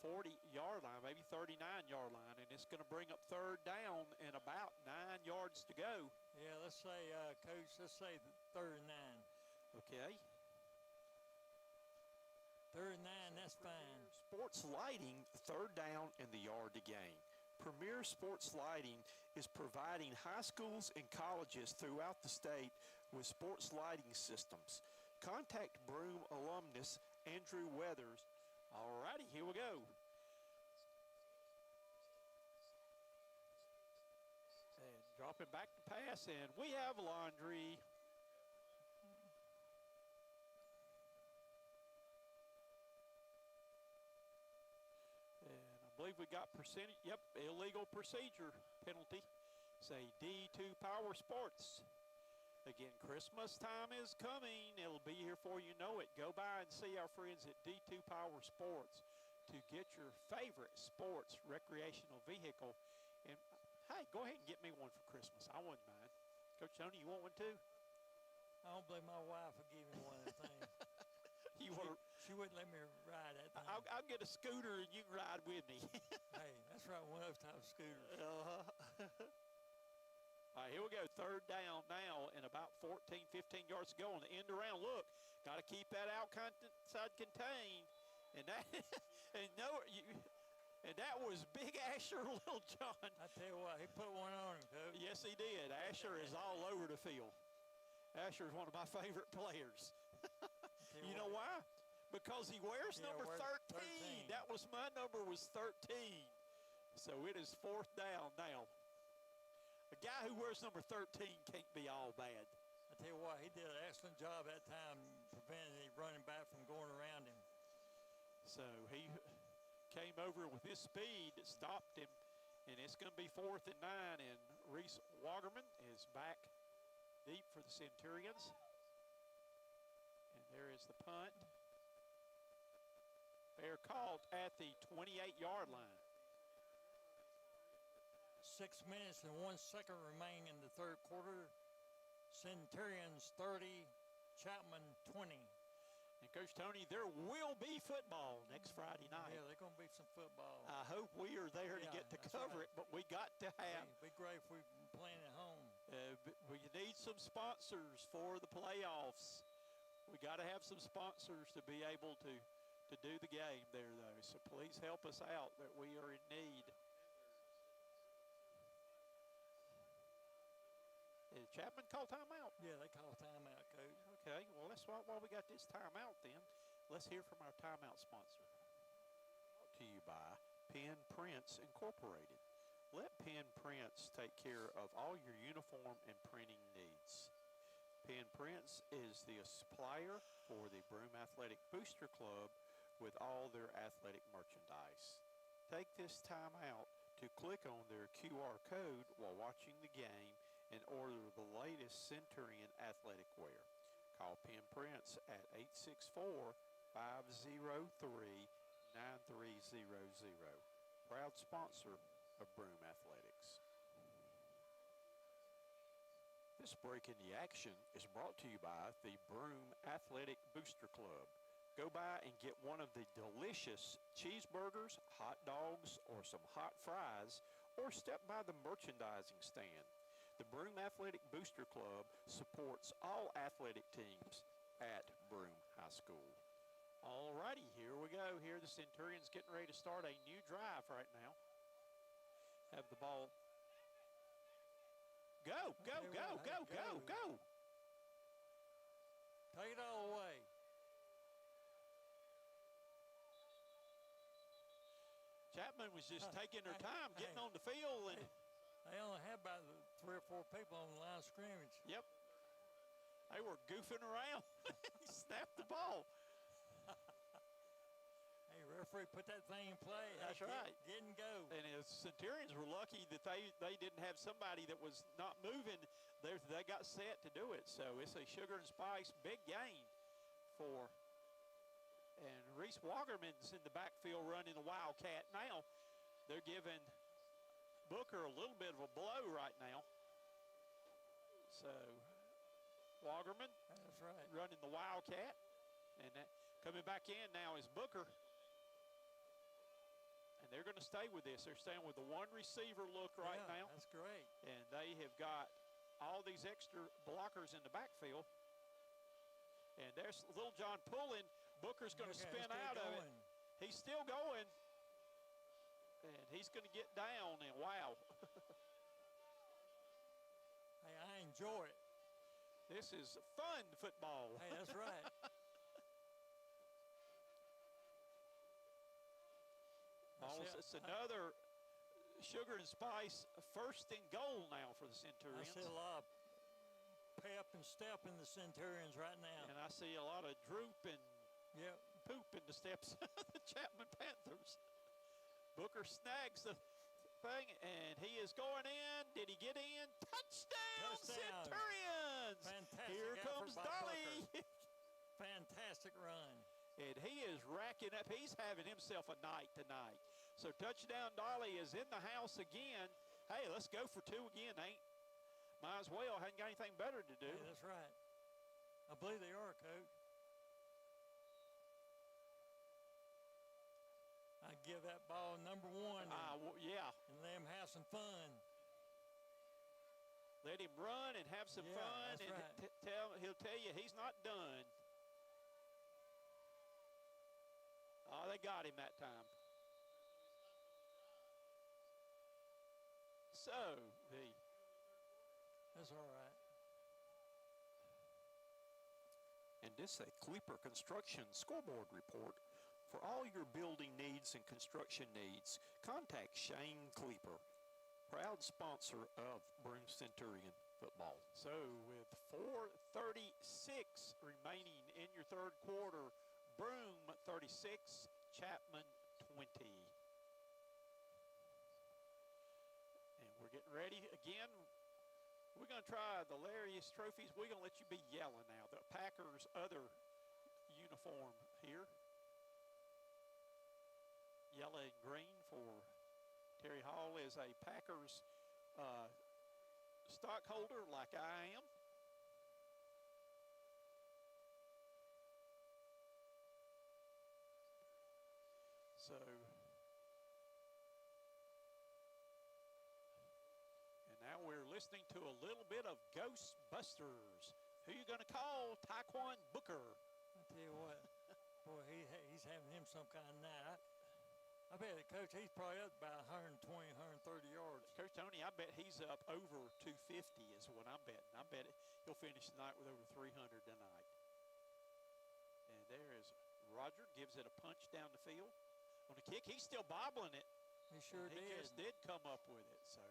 40-yard line, maybe 39-yard line, and it's going to bring up third down and about 9 yards to go. Yeah, let's say, Coach, let's say third and 9. Okay. Third and 9, that's fine. Sports Lighting, third down and the yard to gain. Premier Sports Lighting is providing high schools and colleges throughout the state with sports lighting systems. Contact Broome alumnus Andrew Weathers. All righty, here we go. And dropping back to pass, and we have Laundry. And I believe we got percentage, yep, illegal procedure penalty. Say D2 Power Sports. Again, Christmas time is coming. It'll be here before you know it. Go by and see our friends at D2 Power Sports to get your favorite sports recreational vehicle. And hey, go ahead and get me one for Christmas. I wouldn't mind. Coach Tony, you want one too? I don't believe my wife would give me one of the things. She wouldn't let me ride that thing. I'll get a scooter and you can ride with me. Hey, that's right, one of those type of scooters. All right, here we go. Third down now and about 14, 15 yards to go on the end around. Look, got to keep that outside contained. And that, and that was Big Asher, Little John. I tell you what, he put one on him, Coach. Yes, he did. Asher is all over the field. Asher is one of my favorite players. You know why? Because he wears number 13. That was my number, was 13. So it is fourth down now. A guy who wears number 13 can't be all bad. I tell you what, he did an excellent job that time preventing the running back from going around him. So he came over with his speed that stopped him, and it's going to be 4th and 9, and Reese Wagerman is back deep for the Centurions. And there is the punt. Fair called at the 28-yard line. 6 minutes and 1 second remaining in the third quarter. Centurions 30, Chapman 20. And Coach Tony, there will be football next Friday night. Yeah, there's going to be some football. I hope we are there to get to cover it, but we got to have. It'd be great if we playing at home. We need some sponsors for the playoffs. We got to have some sponsors to be able to do the game there, though. So please help us out that we are in need. Did Chapman call timeout? Yeah, they call timeout, Coach. Okay, well, that's why we got this timeout then. Let's hear from our timeout sponsor. Brought to you by Pen Prints Incorporated. Let Pen Prints take care of all your uniform and printing needs. Pen Prints is the supplier for the Broome Athletic Booster Club with all their athletic merchandise. Take this time out to click on their QR code while watching the game and order the latest Centurion athletic wear. Call Pen Prints at 864-503-9300. Proud sponsor of Broome Athletics. This break in the action is brought to you by the Broome Athletic Booster Club. Go by and get one of the delicious cheeseburgers, hot dogs, or some hot fries, or step by the merchandising stand. The Broome Athletic Booster Club supports all athletic teams at Broome High School. All righty, here we go. Here the Centurions getting ready to start a new drive right now. Have the ball. Go, go, go, go, go, go. Take it all away. Chapman was just taking their time getting on the field. And They only had about 3 or 4 people on the line of scrimmage. yep, they were goofing around. He snapped the ball. Hey, referee, put that thing in play. That's Hey, right. Get and go. And the Centurions were lucky that they didn't have somebody that was not moving. They got set to do it. So it's a sugar and spice big gain for. And Reese Wagerman's in the backfield running the Wildcat now. They're giving Booker a little bit of a blow right now. So Wagerman That's right. running the Wildcat. And that, coming back in now is Booker. And they're going to stay with this. They're staying with the one receiver look right Yeah, now. That's great. And they have got all these extra blockers in the backfield. And there's Little John pulling. Booker's going to Okay, spin let's get out of it. going. He's still going. And he's going to get down. And wow. Hey, I enjoy it. This is fun football. Hey, that's right. It's another sugar and spice first and goal now for the I Centurions. see a lot of pep and step in the Centurions right now. And I see a lot of droop and Yep. poop in the steps of the Chapman Panthers. Booker snags the thing, and he is going in. Did he get in? Touchdown, Touchdown. Centurions! Fantastic Here effort comes by Dolly. Booker. Fantastic run. And he is racking up. He's having himself a night tonight. So touchdown Dolly is in the house again. Hey, let's go for 2 again, ain't? Might as well. Hadn't got anything better to do. Hey, that's right. I believe they are, Coach. I give that ball number 1 yeah. and let him have some fun. Let him run and have some Yeah, fun, that's and right. he'll tell you he's not done. Oh, they got him that time. So That's all right. And this is a Kleeper Construction scoreboard report. For all your building needs and construction needs, contact Shane Kleeper, proud sponsor of Broome Centurion football. So with 4:36 remaining in your third quarter, Broome 36, Chapman 20. And we're getting ready again. We're going to try the Larius trophies. We're going to let you be yelling now. The Packers' other uniform here. Yellow and green for Terry Hall is a Packers stockholder like I am. So, and now we're listening to a little bit of Ghostbusters. Who you going to call? Taekwon Booker. I tell you what, boy, he's having him some kind of night. I bet, Coach, he's probably up about 120, 130 yards. Coach Tony, I bet he's up over 250 is what I'm betting. I bet he'll finish the night with over 300 tonight. And there is Roger, gives it a punch down the field. On the kick, he's still bobbling it. He sure He did. just did come up with it, so.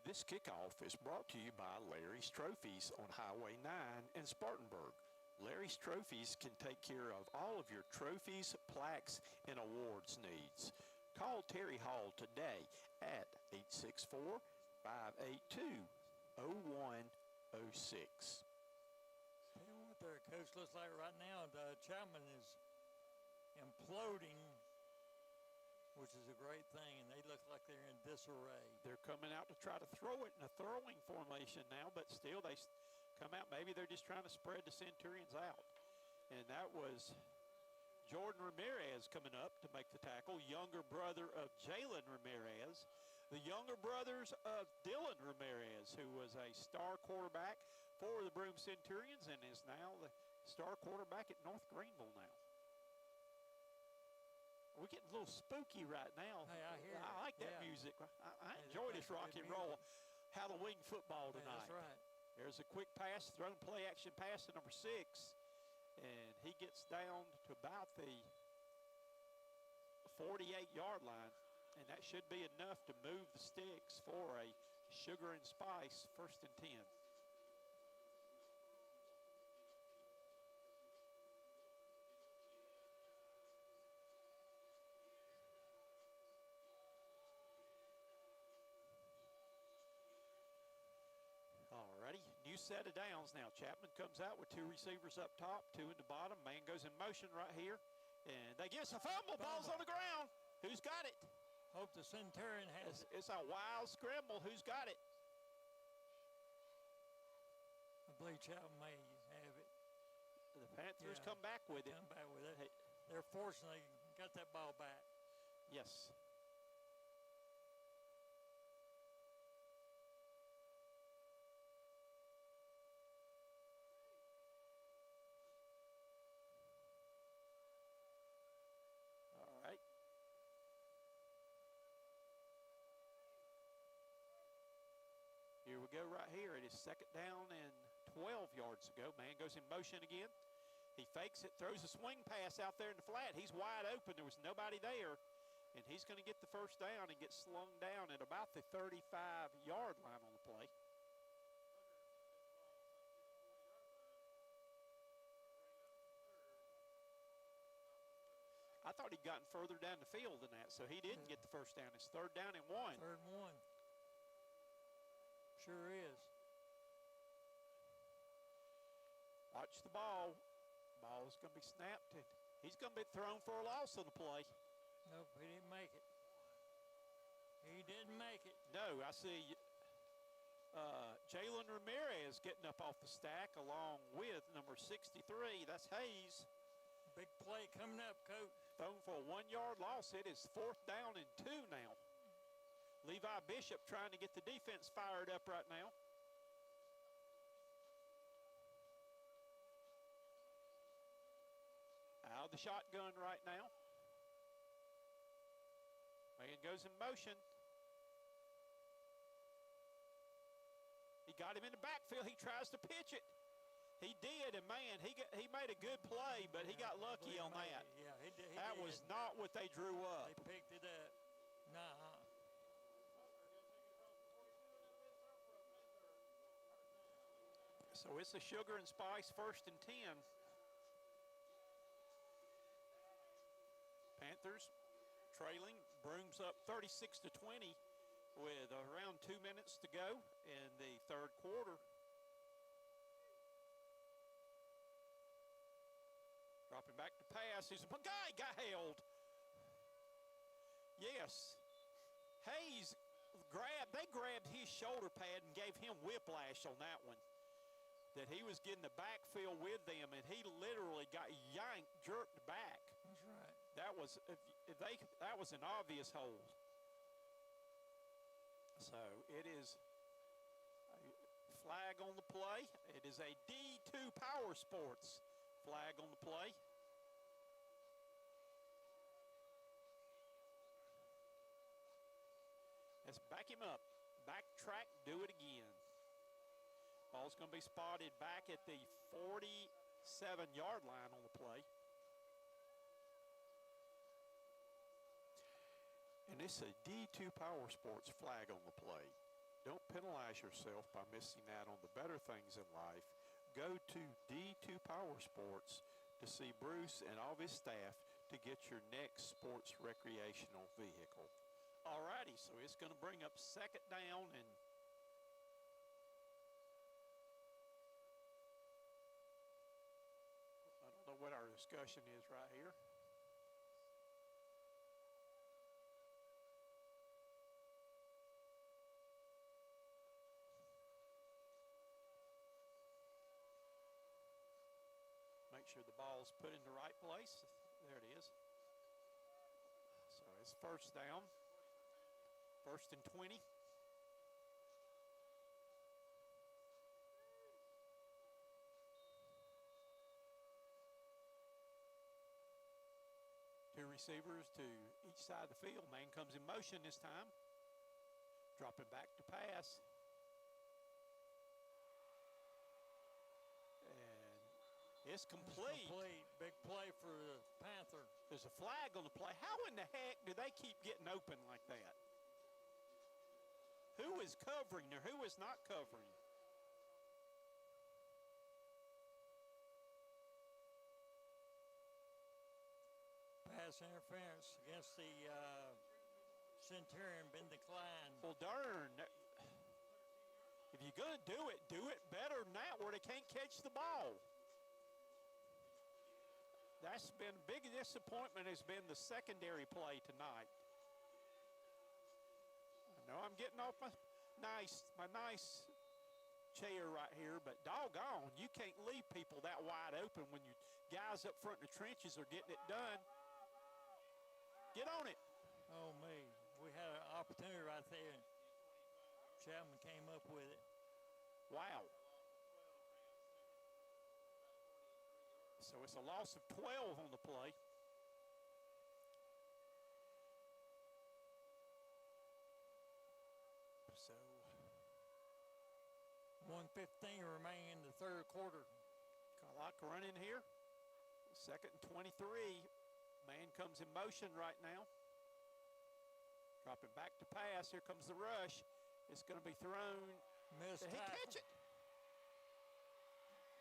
This kickoff is brought to you by Larry's Trophies on Highway 9 in Spartanburg. Larry's Trophies can take care of all of your trophies, plaques, and awards needs. Call Terry Hall today at 864-582-0106. Tell you what there, Coach, looks like right now the Chapman is imploding which is a great thing, and they look like they're in disarray. They're coming out to try to throw it in a throwing formation now, but still they come out. Maybe they're just trying to spread the Centurions out. And that was Jordan Ramirez coming up to make the tackle, younger brother of Jalen Ramirez, the younger brothers of Dylan Ramirez, who was a star quarterback for the Broome Centurions and is now the star quarterback at North Greenville now. We're getting a little spooky right now. Hey, I hear I it. like that Yeah. music. I Hey, enjoy that's this rock good and roll music. Halloween football Yeah, tonight. that's right. There's a quick pass, thrown play action pass to number 6. And he gets down to about the 48-yard line. And that should be enough to move the sticks for a Sugar and Spice 1st and 10. Alrighty, new set of downs now. Chapman comes out with 2 receivers up top, 2 in the bottom. Man goes in motion right here. And they get a fumble. Ball's on the ground. Who's got it? Hope the Centurion has it. It's a wild scramble. Who's got it? I believe Chapman may have it. The Panthers Yeah. come back with it. Come back with it. They're fortunately got that ball back. Yes. All right. Here we go right here. It is 2nd down and 12 yards to go. Man goes in motion again. He fakes it, throws a swing pass out there in the flat. He's wide open. There was nobody there. And he's going to get the 1st down and get slung down at about the 35-yard line on the play. I thought he'd gotten further down the field than that, so he didn't get the 1st down. It's 3rd down and 1. 3rd and 1. Sure is. Watch the ball. Ball's going to be snapped, and he's going to be thrown for a loss on the play. Nope, he didn't make it. He didn't make it. No, I see Jalen Ramirez getting up off the stack along with number 63. That's Hayes. Big play coming up, Coach. Thrown for a 1-yard loss. It is 4th down and 2 now. Levi Bishop trying to get the defense fired up right now. Out of the shotgun right now. Man goes in motion. He got him in the backfield. He tries to pitch it. He did, and man, he made a good play, but he got lucky on that. Yeah, he did. That was not what they drew up. They picked it up. Nah. So it's a Sugar and Spice 1st and 10. Panthers trailing. Broome's up 36-20 with around 2 minutes to go in the 3rd quarter. Dropping back to pass. He's a guy got held. Yes. Hayes they grabbed his shoulder pad and gave him whiplash on that one. That he was getting the backfield with them, and he literally got yanked, jerked back. That's right. That was an obvious hold. So it is a flag on the play. It is a D2 Power Sports flag on the play. Let's back him up. Backtrack, do it again. Ball's going to be spotted back at the 47-yard line on the play. And it's a D2 Power Sports flag on the play. Don't penalize yourself by missing out on the better things in life. Go to D2 Power Sports to see Bruce and all of his staff to get your next sports recreational vehicle. All righty, so it's going to bring up 2nd down and I don't know what our discussion is right here. sure the ball's put in the right place. There it is. So it's first down. 1st and 20. Two receivers to each side of the field. Man comes in motion this time. Dropping back to pass. And it's complete. Big play for the Panther. There's a flag on the play. How in the heck do they keep getting open like that? Who is covering or who is not covering? Pass interference against the Centurion been declined. Well, darn. If you're going to do it better than that where they can't catch the ball. That's been a big disappointment has been the secondary play tonight. I know I'm getting off my nice chair right here, but doggone, you can't leave people that wide open when you guys up front in the trenches are getting it done. Get on it. Oh, me. We had an opportunity right there. Chapman came up with it. Wow. So it's a loss of 12 on the play. So 1:15 remaining in the third quarter. clock running here. 2nd and 23. Man comes in motion right now. Dropping back to pass. Here comes the rush. It's going to be thrown. Missed Did he tackle. catch it?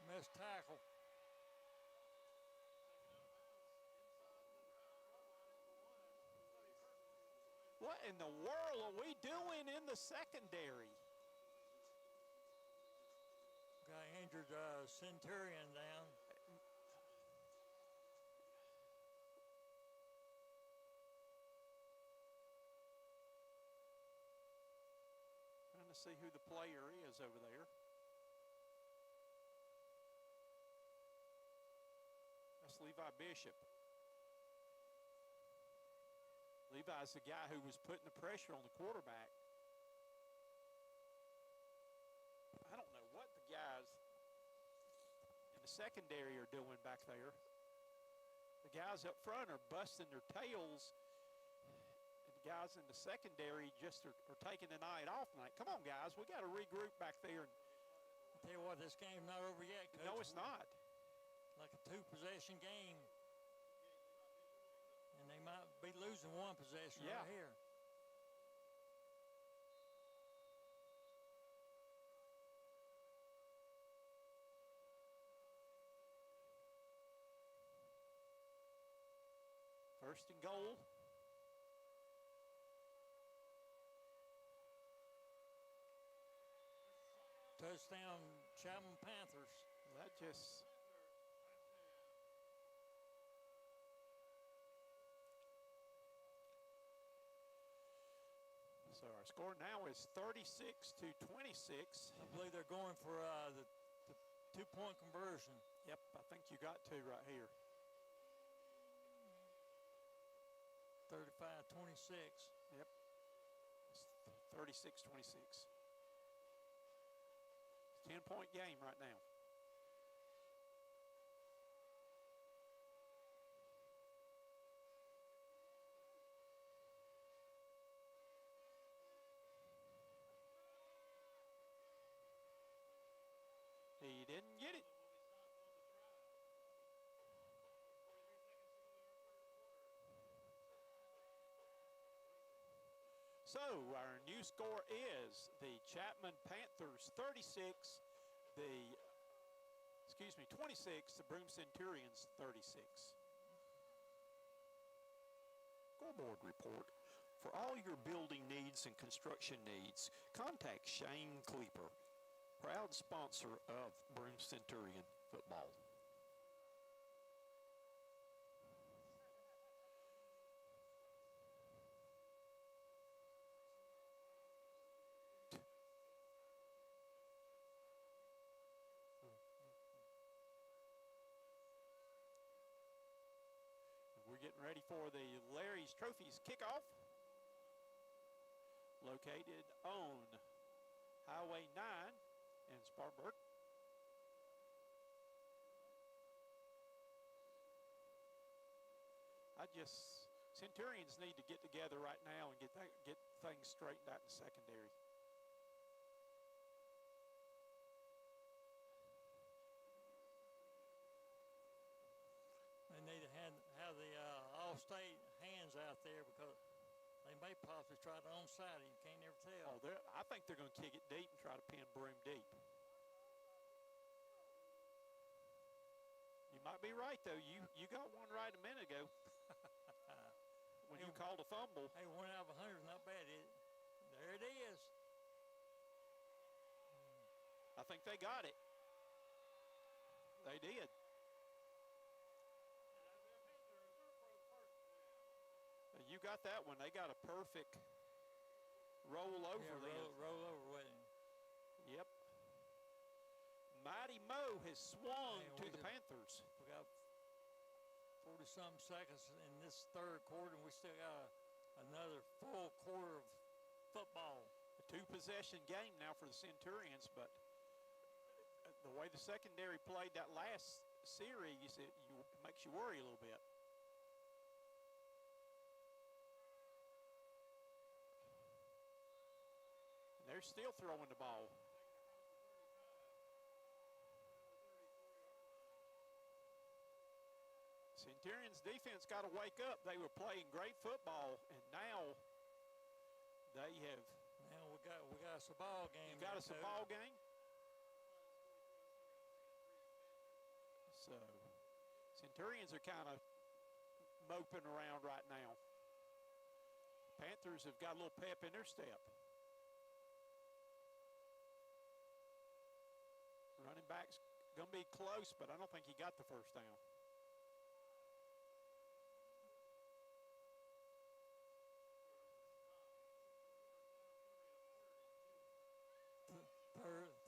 Missed tackle. What in the world are we doing in the secondary? Got injured Centurion down. Trying to see who the player is over there. That's Levi Bishop. Levi's the guy who was putting the pressure on the quarterback. I don't know what the guys in the secondary are doing back there. The guys up front are busting their tails, and the guys in the secondary just are taking the night off tonight. Come on, guys, we got to regroup back there. I tell you what, this game's not over yet, Coach. No, it's not. Like a two-possession game. And they might be losing one possession right here. First and goal. Touchdown, Chapman Panthers. That just... So our score now is 36-26. I believe they're going for the two-point conversion. Yep, I think you got two right here. 35-26. Yep. It's 36-26. 10-point game right now. He didn't get it. So our new score is the Chapman Panthers 36, 26, the Broome Centurions 36. Scoreboard report. For all your building needs and construction needs, contact Shane Kleeper, proud sponsor of Broome Centurion football. ready for the Larry's Trophies kickoff. Located on Highway 9 in Spartanburg. Centurions need to get together right now and get things straightened out in the secondary. They need to have the all-state hands out there because they may possibly try to onside it. You can't never tell. Oh, I think they're going to kick it deep and try to pin Broome deep. You might be right, though. You got one right a minute ago when you called a fumble. Hey, 1 out of 100 is not bad, is it? There it is. I think they got it. They did. You got that one. They got a perfect roll over. Yeah, roll over with him. Yep. Mighty Mo has swung to the Panthers. We got 40-something seconds in this third quarter, and we still got another full quarter of football. A two-possession game now for the Centurions, but the way the secondary played that last series, it makes you worry a little bit. And they're still throwing the ball. Centurions defense got to wake up. They were playing great football, and now they have. Now we got us a ball game. You got us a ball game. So Centurions are kind of moping around right now. Panthers have got a little pep in their step. Running back's going to be close, but I don't think he got the first down.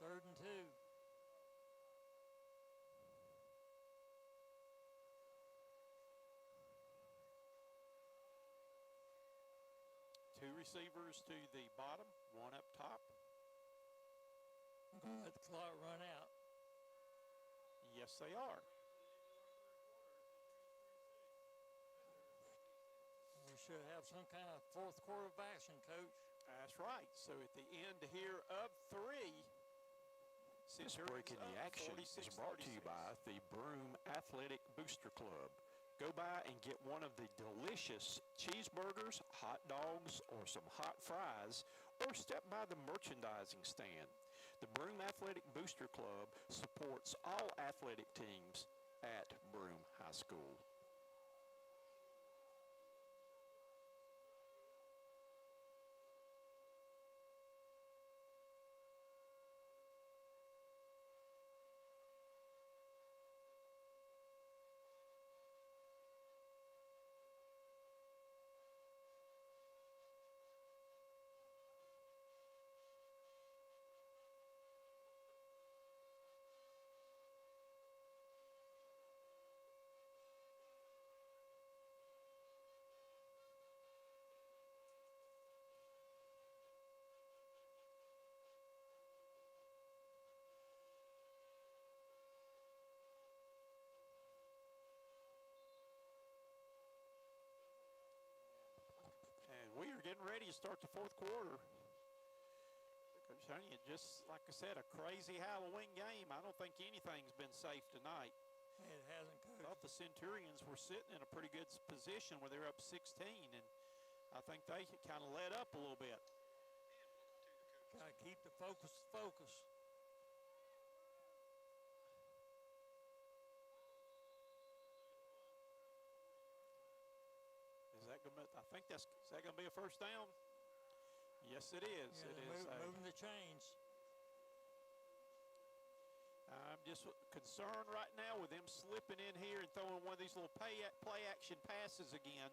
Third and 2. Two receivers to the bottom, one up top. I'm going to let the clock run out. Yes, they are. We should have some kind of fourth quarter of action, Coach. That's right. So at the end here of 3, This break in the action is brought to you by the Broome Athletic Booster Club. Go by and get one of the delicious cheeseburgers, hot dogs, or some hot fries, or step by the merchandising stand. The Broome Athletic Booster Club supports all athletic teams at Broome High School. We are getting ready to start the fourth quarter. Coach Tony, just like I said, a crazy Halloween game. I don't think anything's been safe tonight. It hasn't, Coach. I thought the Centurions were sitting in a pretty good position where they're up 16, and I think they kind of let up a little bit. Got to keep the focus. I think is that going to be a first down? Yes, it is. Yeah, it is. Moving the chains. I'm just concerned right now with them slipping in here and throwing one of these little play action passes again.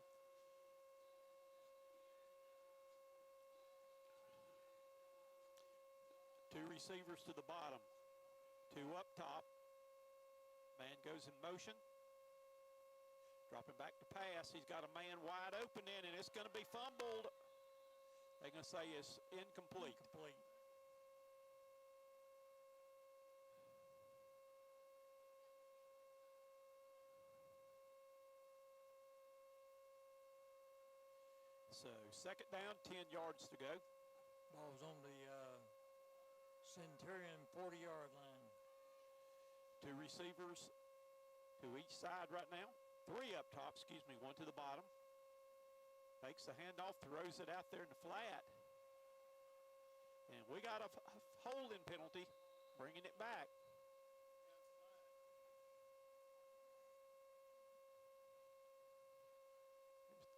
Two receivers to the bottom, two up top. Man goes in motion. Dropping back to pass. He's got a man wide open in, and it's going to be fumbled. They're going to say it's incomplete. Incomplete. So second down, 10 yards to go. Ball's on the Centurion 40-yard line. Two receivers to each side right now. Three up top, one to the bottom. Takes the handoff, throws it out there in the flat. And we got a holding penalty, bringing it back.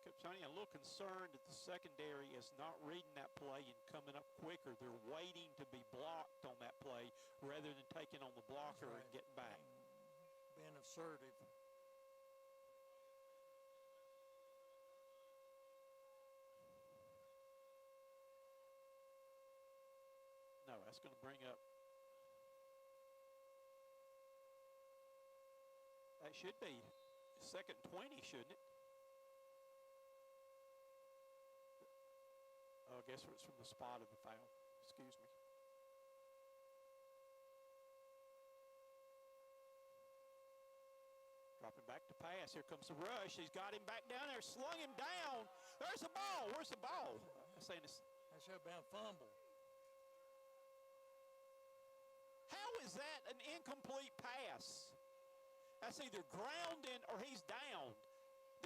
Coach Sonny, a little concerned that the secondary is not reading that play and coming up quicker. They're waiting to be blocked on that play rather than taking on the blocker and getting back. Being assertive. No, that's going to bring up. That should be second 20, shouldn't it? Oh, I guess it's from the spot of the foul. Excuse me. Dropping back to pass. Here comes the rush. He's got him back down there, slung him down. There's the ball. Where's the ball? I'm saying this. That should have been a fumble. How is that an incomplete pass? That's either grounding or he's down.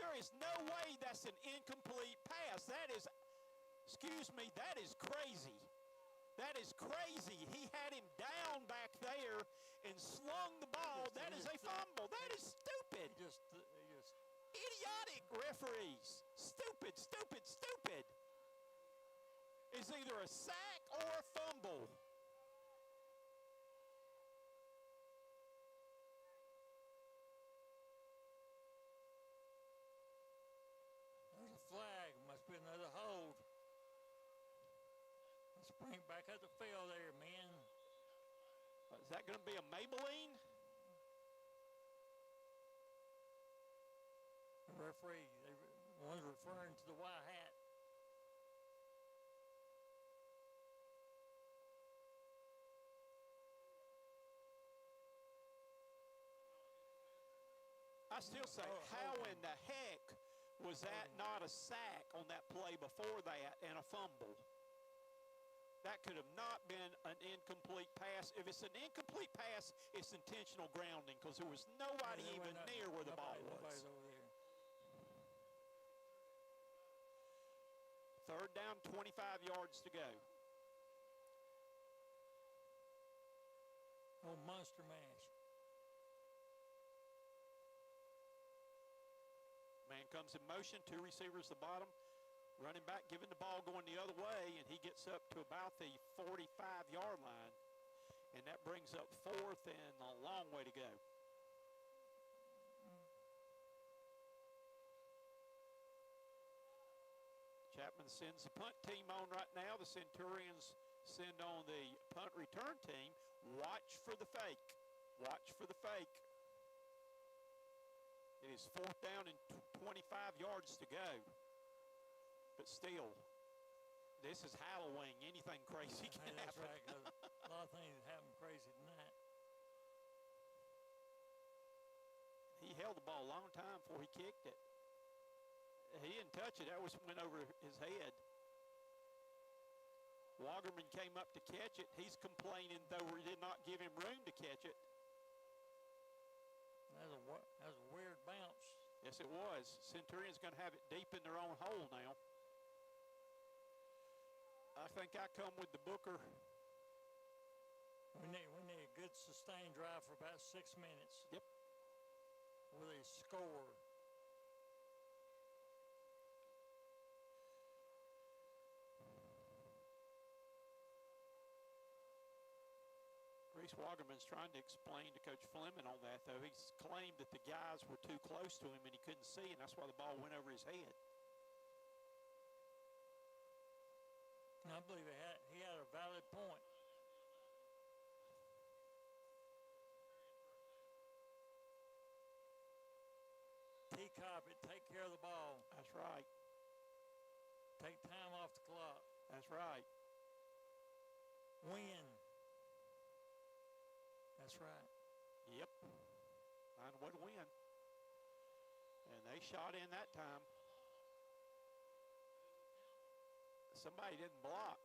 There is no way that's an incomplete pass. That is, that is crazy. That is crazy. He had him down back there and slung the ball. That is a fumble. That is stupid. He just Idiotic referees. Stupid, stupid, stupid. It's either a sack or a fumble. There's a flag. Must be another hold. Let's bring it back up the field there, man. Is that going to be a Maybelline? The referee, one's referring to the white hat. I still say, how in the heck was that not a sack on that play before that and a fumble? That could have not been an incomplete pass. If it's an incomplete pass, it's intentional grounding because there was nobody even near where the ball was. Nobody's over there. Third down, 25 yards to go. Oh, monster mash. Man comes in motion, two receivers at the bottom. Running back, giving the ball going the other way, and he gets up to about the 45-yard line. And that brings up fourth and a long way to go. Chapman sends the punt team on right now. The Centurions send on the punt return team. Watch for the fake. Watch for the fake. It is fourth down and 25 yards to go. But still, this is Halloween. Anything crazy can That's happen. right, 'cause a lot of things happen crazy than that. He held the ball a long time before he kicked it. He didn't touch it. That went over his head. Wagerman came up to catch it. He's complaining, though we did not give him room to catch it. That was a weird bounce. Yes, it was. Centurion's going to have it deep in their own hole now. I think I come with the Booker. We need a good sustained drive for about 6 minutes. Yep. With a score. Reese Wagerman's trying to explain to Coach Fleming on that, though. He's claimed that the guys were too close to him and he couldn't see, and that's why the ball went over his head. And I believe he had a valid point. T-Cobb That's right. Take time off the clock. That's right. Win. That's right. Yep. Find a way to win. And they shot in that time. Somebody didn't block.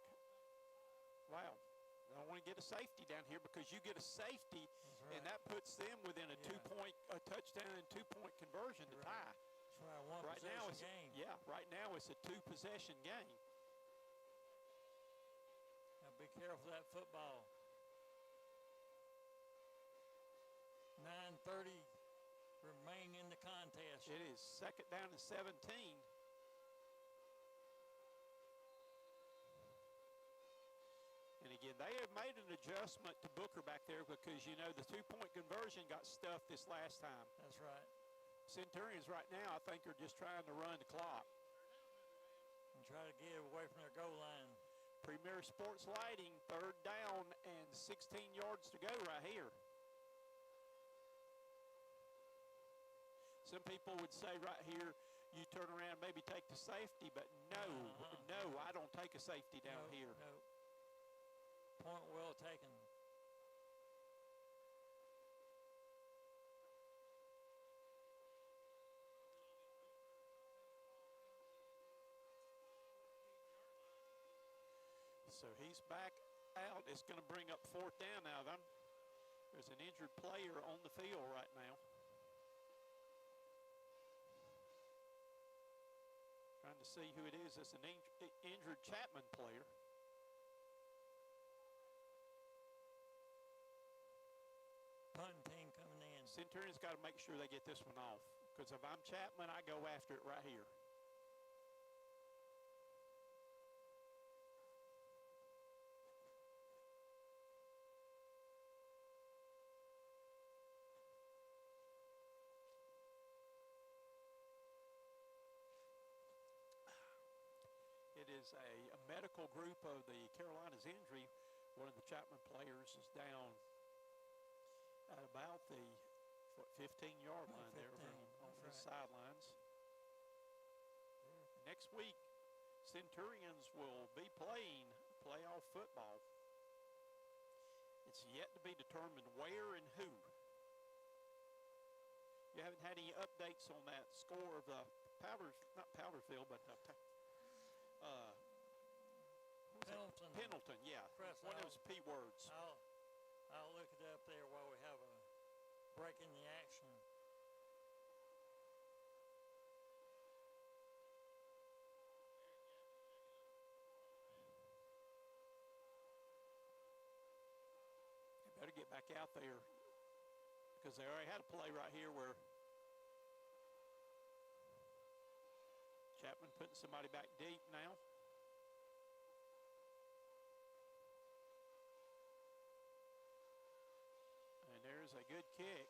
Wow. I don't want to get a safety down here because you get a safety, Right. and that puts them within a a touchdown and 2-point conversion to tie. That's right. One Right now it's game. Yeah, right now it's a 2-possession game. Now be careful of that football. 9:30 remain in the contest. It is 2nd down and 17. And again, they have made an adjustment to Booker back there because, you know, the 2-point conversion got stuffed this last time. That's right. Centurions right now, I think, are just trying to run the clock. And try to get away from their goal line. Premier Sports Lighting, 3rd down and 16 yards to go right here. Some people would say right here, you turn around, maybe take the safety, but no, I don't take a safety down here. No. Point well taken. So he's back out. It's going to bring up 4th down now, then. There's an injured player on the field right now. Trying to see who it is. It's an injured Chapman player. Punting team coming in. Centurion's got to make sure they get this one off. Because if I'm Chapman, I go after it right here. It is a medical group of the Carolinas injury. One of the Chapman players is down at about the 15-yard line there on the sidelines. Next week, Centurions will be playing playoff football. It's yet to be determined where and who. You haven't had any updates on that score of the not Powderfield, but Pendleton, yeah. One of those P words. I'll look it up there while we have a break in the action. You better get back out there because they already had a play right here where Chapman putting somebody back deep now. And there's a good kick.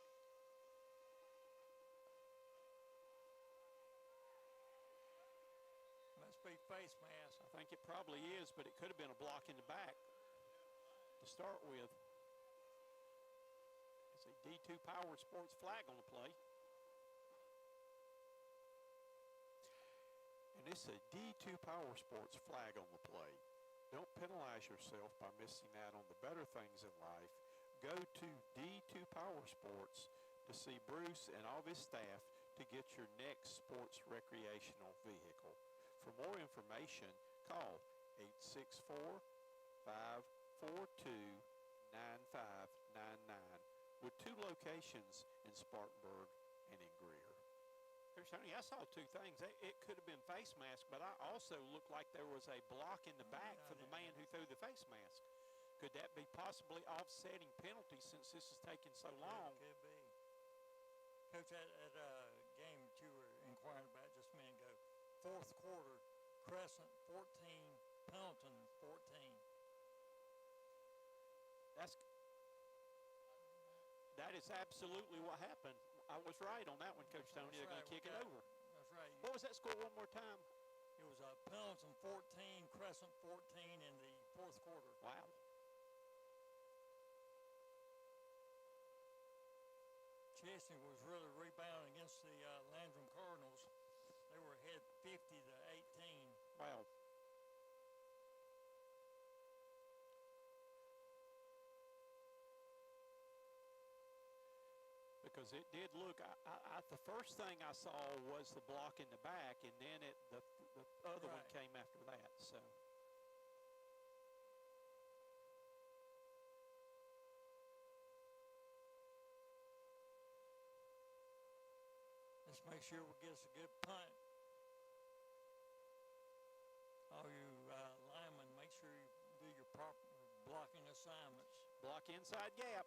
Must be face mask. I think it probably is, but it could have been a block in the back to start with. It's a D2 Power Sports flag on the play. And it's a D2 Power Sports flag on the play. Don't penalize yourself by missing out on the better things in life. Go to D2 Power Sports to see Bruce and all of his staff to get your next sports recreational vehicle. For more information, call 864-542-9599 with 2 locations in Spartanburg and in Greer. Coach Tony, I saw 2 things. It could have been face mask, but I also looked like there was a block in the back from the man who threw the face mask. Could that be possibly offsetting penalties since this is taking so long? Could be. Coach, that game that you were inquiring about just a minute ago, 4th quarter, Crescent 14, Pendleton 14. That is absolutely what happened. I was right on that one, Coach Tony. They're going to kick it over. That's right. What was that score one more time? It was Pendleton 14, Crescent 14 in the 4th quarter. Wow. Chesney was really rebounding against the Landrum Cardinals. They were ahead 50-18. Wow. Because it did look, the first thing I saw was the block in the back, and then the other one Right. came after that. So Let's make sure we get us a good punt. All you linemen, make sure you do your proper blocking assignments. block inside gap.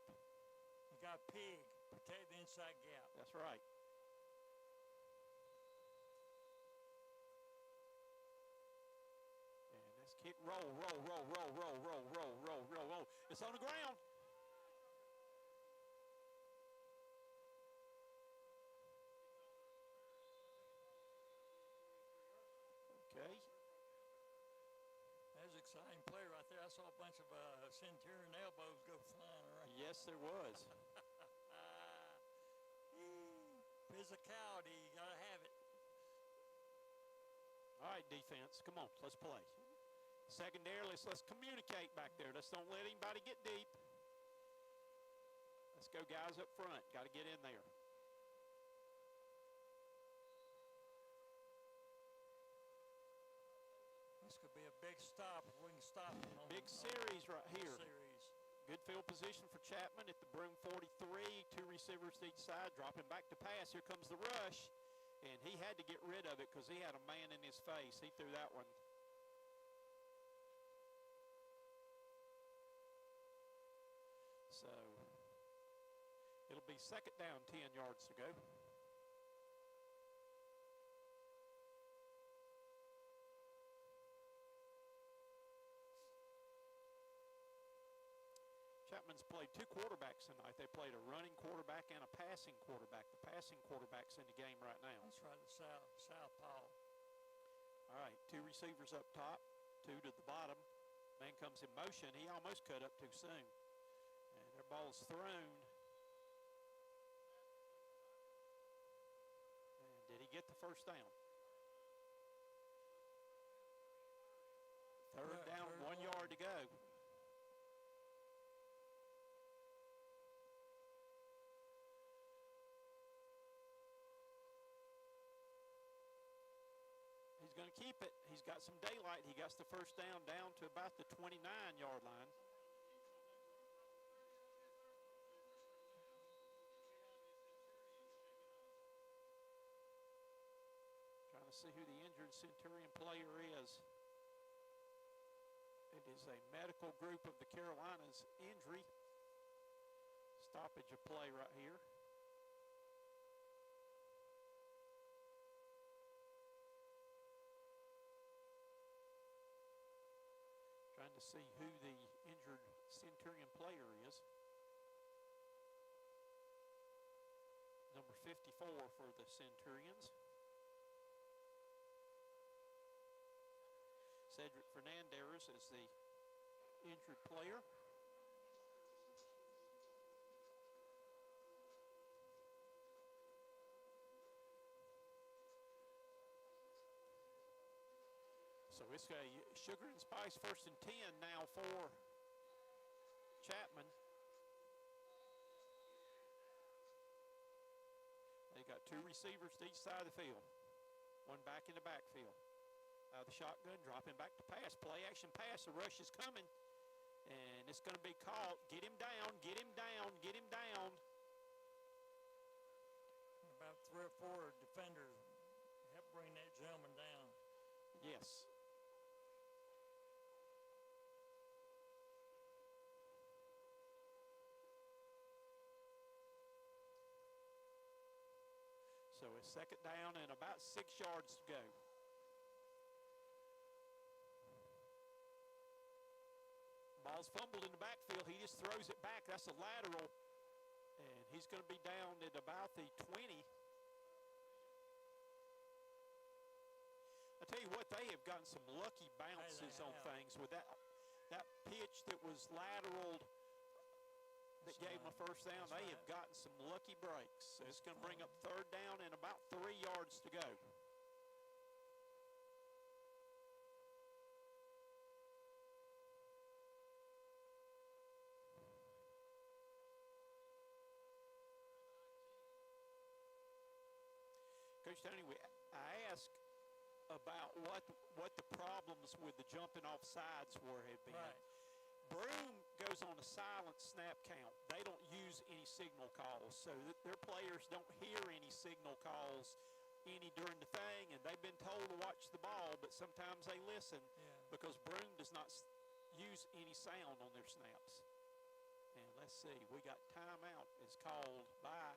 You got pig, protect the inside gap. That's right. And let's kick, roll. It's on the ground. Okay. That's an exciting play right there. I saw a bunch of Centurion elbows go flying around. Yes, there was. Physicality, you gotta have it. All right, defense, come on, let's play. Secondary, let's communicate back there. Let's don't let anybody get deep. Let's go guys up front. Got to get in there. This could be a big stop if we can stop them on Big series right here. Series. Good field position for Chapman at the Broome 43. 2 receivers to each side, dropping back to pass. Here comes the rush, and he had to get rid of it because he had a man in his face. He threw that one. So it'll be second down, 10 yards to go. Chapman's played 2 quarterbacks tonight. They played a running quarterback and a passing quarterback. The passing quarterback's in the game right now. That's right, the southpaw. All right, 2 receivers up top, 2 to the bottom. Man comes in motion. He almost cut up too soon. And their ball's thrown. And did he get the first down? Third down, 1 yard to go. He's going to keep it. He's got some daylight. He got the first down to about the 29-yard line. Trying to see who the injured Centurion player is. It is a medical group of the Carolinas injury. Stoppage of play right here. Trying to see who the injured Centurion player is. Number 54 for the Centurions. Cedric Fernandez is the injured player. So it's a sugar and spice 1st and 10 now for Chapman. They got 2 receivers to each side of the field. 1 back in the backfield. Out of the shotgun, dropping back to pass. Play action pass. The rush is coming. And it's going to be caught. Get him down, get him down, get him down. About 3 or 4 defenders help bring that gentleman down. Yes. So it's second down and about 6 yards to go. Ball's fumbled in the backfield. He just throws it back. That's a lateral. And he's going to be down at about the 20. I tell you what, they have gotten some lucky bounces on things with that pitch that was lateraled that gave them a first down. They have gotten some lucky breaks. So it's going to bring up third down and about 3 yards to go. Coach Tony, I asked about what the problems with the jumping off sides have been. Right. Broome goes on a silent snap count. They don't use any signal calls, so their players don't hear any signal calls during the thing, and they've been told to watch the ball, but sometimes they listen because Broome does not use any sound on their snaps. And let's see, we got timeout is called by.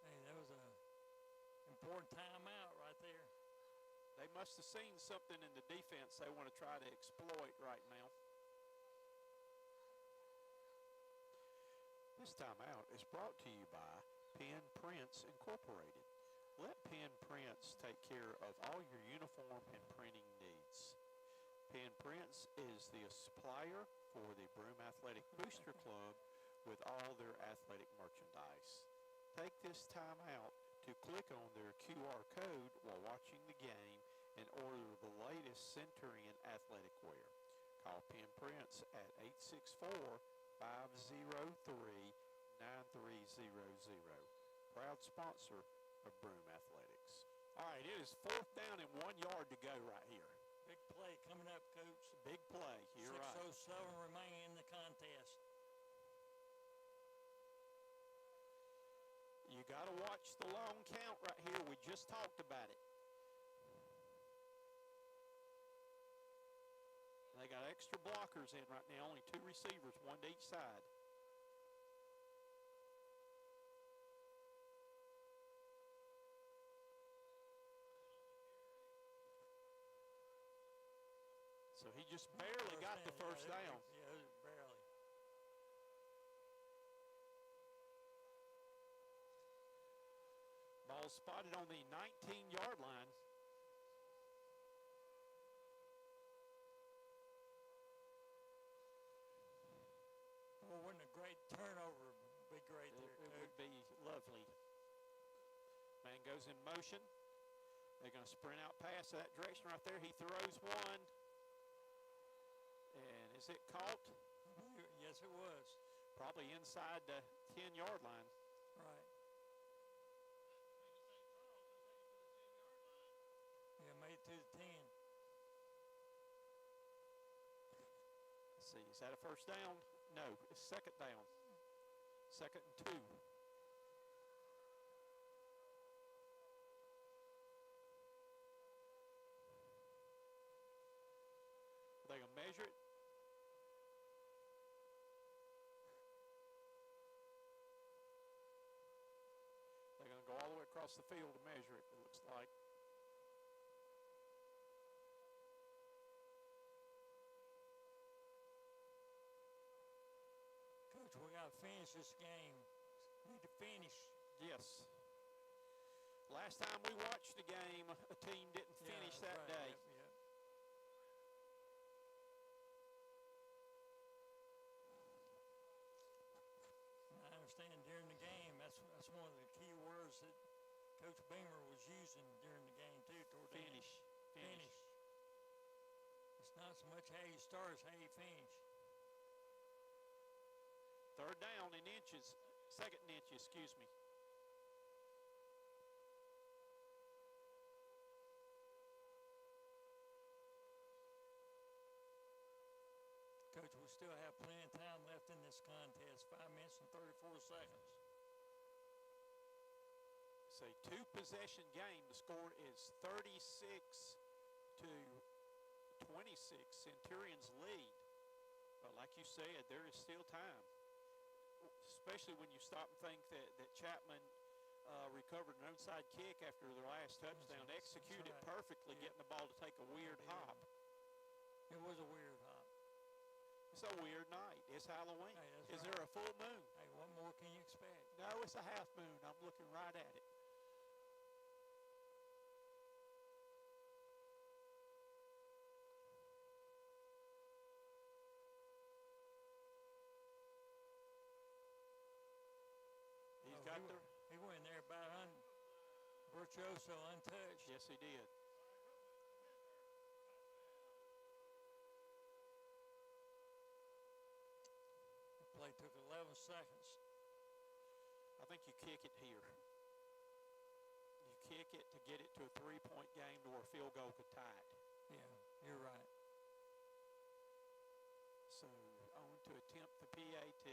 Hey, that was a important timeout right there. They must have seen something in the defense they want to try to exploit right now. This timeout is brought to you by Pen Prints Incorporated. Let Pen Prints take care of all your uniform and printing needs. Pen Prints is the supplier for the Broome Athletic Booster Club with all their athletic merchandise. Take this time out to click on their QR code while watching the game and order the latest Centurion athletic wear. Call Pen Prints at 864-503-9300. Proud sponsor of Broome Athletics. All right, it is 4th down and 1 yard to go right here. Big play coming up, Coach. Big play. You're right. 6:07 remaining in the contest. You got to watch the long count right here. We just talked about it. They got extra blockers in right now, only 2 receivers, 1 to each side. So he just barely got the first down. Yeah, barely. Ball spotted on the 19-yard line. Well, wouldn't a great turnover be great there, It Coach? would be lovely. Man goes in motion. They're going to sprint out past that direction right there. He throws one. And is it caught? Yes, it was. Probably inside the 10-yard line. Right. Yeah, made it to the 10. Let's see, is that a first down? No, it's second down. 2nd and 2. Are they going to measure it? They're going to go all the way across the field to measure it, it looks like. Coach, we got to finish this game. Need to finish. Yes. Last time we watched the game, a team didn't finish that right. day. Yep. I understand during the game, that's one of the key words that Coach Beamer was using during the game too. Toward the end. Finish. It's not so much how you start as how you finish. 3rd down in inches. 2nd and inches, excuse me. Coach, we still have plenty of time left in this contest. 5 minutes and 34 seconds. It's a 2-possession game. The score is 36-26. Centurions lead. But like you said, there is still time. Especially when you stop and think that Chapman recovered an onside kick after their last touchdown, executed right. perfectly, getting the ball to take a weird hop. It was a weird hop. It's a weird night. It's Halloween. Hey, that's is right. there a full moon? Hey, what more can you expect? No, it's a half moon. I'm looking right at it. He's got the... He went in there about virtuoso, untouched. Yes, he did. The play took 11 seconds. I think you kick it here. You kick it to get it to a 3-point game to where a field goal could tie it. Yeah, you're right. So on to attempt the PAT.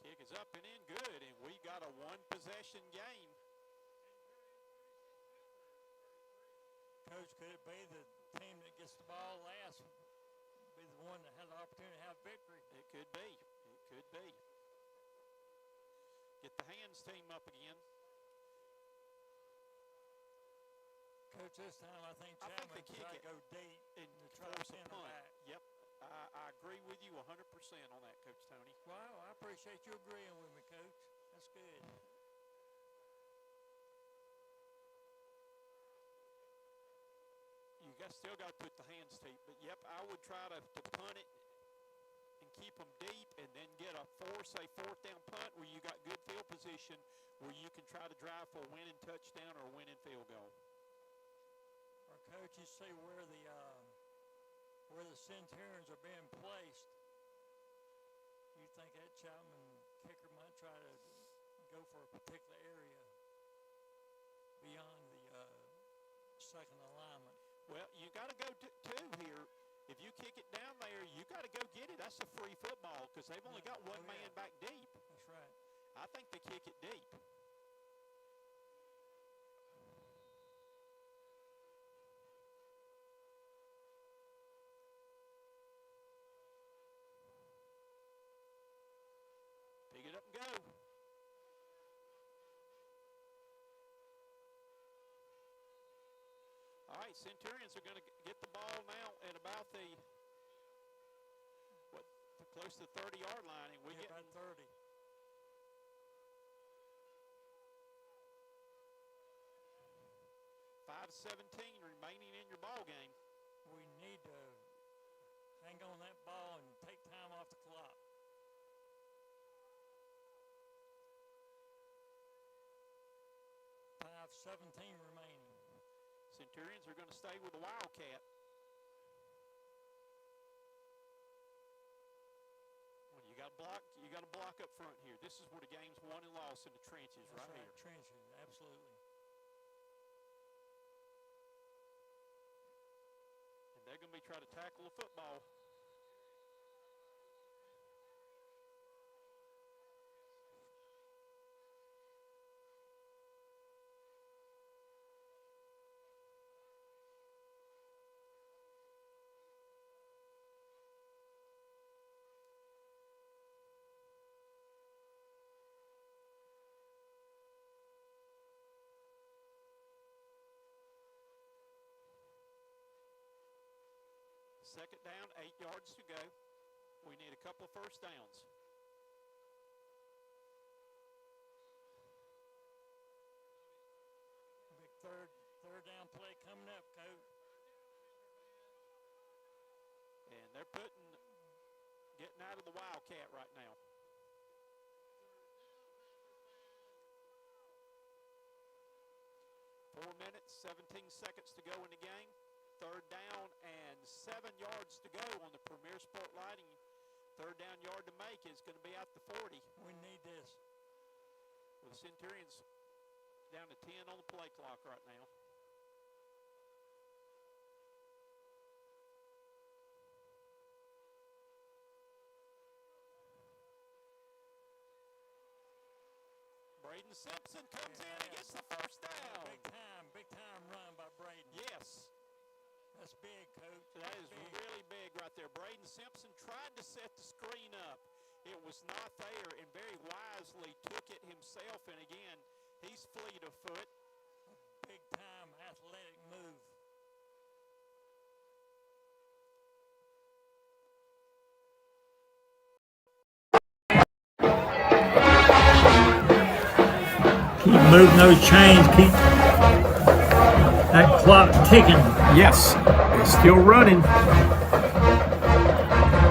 Kick is up and in good, and we got a 1-possession game. Coach, could it be the team that gets the ball last be the one that has the opportunity to have victory? It could be. It could be. Get the hands team up again. Coach, this time I think I think Chapman they kick tried it to go deep and to try to force a pin her punt. back. Yep, I agree with you 100% on that, Coach Tony. Wow, I appreciate you agreeing with me, Coach. That's good. You still got to put the hands deep, but yep, I would try to punt it and keep them deep, and then get a 4th down punt where you got good field position, where you can try to drive for a winning touchdown or a winning field goal. Or Coach, you see where the Centurions are being placed. You think that Chapman kicker might try to go for a particular area beyond the second alignment? Well, you got to go two here. If you kick it down there, you got to go get it. That's a free football because they've only got one man back deep. That's right. I think they kick it deep. Pick it up and go. All right, Centurions are going to get the ball now at about close to the 30-yard line, and we're getting about 30. 5:17 remaining in your ball game. We need to hang on that ball and take time off the clock. .5:17 remaining. Centurions are going to stay with the Wildcat. Well, you got to block up front here. This is where the game's won and lost in the trenches. That's right here. Trenches, absolutely. And they're going to be trying to tackle the football. Second down, 8 yards to go. We need a couple of first downs. Big third down play coming up, Coach. And they're getting out of the Wildcat right now. Four minutes, 17 seconds to go in the game. Third down and 7 yards to go on the Premier Sport Lighting. Third down yard to make is going to be out the 40. We need this. Well, the Centurions down to 10 on the play clock right now. Braden Simpson comes in and gets the first down. Big time run by Braden. Yes. That's big, Coach. That is really big right there. Braden Simpson tried to set the screen up. It was not there, and very wisely took it himself. And again, he's fleet of foot. A big time athletic move. Keep moving those chains. Keep that clock ticking. Yes, it's still running.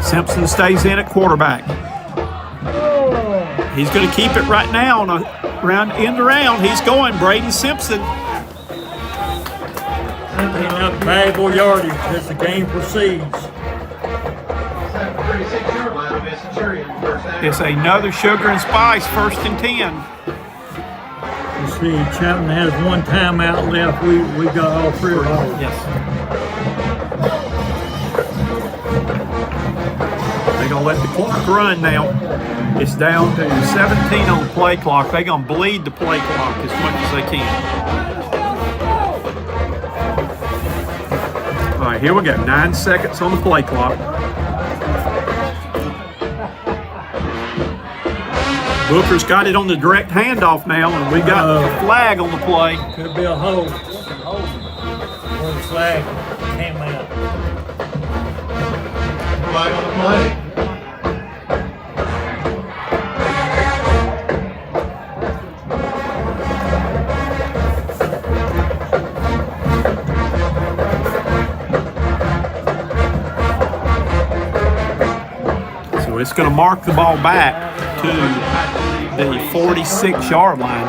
Simpson stays in at quarterback. He's going to keep it right now on a end around. He's going, Braden Simpson. Picking up valuable yardage as the game proceeds. It's another sugar and spice, 1st and 10. You see, Chapman has one timeout left. We got all 3 of those. Yes. They're going to let the clock run now. It's down to 17 on the play clock. They're going to bleed the play clock as much as they can. All right, here we go. 9 seconds on the play clock. Booker's got it on the direct handoff now, and we got a flag on the play. Could be a hold. Where the flag came out. Flag on the play. So it's going to mark the ball back to the 46-yard line.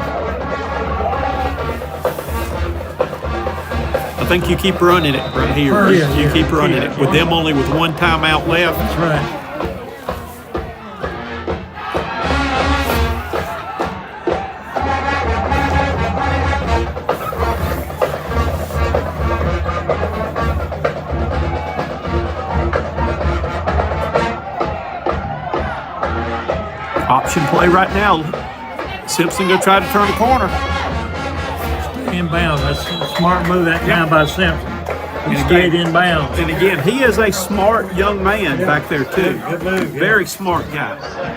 I think you keep running it right here. You keep running it with them only with 1 timeout left. That's right. Option play right now. Simpson gonna try to turn the corner. Inbound. That's a smart move that time by Simpson. He stayed inbound. And again, he is a smart young man back there too. Good move. Very smart guy.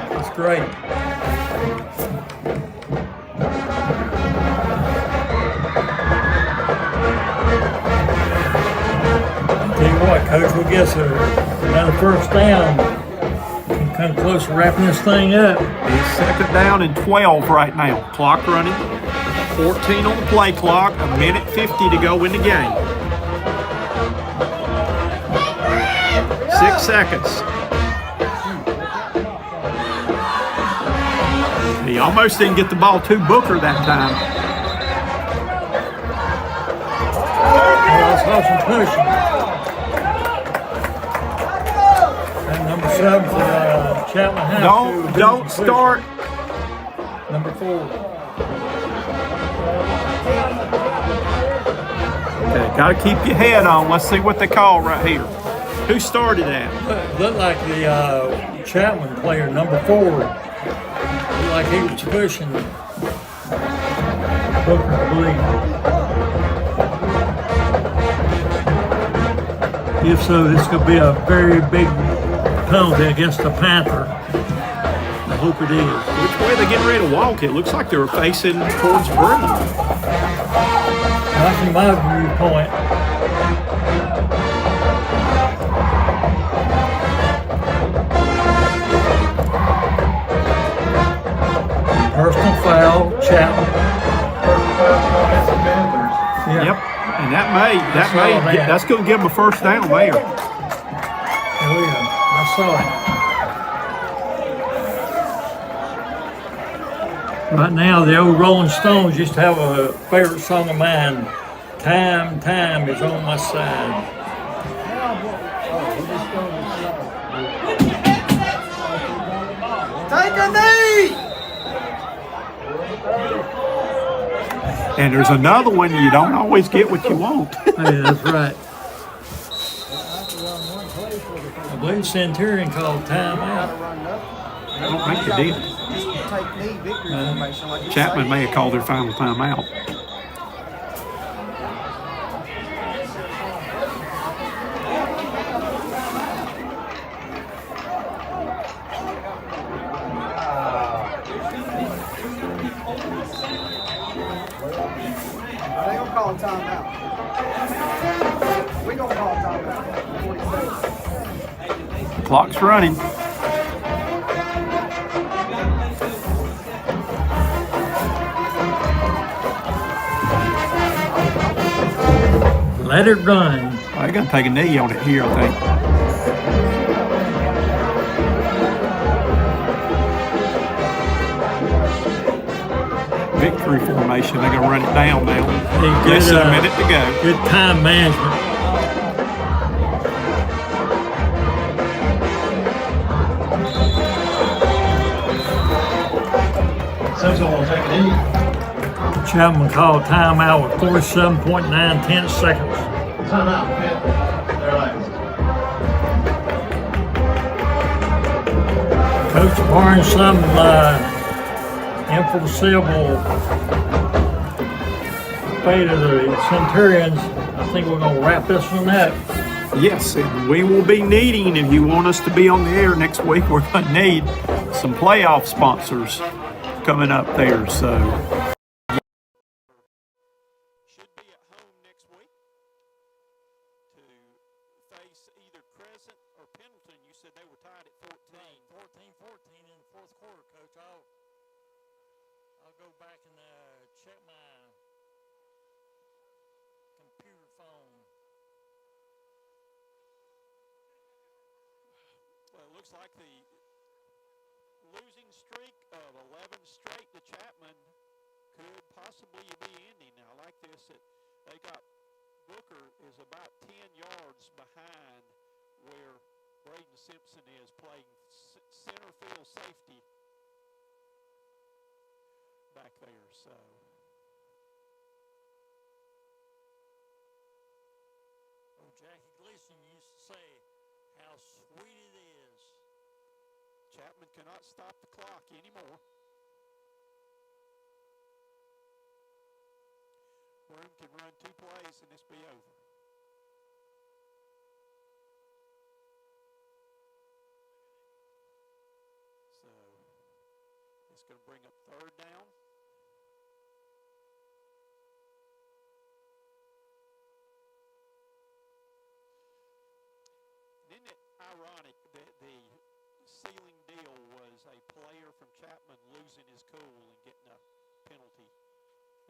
That's great. Tell you what, Coach, we'll get another 1st down. Can come close to wrapping this thing up. It's 2nd down and 12 right now. Clock running. 14 on the play clock. 1:50 to go in the game. 6 seconds. He almost didn't get the ball to Booker that time. I saw some pushing. And number 7 for Chapman High School. Don't start. Number 4. Okay, got to keep your head on. Let's see what they call right here. Who started that? Looked like the Chapman player, number 4. Looked like he was pushing Booker, I believe. If so, this could be a very big penalty against the Panther. I hope it is. Which way are they getting ready to walk? It looks like they were facing towards Broome. Not from my viewpoint. Personal foul, Chapman. Yeah. Yep, and that's going to give them a 1st down there. Oh yeah, I saw it. Right now, the old Rolling Stones used to have a favorite song of mine. Time, time is on my side. Take a knee! And there's another one, you don't always get what you want. Hey, that's right. I believe Centurion called timeout. I don't think they did. Chapman may have called their final timeout. They gonna call a timeout. We gonna call a timeout. 40 seconds. Clock's running. Let it run. They're going to take a knee on it here, I think. Victory formation. They're going to run it down now. Less than a minute to go. Good time management. Chapman called timeout with 47.9 seconds. Timeout, Panther. Relax. Coach barring some unforeseeable fate of the Centurions, I think we're going to wrap this one up. Yes, and we will be needing, if you want us to be on the air next week, we're going to need some playoff sponsors coming up there. So Should be at home next week to face either Crescent or Pendleton. You said they were tied at 14. 14-14 in the fourth quarter, Coach. I'll go back and check my computer phone. Well, it looks like the losing streak of 11 straight to Chapman could possibly be ending. Now, I like this. They got Booker is about 10 yards behind where Braden Simpson is playing center field safety back there. So Jackie Gleason used to say how sweet it is. Chapman cannot stop the clock anymore. Broome can run 2 plays and this be over. So it's going to bring up 3rd down. Isn't it ironic that the ceiling deal was a player from Chapman losing his cool and getting a penalty,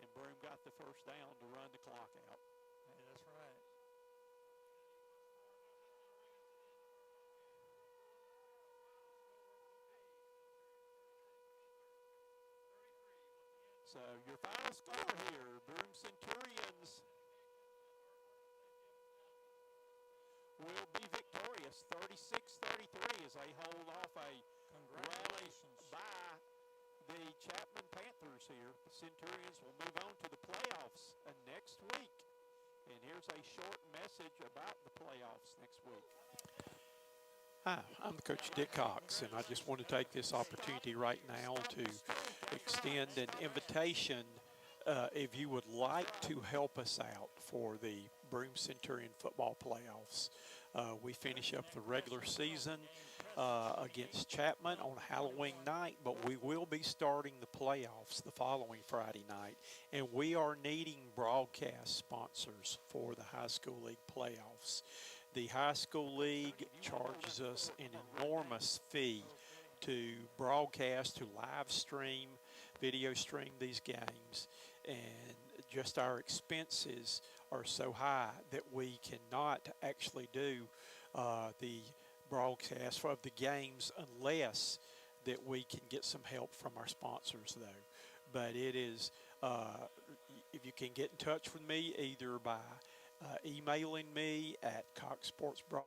and Broome got the 1st down to run the clock out. Hey, that's right. So your final score here, Broome Centurions will be victorious 36-33 as they hold off a rally by the Chapman Panthers here. The Centurions will move on to the playoffs next week. And here's a short message about the playoffs next week. Hi, I'm Coach Dick Cox, and I just want to take this opportunity right now to extend an invitation if you would like to help us out for the Broome Centurion football playoffs. We finish up the regular season against Chapman on Halloween night, but we will be starting the playoffs the following Friday night, and we are needing broadcast sponsors for the high school league playoffs. The high school league charges us an enormous fee to broadcast, to live stream, video stream these games, and just our expenses are so high that we cannot actually do the broadcast of the games unless that we can get some help from our sponsors, though. But it is, if you can get in touch with me either by emailing me at coxsportsbroadcast